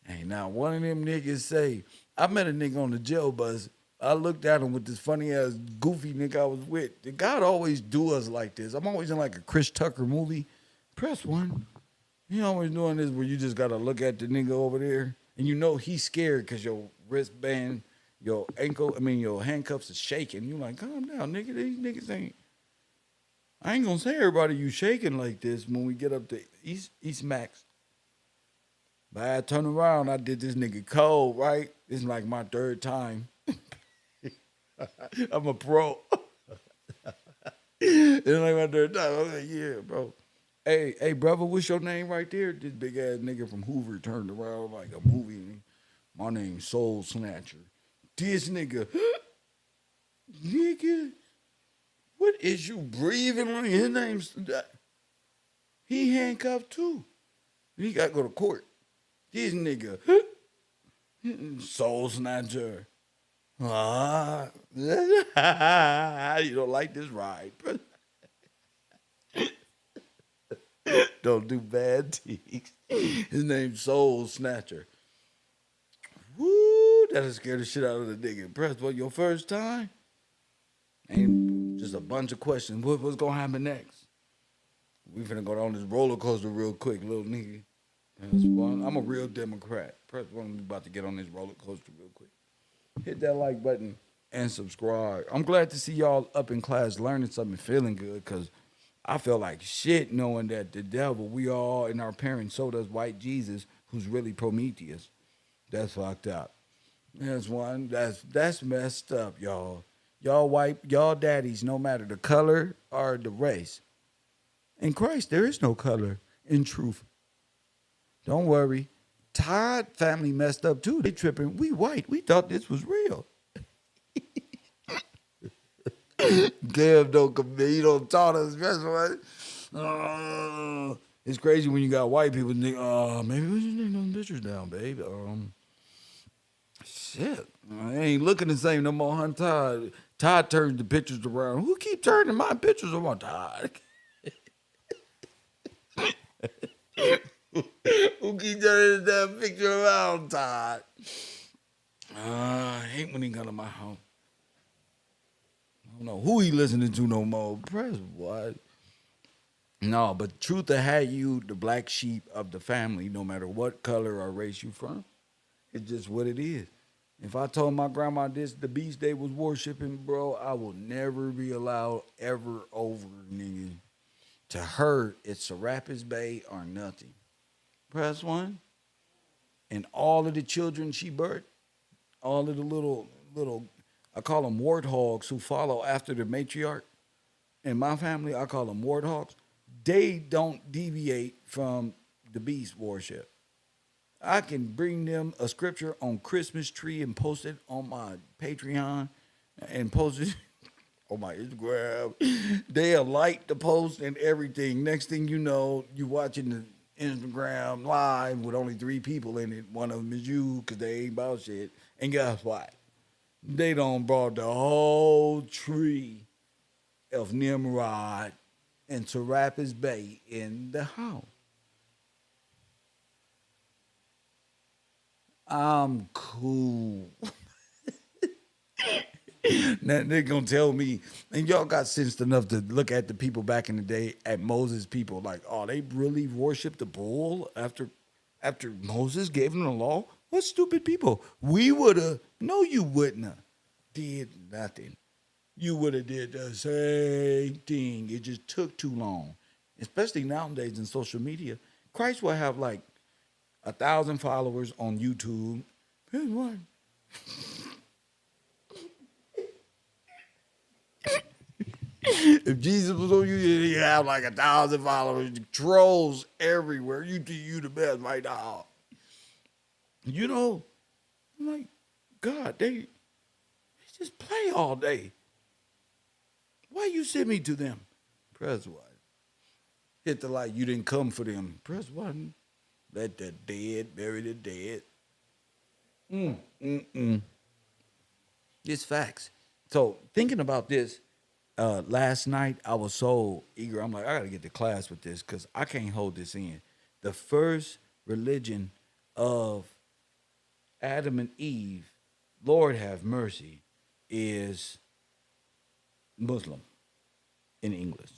Ain't not one of them niggas say, I met a nigga on the jail bus. I looked at him with this funny ass goofy nigga I was with. God always do us like this. I'm always in like a Chris Tucker movie. Press one. He always doing this where you just gotta look at the nigga over there and you know he's scared because your wristband, your your handcuffs is shaking. You like, calm down, nigga. These niggas ain't. I ain't gonna say everybody you shaking like this when we get up to East Max. But I turn around, I did this nigga cold, right? This is like my third time. I'm a pro. It's like my third time. I'm like, yeah, bro. Hey, brother, what's your name right there? This big ass nigga from Hoover turned around like a movie. My name's Soul Snatcher. This nigga, nigga, what is you breathing like? His name's, he handcuffed too. He got to go to court. This nigga, Soul Snatcher. Ah, you don't like this ride. Don't do bad things. His name's Soul Snatcher. Woo, that'll scare the shit out of the nigga. Press, what, your first time? Ain't just a bunch of questions. What's gonna happen next? We finna go down this roller coaster real quick, little nigga. That's one. I'm a real Democrat. Press one, we about to get on this roller coaster real quick. Hit that like button and subscribe. I'm glad to see y'all up in class learning something, feeling good, because I feel like shit knowing that the devil, we all, and our parents sold us white Jesus, who's really Prometheus. That's fucked up. That's one. That's messed up, y'all. Y'all white, y'all daddies, no matter the color or the race. In Christ, there is no color in truth. Don't worry. Todd family messed up too. They tripping. We white. We thought this was real. Kev don't commit. He don't taught us. That's what. It's crazy when you got white people think, maybe we should take those pictures down, babe. Shit. I ain't looking the same no more, huh, Todd? Todd turns the pictures around. Who keep turning my pictures around, Todd? Who keep turning that picture around, Todd? I hate when he come to my house. I don't know who he listening to no more. Press what? No, but truth to have you, the black sheep of the family, no matter what color or race you from, it's just what it is. If I told my grandma this, the beast they was worshiping, bro, I will never be allowed ever over, nigga. To her, it's Serapis Bay or nothing. Press one. And all of the children she birthed, all of the little, I call them warthogs who follow after the matriarch. In my family, I call them warthogs. They don't deviate from the beast worship. I can bring them a scripture on Christmas tree and post it on my Patreon and post it on my Instagram. They'll like the post and everything. Next thing you know, you watching the Instagram live with only 3 people in it. One of them is you because they ain't about shit. And guess what? They done brought the whole tree of Nimrod and Serapis Bay in the house. I'm cool. Now they're gonna tell me, and y'all got sense enough to look at the people back in the day, at Moses' people, like, oh, they really worshiped the bull after Moses gave them the law? What stupid people? We would have, no, you wouldn't have did nothing. You would have did the same thing. It just took too long. Especially nowadays in social media. Christ will have like 1,000 followers on YouTube. Here's one. If Jesus was on you, he'd have like 1,000 followers. Trolls everywhere. You do you the best right now. You know, I'm like, God, they just play all day. Why you send me to them? Press one. Hit the light. You didn't come for them. Press one. Let the dead bury the dead. Mm. It's facts. So thinking about this, last night I was so eager. I'm like, I gotta get to class with this because I can't hold this in. The first religion of Adam and Eve, Lord have mercy, is Muslim in English.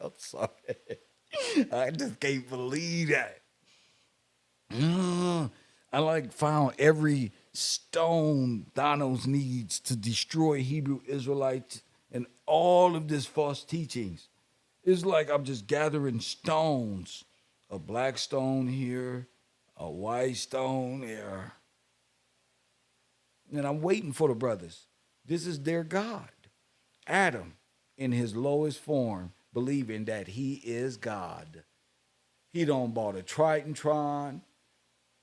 I'm sorry. I just can't believe that. I like found every stone Thanos needs to destroy Hebrew Israelites and all of this false teachings. It's like I'm just gathering stones. A black stone here, a white stone there. And I'm waiting for the brothers. This is their God. Adam, in his lowest form, believing that he is God. He don't bought a Tritantron,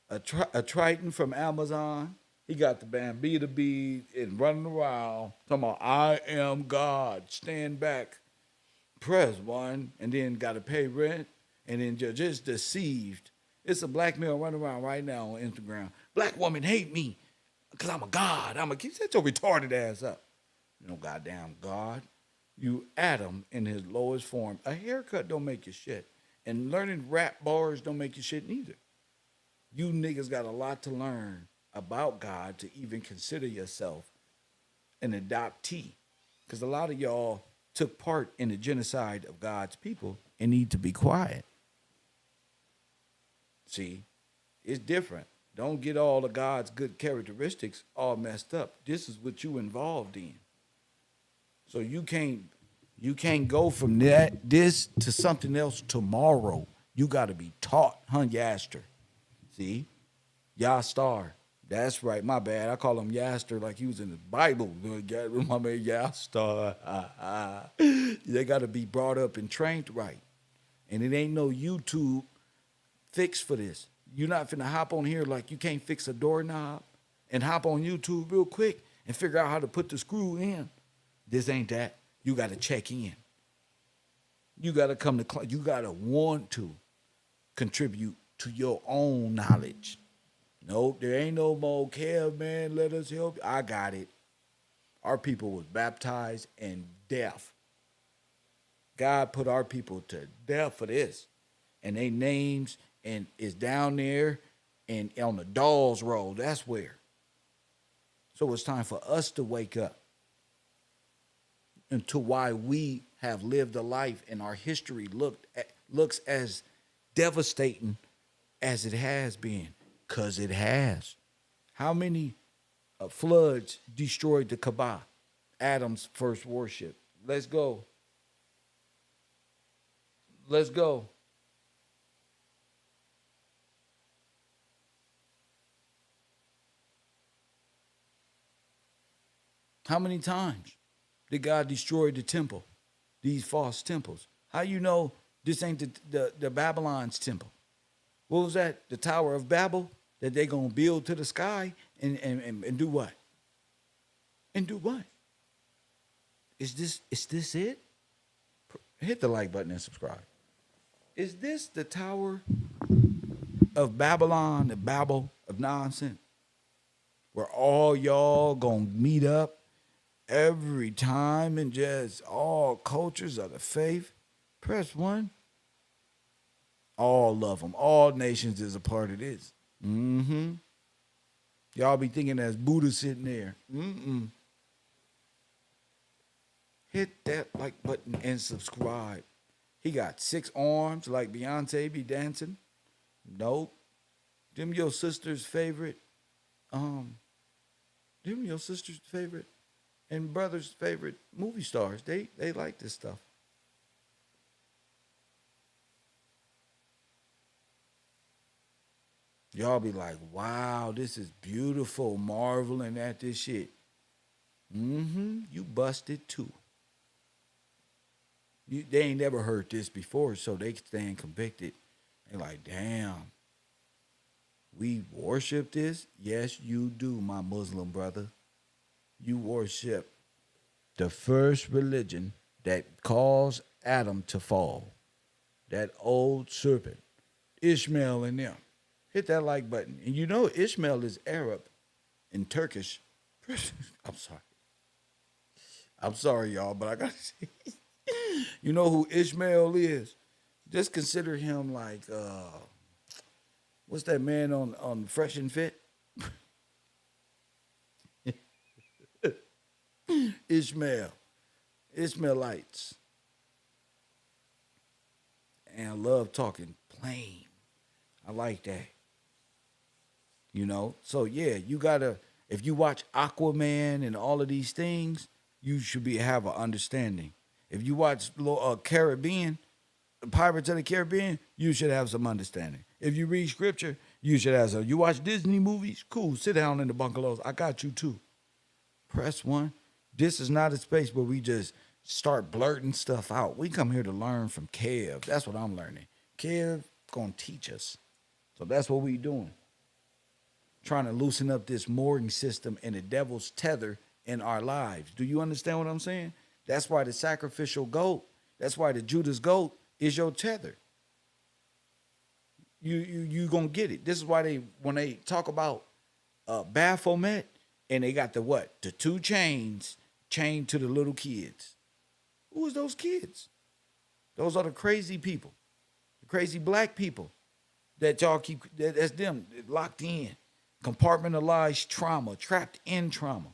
a Triton from Amazon. He got the Bambita bead and running around talking about, I am God. Stand back, press one, and then got to pay rent, and then just deceived. It's a black male running around right now on Instagram. Black woman hate me because I'm a God. Set your retarded ass up. You know, goddamn God. You Adam in his lowest form. A haircut don't make you shit. And learning rap bars don't make you shit neither. You niggas got a lot to learn about God to even consider yourself an adoptee. Because a lot of y'all took part in the genocide of God's people and need to be quiet. See, it's different. Don't get all of God's good characteristics all messed up. This is what you involved in. So you can't go from this to something else tomorrow. You got to be taught, Yaster. See, Yastar. That's right. My bad. I call him Yaster like he was in the Bible. My man Yastar. They got to be brought up and trained right. And it ain't no YouTube fix for this. You're not finna hop on here like you can't fix a doorknob and hop on YouTube real quick and figure out how to put the screw in. This ain't that. You got to check in. You got to come to class. You got to want to contribute to your own knowledge. Nope, there ain't no more Kev, man. Let us help you. I got it. Our people was baptized and deaf. God put our people to death for this. And they names and is down there and on the Dawes Road. That's where. So it's time for us to wake up into why we have lived a life and our history looks as devastating as it has been. Because it has. How many floods destroyed the Kaaba, Adam's first worship? Let's go. Let's go. How many times did God destroy the temple, these false temples? How you know this ain't the Babylon's temple? What was that? The Tower of Babel that they gonna build to the sky and do what? And do what? Is this it? Hit the like button and subscribe. Is this the Tower of Babylon, the Babel of nonsense? Where all y'all gonna meet up every time and just all cultures of the faith? Press one. All of them. All nations is a part of this. Mm-hmm. Y'all be thinking that's Buddha sitting there. Mm-mm. Hit that like button and subscribe. He got 6 arms like Beyonce be dancing. Nope. Them your sister's favorite. Them your sister's favorite and brother's favorite movie stars. They like this stuff. Y'all be like, wow, this is beautiful, marveling at this shit. Mm-hmm. You busted too. They ain't never heard this before, so they stand convicted. They're like, damn. We worship this? Yes, you do, my Muslim brother. You worship the first religion that caused Adam to fall. That old serpent, Ishmael and them. Hit that like button. And you know Ishmael is Arab and Turkish. I'm sorry. I'm sorry, y'all, but I gotta say, you know who Ishmael is? Just consider him like what's that man on Fresh and Fit? Ishmael. Ishmaelites. And I love talking plain. I like that. You know? So yeah, you gotta if you watch Aquaman and all of these things, you should be have an understanding. If you watch Caribbean, Pirates of the Caribbean, you should have some understanding. If you read scripture, you should have some. You watch Disney movies, cool. Sit down in the bungalows. I got you too. Press one. This is not a space where we just start blurting stuff out. We come here to learn from Kev. That's what I'm learning. Kev gonna teach us. So that's what we doing. Trying to loosen up this mooring system and the devil's tether in our lives. Do you understand what I'm saying? That's why the sacrificial goat, that's why the Judas goat is your tether. You gonna get it. This is why they when they talk about Baphomet and they got the what? The two chains chained to the little kids. Who is those kids? Those are the crazy people, the crazy black people that y'all keep. That's them locked in, compartmentalized trauma, trapped in trauma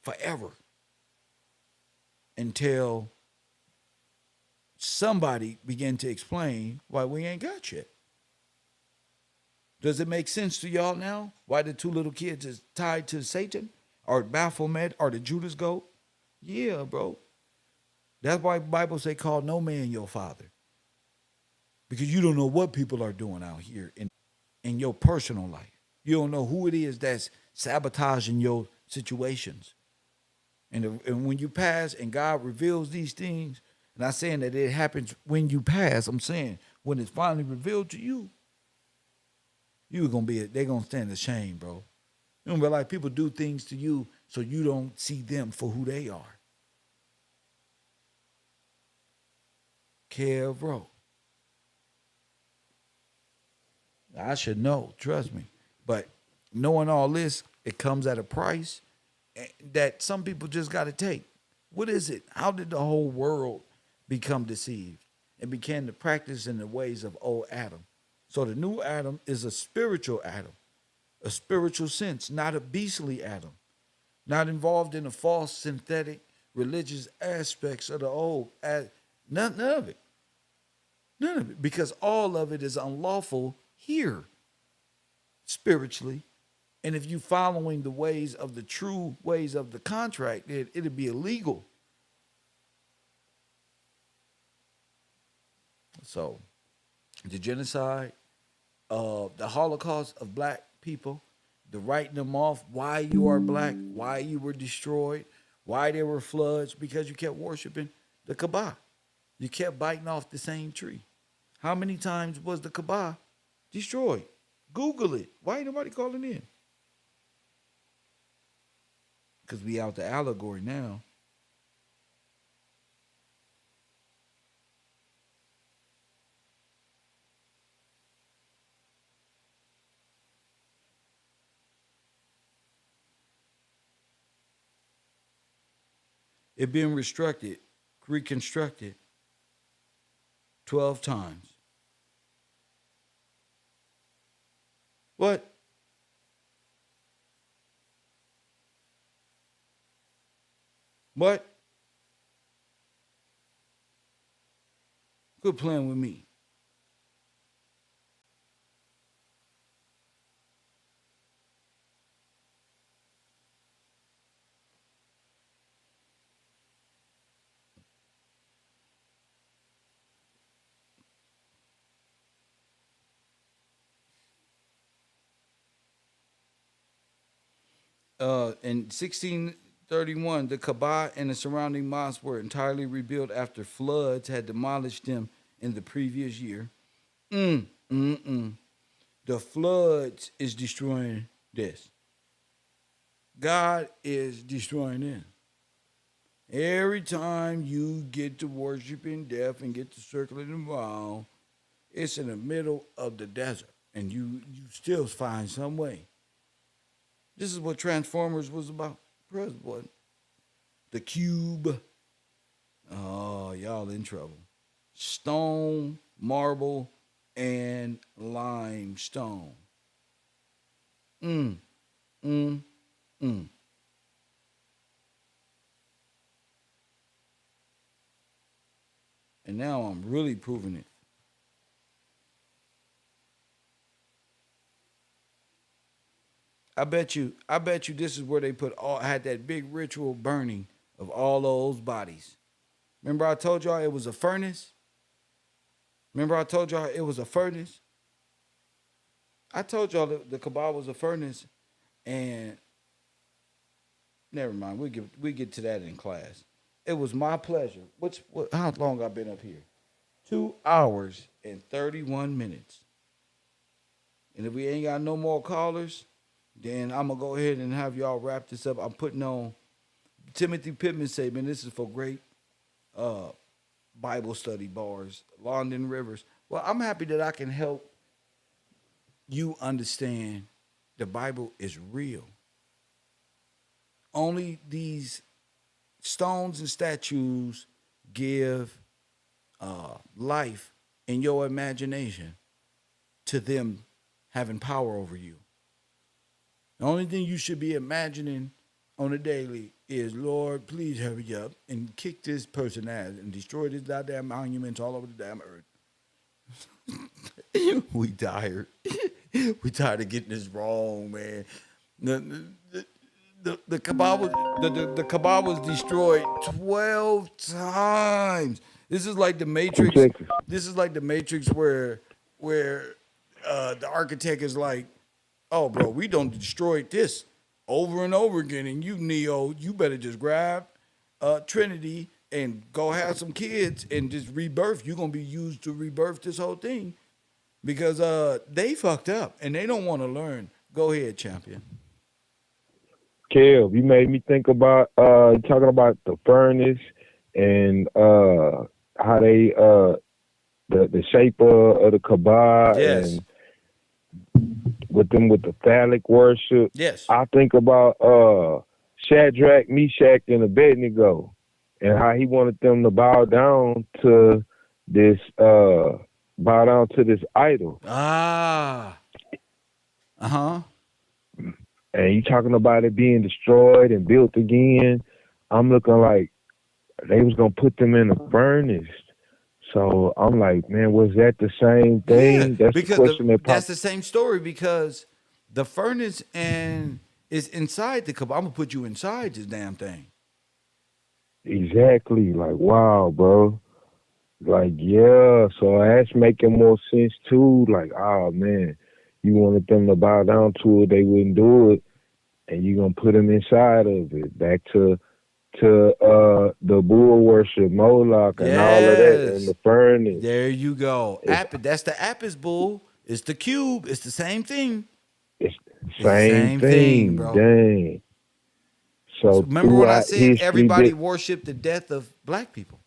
forever until somebody begin to explain why we ain't got yet. Does it make sense to y'all now why the two little kids is tied to Satan or Baphomet or the Judas goat? Yeah, bro. That's why the Bible say call no man your father. Because you don't know what people are doing out here in your personal life. You don't know who it is that's sabotaging your situations. And when you pass and God reveals these things, and I'm saying that it happens when you pass, I'm saying when it's finally revealed to you, they're gonna stand ashamed, bro. You know, but like people do things to you so you don't see them for who they are. KevRow. I should know, trust me. But knowing all this, it comes at a price that some people just got to take. What is it? How did the whole world become deceived and began to practice in the ways of old Adam? So the new Adam is a spiritual Adam, a spiritual sense, not a beastly Adam, not involved in the false, synthetic, religious aspects of the old. None of it. None of it. Because all of it is unlawful here, spiritually. And if you following the ways of the true ways of the contract, it'd be illegal. So, the genocide, the Holocaust of black people, the writing them off, why you are black, why you were destroyed, why there were floods, because you kept worshiping the Kaaba. You kept biting off the same tree. How many times was the Kaaba destroyed? Google it. Why ain't nobody calling in? Because we out the allegory now. It been reconstructed 12 times. What? What? Quit playing with me. In 1631, the Kaaba and the surrounding mosques were entirely rebuilt after floods had demolished them in the previous year. Mm, mm, mm. The floods is destroying this. God is destroying this. Every time you get to worshiping death and get to circling around, it's in the middle of the desert, and you still find some way. This is what Transformers was about. Press button. The cube. Oh, y'all in trouble. Stone, marble, and limestone. Mm, mm, mm. And now I'm really proving it. I bet you this is where they put all had that big ritual burning of all those bodies. Remember I told y'all it was a furnace? Remember I told y'all it was a furnace? I told y'all the Kaaba was a furnace, and never mind. We get to that in class. It was my pleasure. How long I been up here? 2 hours and 31 minutes. And if we ain't got no more callers, then I'm gonna go ahead and have y'all wrap this up. I'm putting on Timothy Pittman say, man, this is for great uh, Bible study bars, London Rivers. Well, I'm happy that I can help you understand the Bible is real. Only these stones and statues give life in your imagination to them having power over you. The only thing you should be imagining on a daily is, Lord, please hurry up and kick this person ass and destroy this goddamn monuments all over the damn earth. We tired. We tired of getting this wrong, man. The Kaaba the Kaaba was destroyed 12 times. This is like the Two Matrix. seconds. This is like the Matrix where the architect is like, oh, bro, we don't destroyed this over and over again, and you Neo, you better just grab Trinity and go have some kids and just rebirth. You're gonna be used to rebirth this whole thing because they fucked up and they don't want to learn. Go ahead, champion. Kev, you made me think about talking about the furnace and how they the shape of the Kaaba Yes, and with the phallic worship. yes. I think about Shadrach, Meshach, and Abednego, and how he wanted them to this bow down to this idol. Ah, uh huh. And you talking about it being destroyed and built again. I'm looking like they was gonna put them in a furnace. So I'm like, man, was that the same Yeah, thing? That's the because question that that's popped. the same story because the furnace and is inside the Kaaba. I'm gonna put you inside this damn thing. Exactly. Like, wow, bro. Like, yeah. So that's making more sense too. Like, oh man, you wanted them to bow down to it, they wouldn't do it, and you gonna put them inside of it. Back to the bull worship, Moloch, and all of that in Yes. the furnace. There you go. It's That's the Apis bull. It's the cube. It's the same thing. it's It's the same same thing, thing. bro. Dang. So So remember when I throughout said history, everybody that worshiped the death of black people?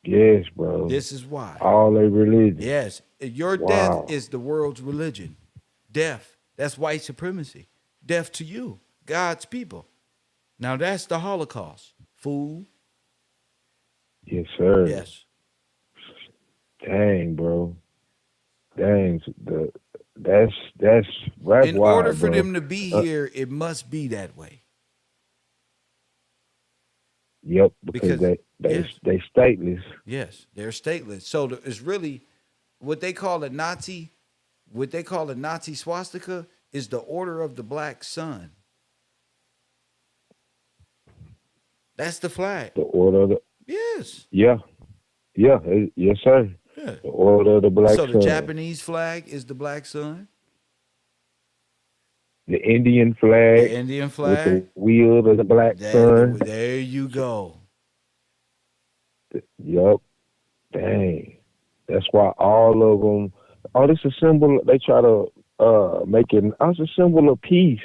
yes, bro. This is why. All their religion. Yes. Your death Wow. is the world's religion. Death. That's white supremacy. Death to you, God's people. Now that's the Holocaust. Fool. Yes, sir. Yes. Dang, bro. Dang. That's In order wild, for bro. them to be Uh, here, it must be that way. yep, because Because yes, they stateless. yes, they're stateless. So it's really what they call a Nazi. What they call a Nazi swastika is the Order of the Black Sun. That's the flag. The order of the Yes. yeah, yeah, yes, sir. Yeah. The order of the black So the sun. Japanese flag is the Black Sun. The Indian The flag Indian with the flag. wheel of the black sun. There you go. Yup. Dang. That's why all of them. oh, this a symbol. They try to make it. Oh, it's a symbol of peace.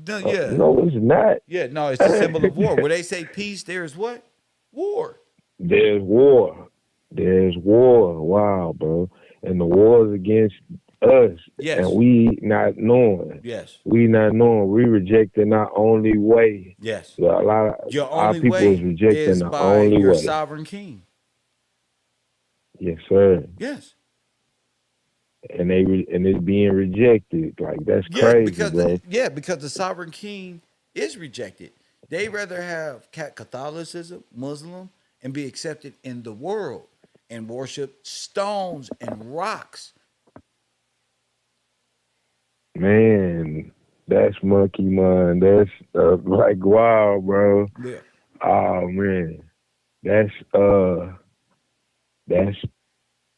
No, yeah. No, it's not. Yeah, no, it's a symbol of war. Where they say peace, there's what? War. There's war. There's war. Wow, bro. And the war is against us. And Yes. we not knowing. Yes. We not knowing. We rejecting our only way. Yes. So a lot of Your our only people is way rejecting is the by only your way. sovereign king. Yes, sir. Yes. And and it's being rejected. Like that's Yeah, crazy, bro. because the sovereign king is rejected. They rather have Catholicism, Muslim, and be accepted in the world and worship stones and rocks. Man, that's monkey mind. That's like wow, bro. Yeah. Oh man, that's that's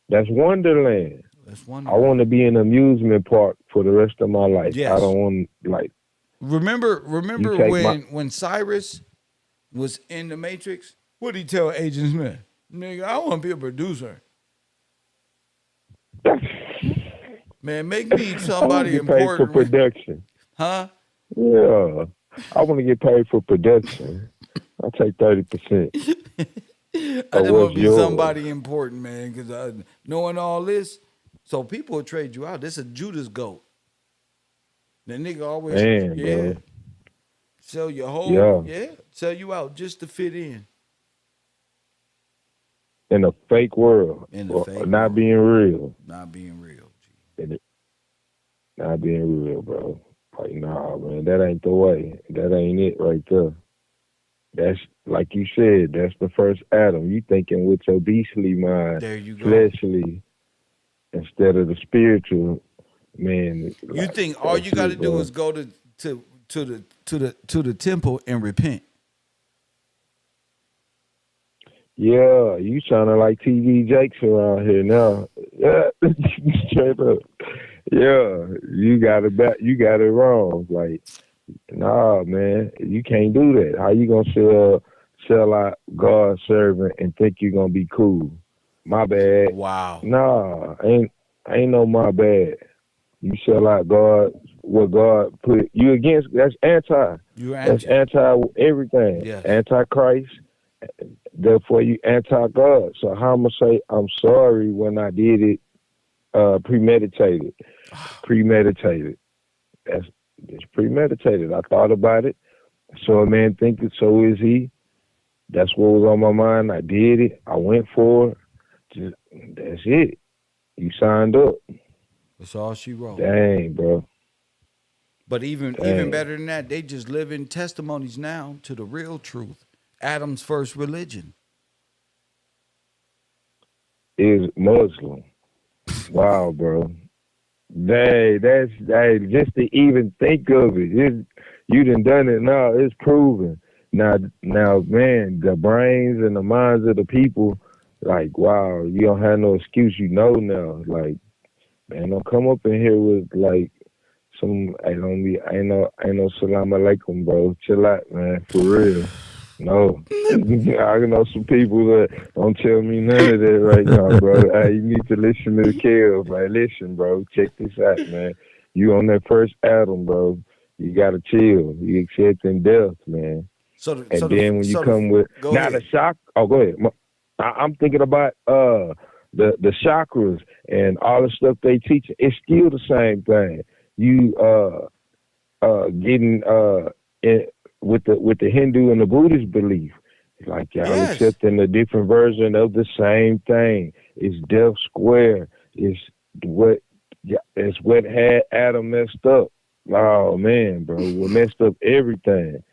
that's Wonderland. That's I want wonderful. to be in an amusement park for the rest of my life. I Yes. don't want like Remember you remember take my. when Cyrus was in the Matrix? What did he tell Agent Smith? Nigga, I want to be a producer. Man, make me I want to somebody get paid for important. production. Huh? Yeah, I want to get paid for production. I'll take 30% I of just want what's to be yours. somebody important, man, because knowing all this, so people will trade you out. This is a Judas goat. The nigga always, Man, yeah, bro. sell your whole, Yeah, yeah, sell you out just to fit in a fake world, in the or fake not world, being real. not being real. G. And it not being real, bro. Like, nah, man, that ain't the way. That ain't it right there. That's like you said. That's the first Adam. You thinking with your beastly mind, There you go. fleshly, instead of the spiritual. Man, You like think all that's you got to it, do bro. is go to the temple and repent? Yeah, you sounding like TV Jakes around here now. Yeah, straight up. Yeah, you got it back. You got it wrong. Like, nah, man, you can't do that. How you gonna sell out God's servant and think you're gonna be cool? My bad. Wow, Nah, ain't no my bad. You sell out God, what God put you against. That's anti. you're That's anti. anti everything. Yes. Anti Christ. Therefore, you anti God. So how I'ma say I'm sorry when I did it premeditated? Premeditated. That's it's premeditated. I thought about it. So a man thinketh, so is he. That's what was on my mind. I did it. I went for it. Just, that's it. You signed up. That's all she wrote. Dang, bro. But even Dang. better than that, they just live in testimonies now to the real truth. Adam's first religion. Is Muslim. Wow, bro. Dang, just to even think of it. You done it now. It's proven. Now, man, the brains and the minds of the people, like, wow, you don't have no excuse. You know now, like, man, don't come up in here with like ain't no salam alaikum, bro. Chill out, man, for real. No, I know some people that don't tell me none of that right now, bro. Hey, you need to listen to the Kev. Like, listen, bro, check this out, man. You on that first Adam, bro. You gotta chill. You accepting death, man. And then when you come with Go now the ahead. shock. Oh, go ahead. I'm thinking about the chakras and all the stuff they teach. It's still the same thing. You getting in, with the Hindu and the Buddhist belief. Like y'all Yes. accepting a different version of the same thing. It's death square. It's what it's what had Adam messed up. Oh man, bro, we messed up everything.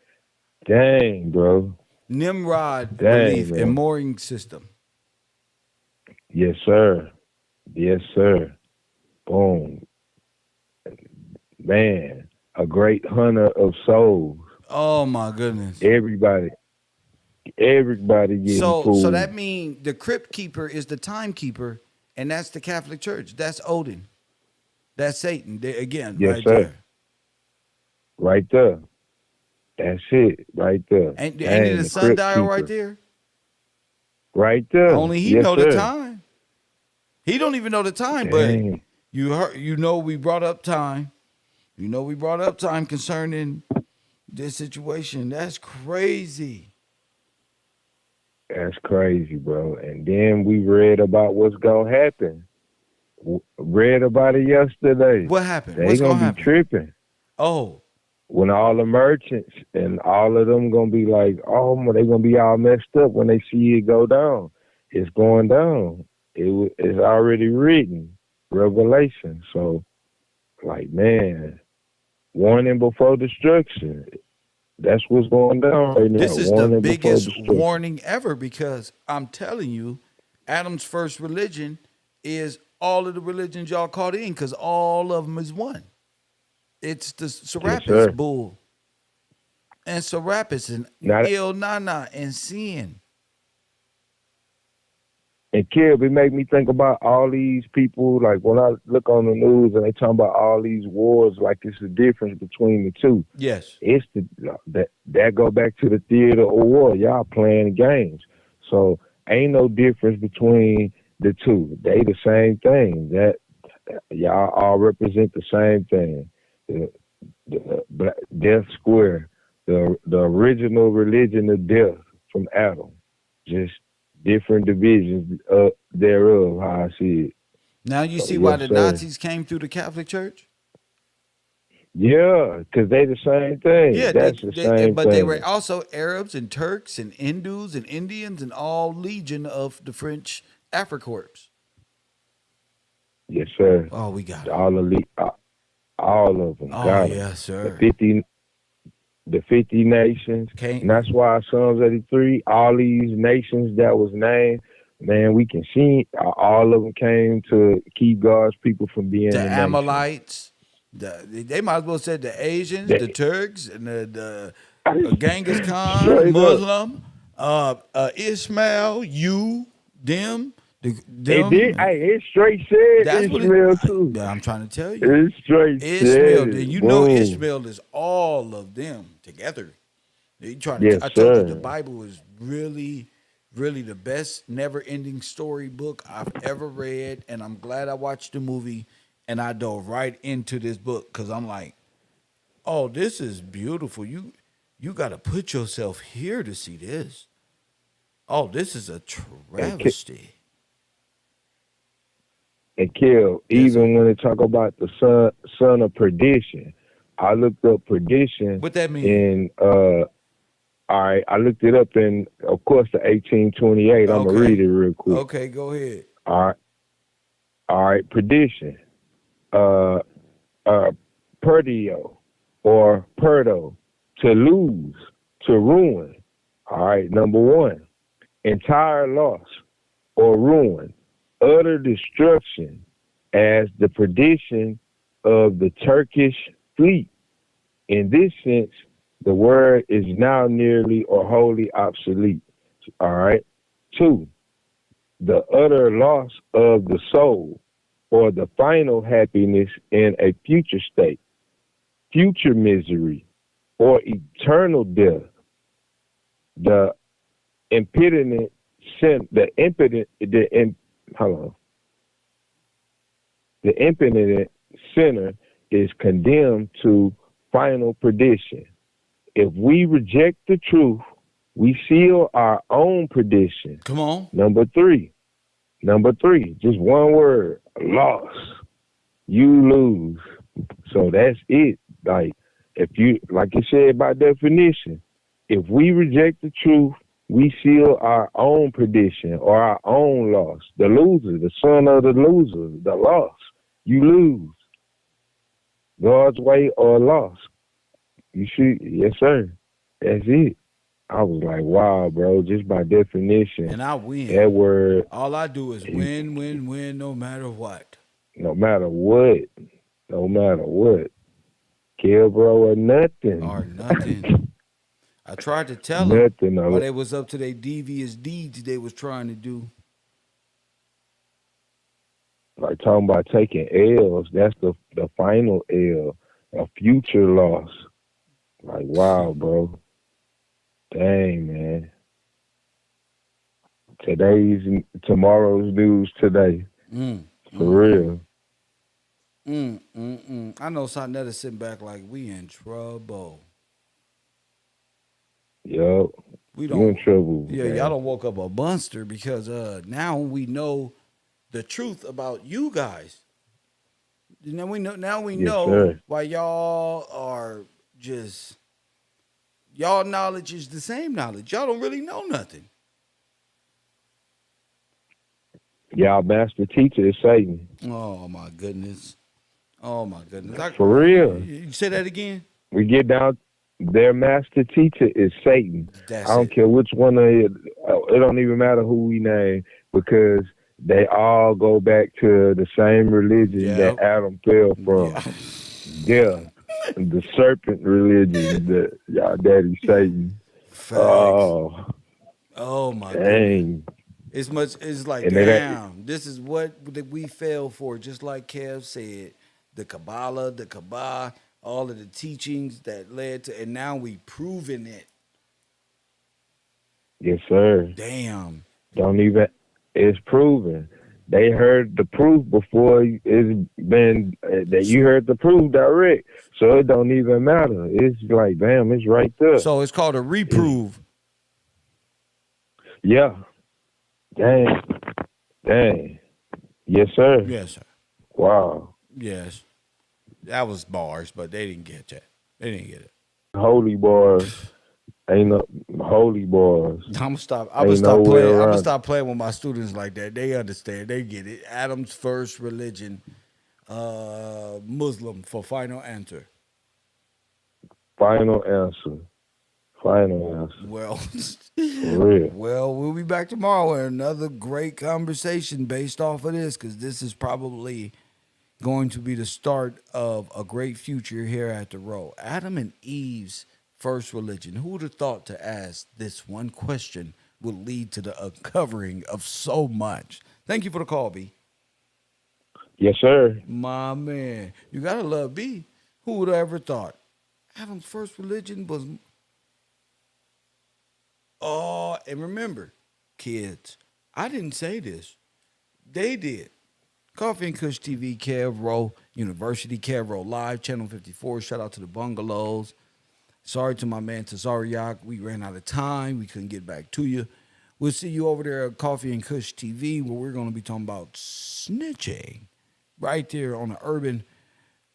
Dang, bro. Nimrod Dang, belief and man. mooring system. Yes, sir. Yes, sir. Boom. Man, a great hunter of souls. Oh my goodness. Everybody, everybody getting So fooled. that means the crypt keeper is the timekeeper, and that's the Catholic Church. That's Odin. That's Satan. Again, Yes, right sir. there. Right there. That's it. Right there. Ain't it Dang, a the crypt sundial right keeper. there? Right there. Only he Yes, know the sir. time. He don't even know the time, but Dang. We brought up time. We brought up time concerning this situation. That's crazy. That's crazy, bro. And then we read about what's gonna happen. Read about it yesterday. What happened? They What's gonna gonna be happen? tripping Oh, when all the merchants and all of them gonna be like, oh, they gonna be all messed up when they see it go down. It's going down. It's already written, Revelation. So, like, man, warning before destruction. That's what's going down right now. this is the Warning before biggest destruction. warning ever because I'm telling you, Adam's first religion is all of the religions y'all caught in because all of them is one. It's the Yes, Serapis sir. bull and Serapis and Now, Il Nana and Sin. and Kib, it make me think about all these people. Like when I look on the news and they talking about all these wars, like it's the difference between the two. Yes. It's that go back to the theater of war. Y'all playing games, so ain't no difference between the two. They the same thing. That y'all all represent the same thing. Death Square, the original religion of death from Adam, just different divisions thereof. How I see it. Now you So see why yes, the sir. Nazis came through the Catholic Church? Yeah, because they the same thing. Yeah, That's the same but they were thing. also Arabs and Turks and Hindus and Indians and all legion of the French Africorps. Yes, sir. Oh, we got them. All elite, all of them Oh, got them. yes, The sir. 50, the 50 nations, Can't and that's why Psalms 83. All these nations that was named, man, we can see all of them came to keep God's people from being the the nation. Amalekites, they might as well said the Asians, That the Turks, and the Genghis Khan, straight up. Muslim, Ishmael, you, them, It did. them. Hey, it straight said That's what it. Ishmael too. I'm trying to tell you. It straight said Ishmael, and it. you know Boom. Ishmael is all of them together. You trying Yes, to? I told you the sir. Bible is really, really the best never-ending story book I've ever read, and I'm glad I watched the movie and I dove right into this book because I'm like, oh, this is beautiful. You got to put yourself here to see this. Oh, this is a And travesty. and kill. Yes, sir. Even when they talk about the son of perdition, I looked up perdition What that mean? in all right, I looked it up in of course the 1828. I'm gonna read Okay. it real quick. Okay, go ahead. All right, all right, perdition. Uh perdio or perdo, to lose, to ruin. All right, number one, entire loss or ruin, utter destruction, as the perdition of the Turkish fleet. In this sense, the word is now nearly or wholly obsolete. All right. Two, the utter loss of the soul or the final happiness in a future state, future misery, or eternal death. The impotent sin, the impotent, hold on. The impotent sinner is condemned to final perdition. If we reject the truth, we seal our own perdition. Come on. Number three, just one word, loss. You lose. So that's it. Like if you, like you said by definition, if we reject the truth, we seal our own perdition or our own loss. The loser, the son of the loser, the loss. You lose. God's way or loss. You see, yes, sir. That's it. I was like, wow, bro, just by definition, And I win. that word, All I do is win, win, win, no matter what. no matter what, no matter what, KevRow or Or nothing. nothing. I tried to tell them Nothing of while it. they was up to their devious deeds they was trying to do. Like talking about taking L's, that's the final L, a future loss. Like, wow, bro. Dang, man. Tomorrow's news today. Mm, For mm, mm. real. I know something that'll sit back like we in trouble. Yup. We You in don't. trouble, Yeah, y'all man. don't woke up a monster because now we know the truth about you guys. Yes, Now we know sir. why y'all are just y'all knowledge is the same knowledge. Y'all don't really know nothing. Y'all master teacher is Satan. Oh my goodness. Oh my goodness. I, For you, real. you say that again? We get down. Their master teacher is Satan. I That's don't it. care which one of it. It don't even matter who we name because they all go back to the same religion that Yep. Adam fell from. Yeah. Yeah, the serpent religion. The y'all daddy Satan. Facts. Oh, Oh my goodness. dang. It's like, And then damn, this is what that we fell for, just like Kev said. The Kabbalah, the Kabbalah, all of the teachings that led to, and now we proving it. yes, sir. Damn. Don't even. It's proven. They heard the proof before it's been that you heard the proof direct. So it don't even matter. It's like, damn, it's right there. So it's called a It's reprove. yeah. Dang, dang. Yes, sir. Yes, sir. Wow. Yes. That was bars, but they didn't get that. They didn't get it. Holy bars. Ain't no holy bars. I'm gonna stop. I'm gonna Ain't no stop way playing. I'm gonna around it. stop playing with my students like that. They understand. They get it. Adam's first religion, Muslim for final answer. Final answer. Final answer. Well, For real. well, we'll be back tomorrow with another great conversation based off of this, because this is probably going to be the start of a great future here at the Row. Adam and Eve's first religion. Who would have thought to ask this one question would lead to the uncovering of so much? Thank you for the call, B. Yes, sir. My man, you gotta love B. Who would have ever thought? Adam's first religion was. Oh, and remember, kids, I didn't say this. They did. Coffee and Kush TV, KevRow University, KevRow Live, Channel 54. Shout out to the Bungalows. Sorry to my man Tazariak. We ran out of time. We couldn't get back to you. We'll see you over there at Coffee and Kush TV, where we're going to be talking about snitching right there on the Urban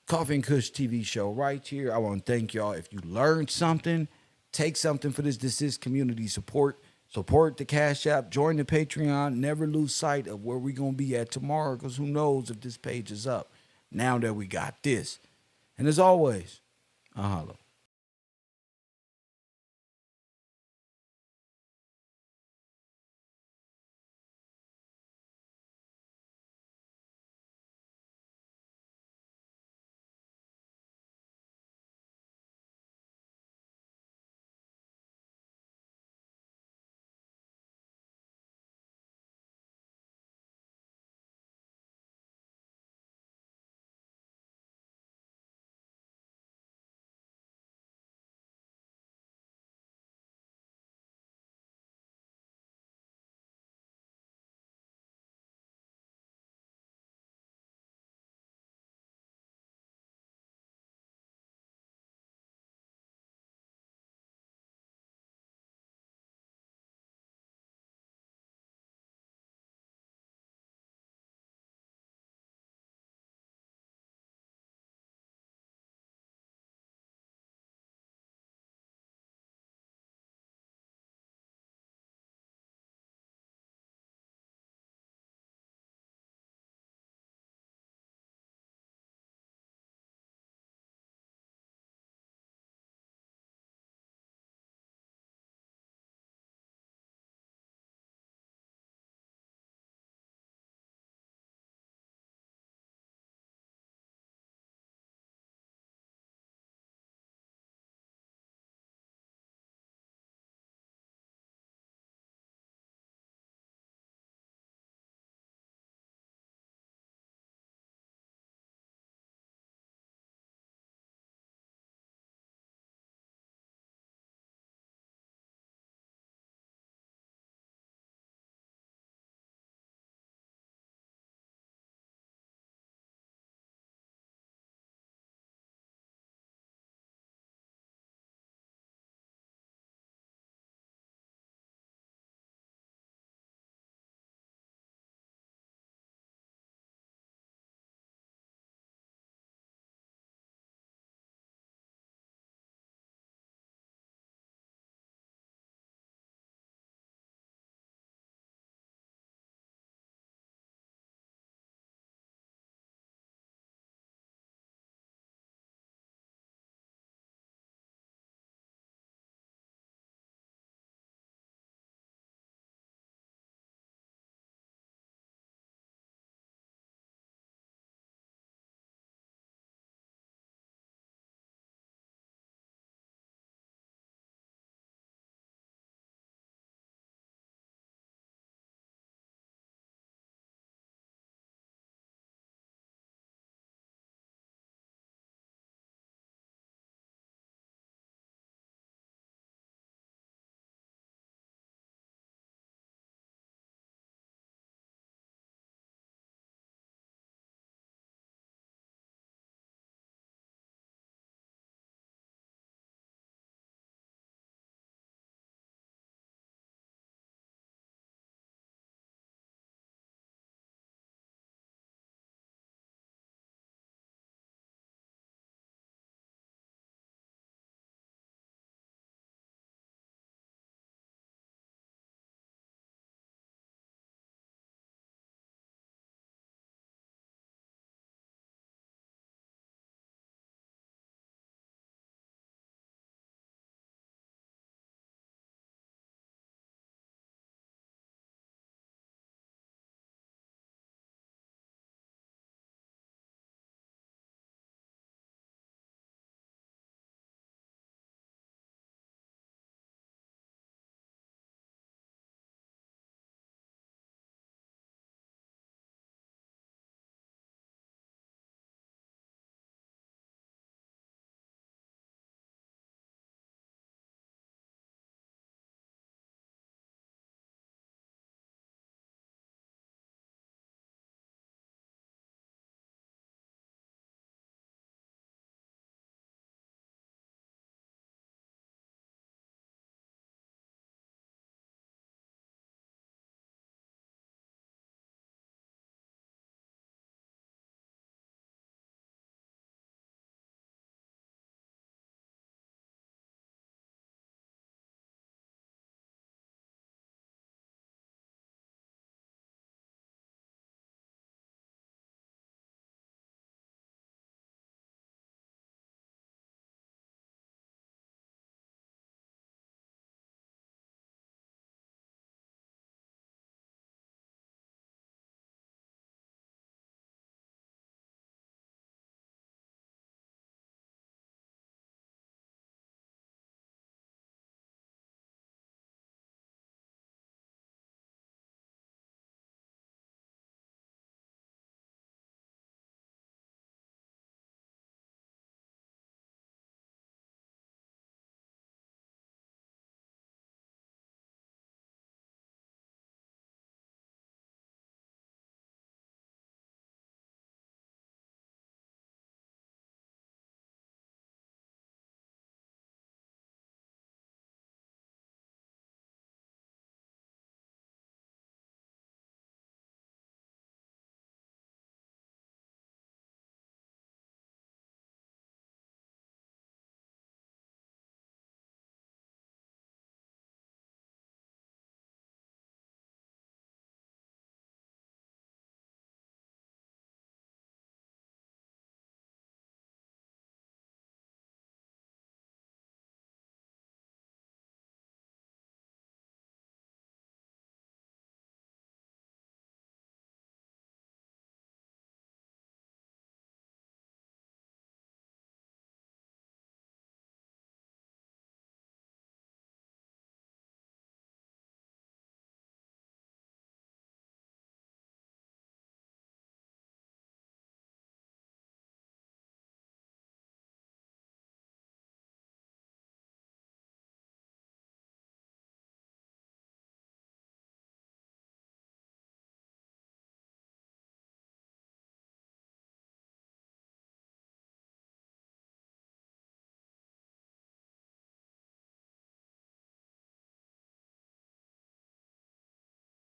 Coffee and Kush TV show right here. I want to thank y'all. If you learned something, take something for this. This is community support. Support the Cash App. Join the Patreon. Never lose sight of where we're going to be at tomorrow, because who knows if this page is up now that we got this. And as always, I holla.